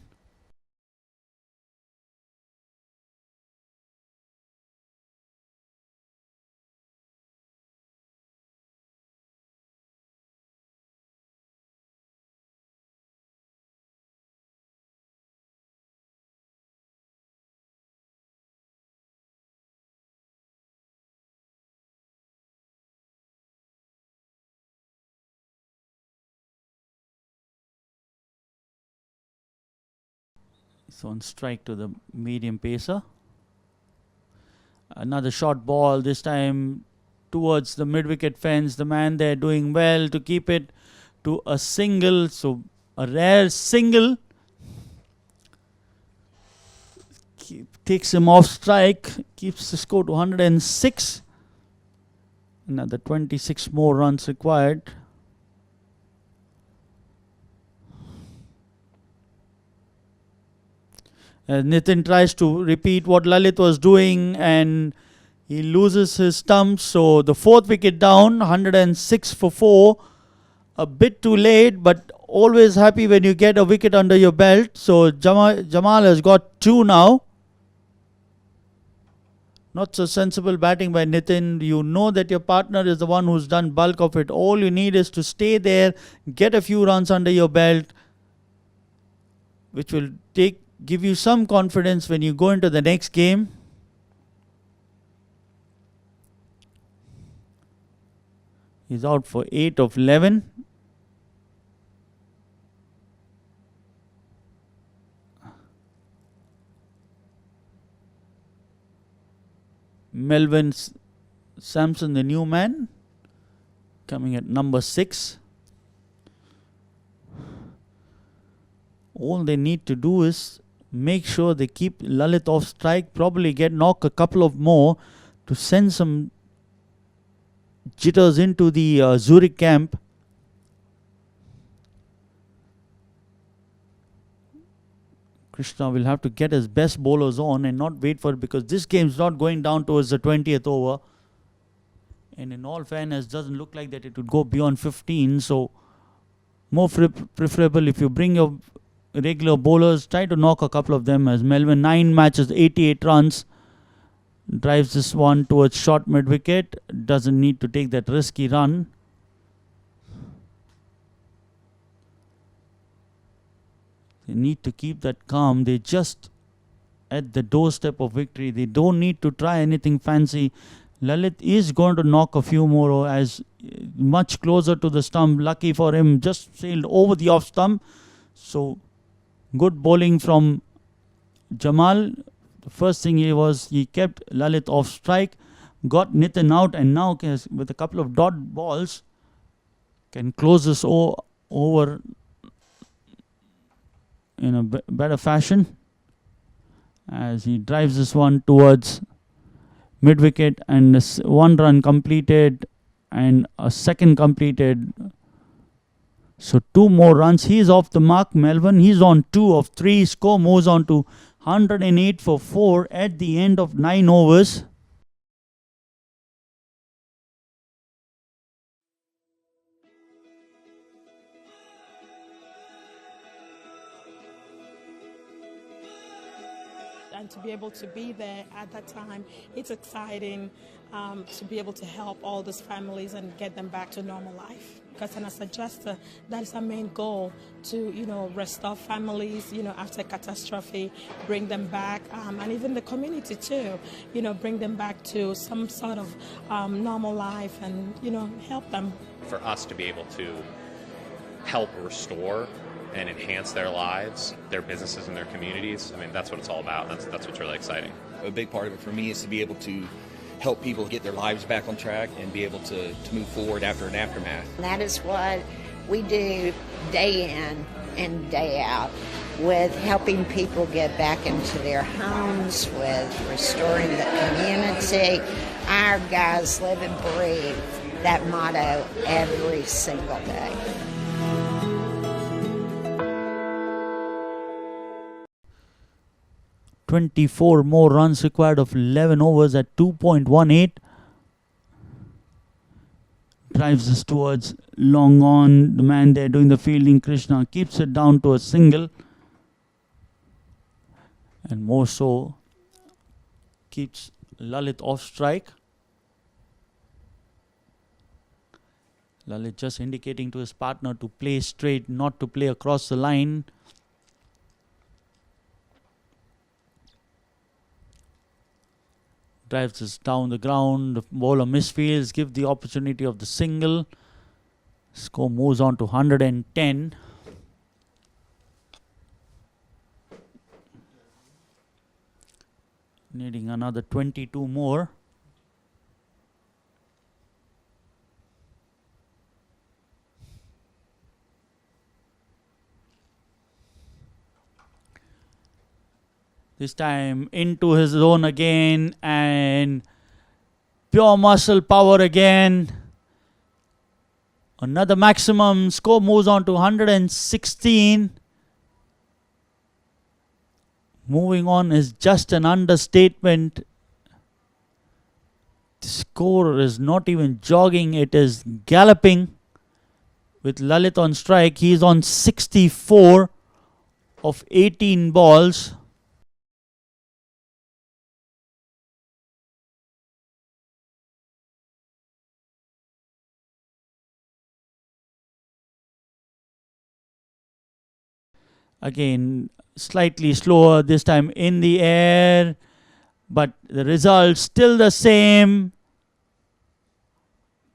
It's on strike to the medium pacer. Another short ball, this time towards the mid-wicket fence. The man there doing well to keep it to a single. So a rare single. Takes him off strike. Keeps the score to 106. Another 26 more runs required. Nitin tries to repeat what Lalit was doing and he loses his stumps. So the 4th wicket down, 106 for 4. A bit too late, but always happy when you get a wicket under your belt. So Jamal has got 2 now. Not so sensible batting by Nitin. You know that your partner is the one who's done bulk of it. All you need is to stay there, get a few runs under your belt, which will give you some confidence when you go into the next game. He's out for 8 of 11. Melvin Sampson, the new man, coming at number 6. All they need to do is make sure they keep Lalit off strike, probably knock a couple of more to send some jitters into the Zurich camp. Krishna will have to get his best bowlers on and not wait for it, because this game's not going down towards the 20th over. And in all fairness, doesn't look like that it would go beyond 15. So more preferable if you bring your regular bowlers, try to knock a couple of them, as Melvin 9 matches, 88 runs. Drives this one towards short mid-wicket. Doesn't need to take that risky run. They need to keep that calm. They just at the doorstep of victory. They don't need to try anything fancy. Lalit is going to knock a few more, as much closer to the stump. Lucky for him, just sailed over the off stump. So good bowling from Jamal. The first thing he kept Lalit off strike, got Nitin out, and now with a couple of dot balls can close this over in a better fashion, as he drives this one towards mid-wicket, and 1 run completed and a second completed. So 2 more runs. He's off the mark, Melvin. He's on 2 of 3. Score moves on to 108 for 4 at the end of 9 overs. And to be able to be there at that time, it's exciting to be able to help all these families and get them back to normal life. Because as a adjuster, that is our main goal, to restore families, after catastrophe, bring them back, and even the community too, bring them back to some sort of normal life, and help them. For us to be able to help restore and enhance their lives, their businesses, and their communities. I mean, that's what it's all about. That's what's really exciting. A big part of it for me is to be able to help people get their lives back on track and be able to move forward after an aftermath. And that is what we do day in and day out with helping people get back into their homes, with restoring the community. Our guys live and breathe that motto every single day. "24 more runs required of 11 overs at 2.18. Drives this towards long on. The man there doing the fielding, Krishna, keeps it down to a single. And more so, keeps Lalit off strike. Lalit just indicating to his partner to play straight, not to play across the line. Drives this down the ground. The bowler misfields, give the opportunity of the single. Score moves on to 110. Needing another 22 more. This time into his zone again, and pure muscle power again. Another maximum. Score moves on to 116. Moving on is just an understatement. The score is not even jogging, it is galloping. With Lalit on strike, he is on 64 of 18 balls. Again, slightly slower, this time in the air, but the result still the same.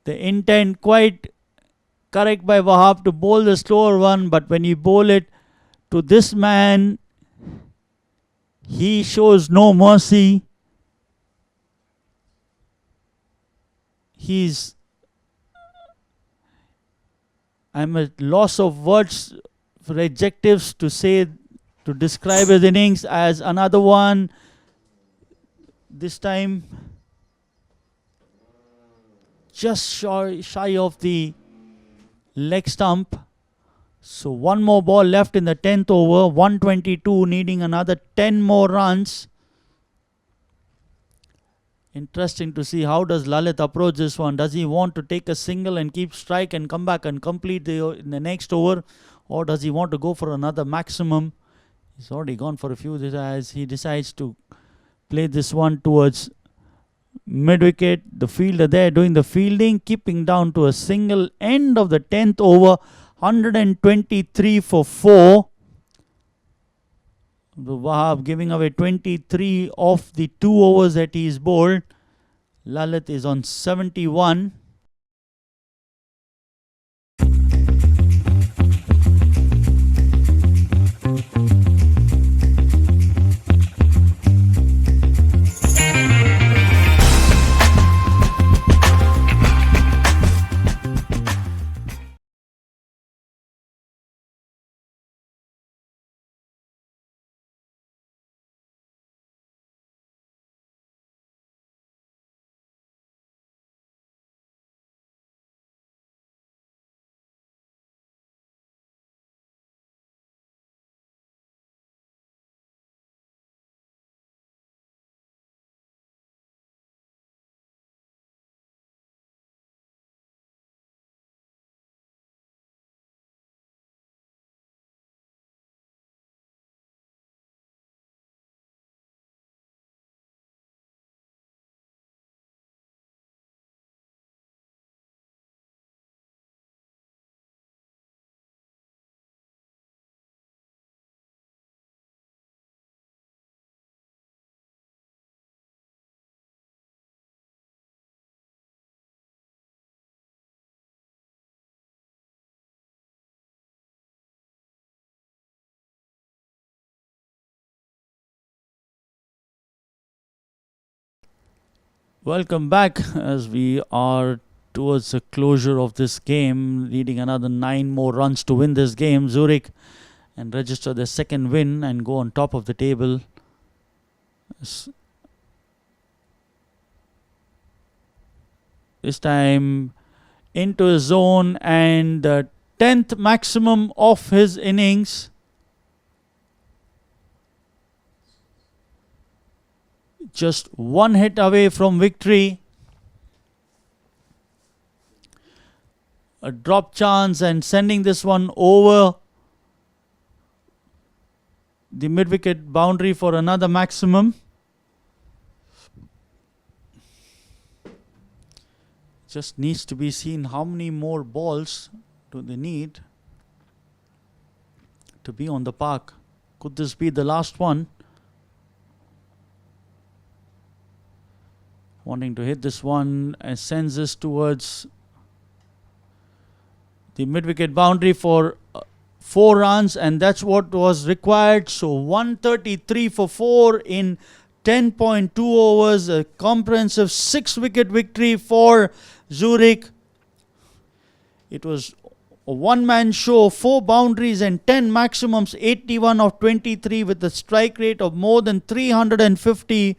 The intent quite correct by Wahab to bowl the slower one, but when you bowl it to this man, he shows no mercy. I'm at loss of words for adjectives to say, to describe his innings. As another one, this time just shy of the leg stump. So one more ball left in the 10th over, 122, needing another 10 more runs. Interesting to see how does Lalit approach this one. Does he want to take a single and keep strike and come back and complete the next over, or does he want to go for another maximum? He's already gone for a few as he decides to play this one towards mid-wicket. The fielder there doing the fielding, keeping down to a single. End of the 10th over, 123 for 4. Wahab giving away 23 of the 2 overs that he's bowled. Lalit is on 71. Welcome back as we are towards the closure of this game, needing another 9 more runs to win this game. Zurich and register their second win and go on top of the table. This time into his zone, and the 10th maximum of his innings. Just one hit away from victory. A drop chance and sending this one over the mid-wicket boundary for another maximum. Just needs to be seen how many more balls do they need to be on the park. Could this be the last one? Wanting to hit this one and sends this towards the mid-wicket boundary for 4 runs, and that's what was required. So 133 for 4 in 10.2 overs, a comprehensive 6-wicket victory for Zurich. It was a one-man show, 4 boundaries and 10 maximums, 81 of 23 with a strike rate of more than 350,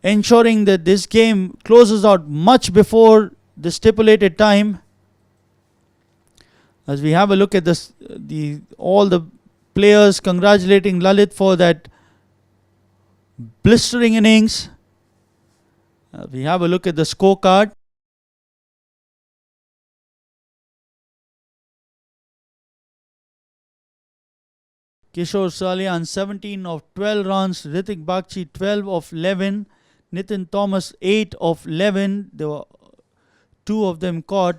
ensuring that this game closes out much before the stipulated time. As we have a look at this, all the players congratulating Lalit for that blistering innings. We have a look at the scorecard. Kishore Salian 17 of 12 runs, Ritik Bagchi 12 of 11, Nitin Thomas 8 of 11. There were 2 of them caught.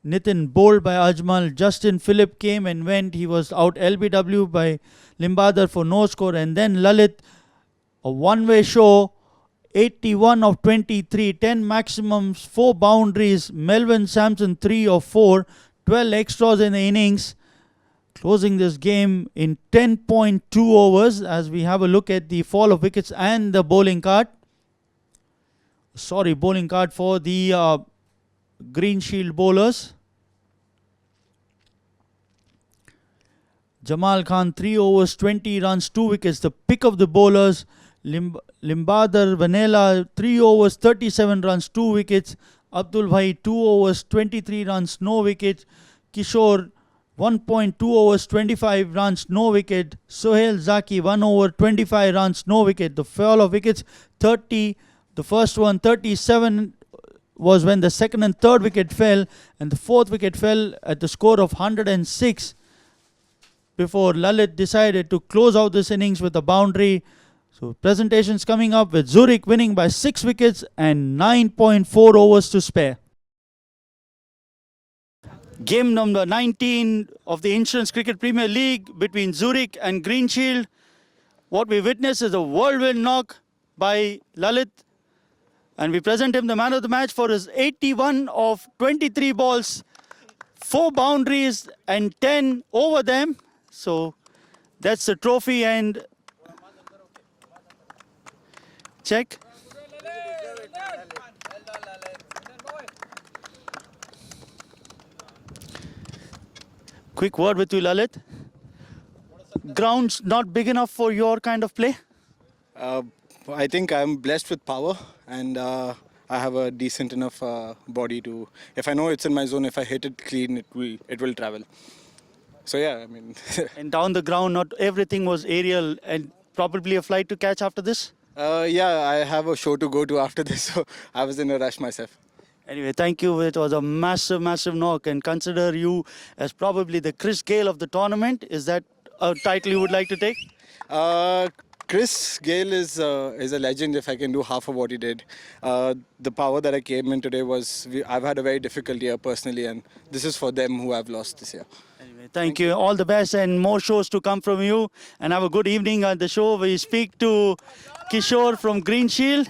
Nitin bowled by Ajmal. Justin Phillip came and went. He was out LBW by Limbadar for no score. And then Lalit, a one-way show, 81 of 23, 10 maximums, 4 boundaries. Melvin Sampson 3 of 4, 12 extras in the innings. Closing this game in 10.2 overs as we have a look at the fall of wickets and the bowling card. Bowling card for the Greenshield bowlers. Jamal Khan 3 overs, 20 runs, 2 wickets. The pick of the bowlers. Limbadar Vanilla 3 overs, 37 runs, 2 wickets. Abdul Bhai 2 overs, 23 runs, no wicket. Kishore 1.2 overs, 25 runs, no wicket. Sohail Zaki 1 over, 25 runs, no wicket. The fall of wickets 30. The first one 37 was when the second and third wicket fell, and the fourth wicket fell at the score of 106 before Lalit decided to close out this innings with a boundary. So presentations coming up with Zurich winning by 6 wickets and 9.4 overs to spare. Game number 19 of the Insurance Cricket Premier League between Zurich and Greenshield. What we witness is a whirlwind knock by Lalit, and we present him the man of the match for his 81 of 23 balls, 4 boundaries and 10 over them. So that's the trophy, and check. Quick word with you, Lalit. Ground's not big enough for your kind of play? I think I'm blessed with power, and I have a decent enough body to, if I know it's in my zone, if I hit it clean, it will travel. So yeah, I mean. And down the ground, not everything was aerial, and probably a flight to catch after this? Yeah, I have a show to go to after this, so I was in a rush myself. Anyway, thank you. It was a massive, massive knock, and consider you as probably the Chris Gale of the tournament. Is that a title you would like to take? Chris Gale is a legend if I can do half of what he did. The power that I came in today was, I've had a very difficult year personally, and this is for them who have lost this year. Anyway, thank you. All the best, and more shows to come from you. And have a good evening at the show. We speak to Kishore from Greenshield.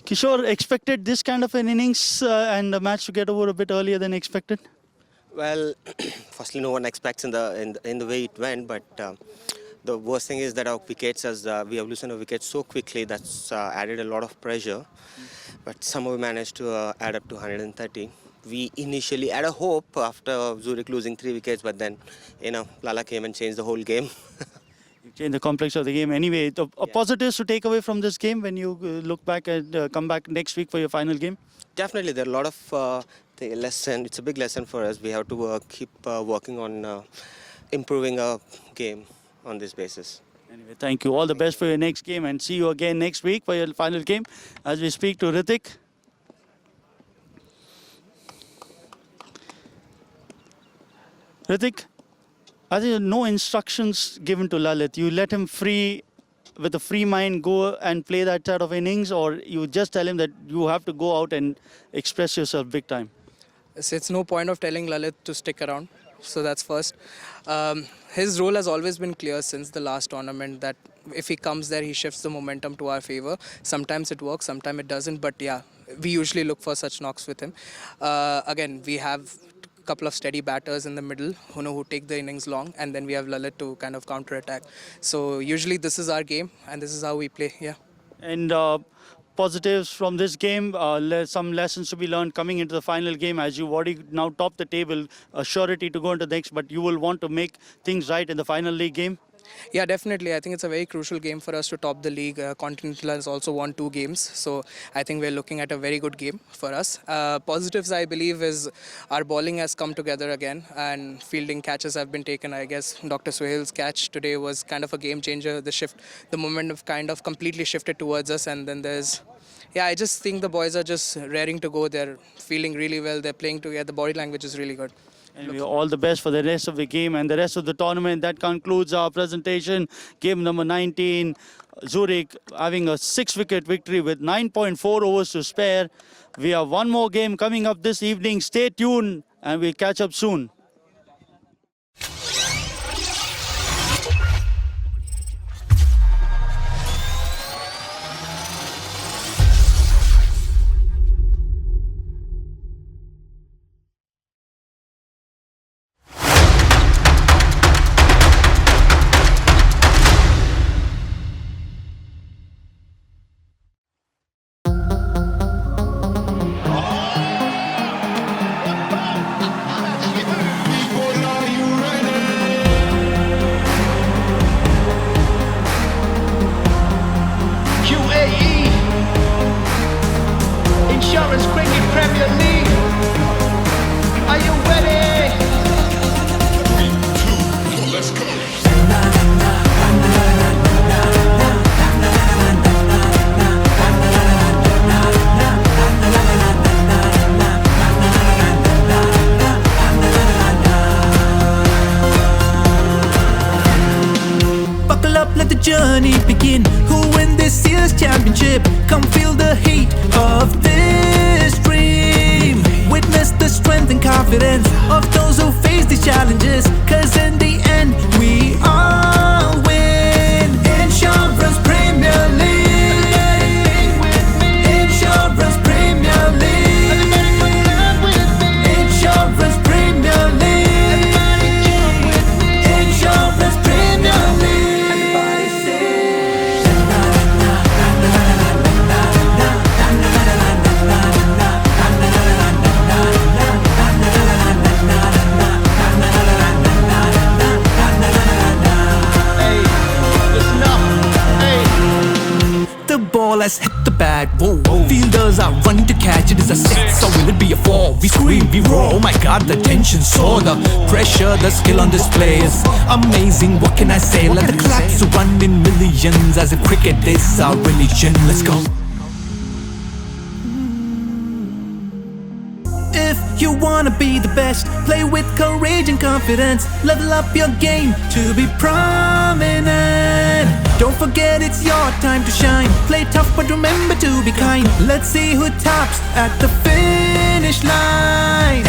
Kishore, expected this kind of an innings and a match to get over a bit earlier than expected? Well, firstly, no one expects in the way it went, but the worst thing is that our wickets, as we have loosened our wickets so quickly, that's added a lot of pressure. But somehow we managed to add up to 130. we initially had a hope after Zurich losing 3 wickets, but then, Lala came and changed the whole game. You change the complex of the game. Anyway, positives to take away from this game when you look back and come back next week for your final game? Definitely, there are a lot of the lesson. It's a big lesson for us. We have to keep working on improving our game on this basis. Anyway, thank you. All the best for your next game and see you again next week for your final game. As we speak to Ritik. Ritik, are there no instructions given to Lalit? You let him free, with a free mind, go and play that side of innings, or you just tell him that you have to go out and express yourself big time? So it's no point of telling Lalit to stick around. So that's first. His role has always been clear since the last tournament that if he comes there, he shifts the momentum to our favor. Sometimes it works, sometimes it doesn't. But yeah, we usually look for such knocks with him. Again, we have couple of steady batters in the middle who take the innings long, and then we have Lalit to kind of counter attack. So usually this is our game and this is how we play. Yeah. And positives from this game, some lessons to be learned coming into the final game, as you've already now topped the table, a surety to go into the next, but you will want to make things right in the final league game. Yeah, definitely. I think it's a very crucial game for us to top the league. Continental has also won 2 games. So I think we're looking at a very good game for us. Positives, I believe, is our bowling has come together again and fielding catches have been taken. I guess Dr. Suhail's catch today was kind of a game changer. The momentum kind of completely shifted towards us. And then I just think the boys are just raring to go. They're feeling really well. They're playing together. The body language is really good. Anyway, all the best for the rest of the game and the rest of the tournament. That concludes our presentation. Game number 19, Zurich having a 6-wicket victory with 9.4 overs to spare. We have one more game coming up this evening. Stay tuned and we'll catch up soon. Journey begin. Who win this year's championship? Come feel the heat of this dream. Witness the strength and confidence of those who face these challenges. Cause in the end, we all win. Insurance Premier League. Insurance Premier League. Insurance Premier League. Insurance Premier League. Has hit the bat, whoa. Fielders are running to catch it. Is a 6 or will it be a 4? We scream, we roar, oh my god, the tension soar. The pressure, the skill on display is amazing. What can I say? Let the claps run in millions. As if cricket is our religion. Let's go. If you wanna be the best, play with courage and confidence. Level up your game to be prominent. Don't forget it's your time to shine. Play tough but remember to be kind. Let's see who tops at the finish line.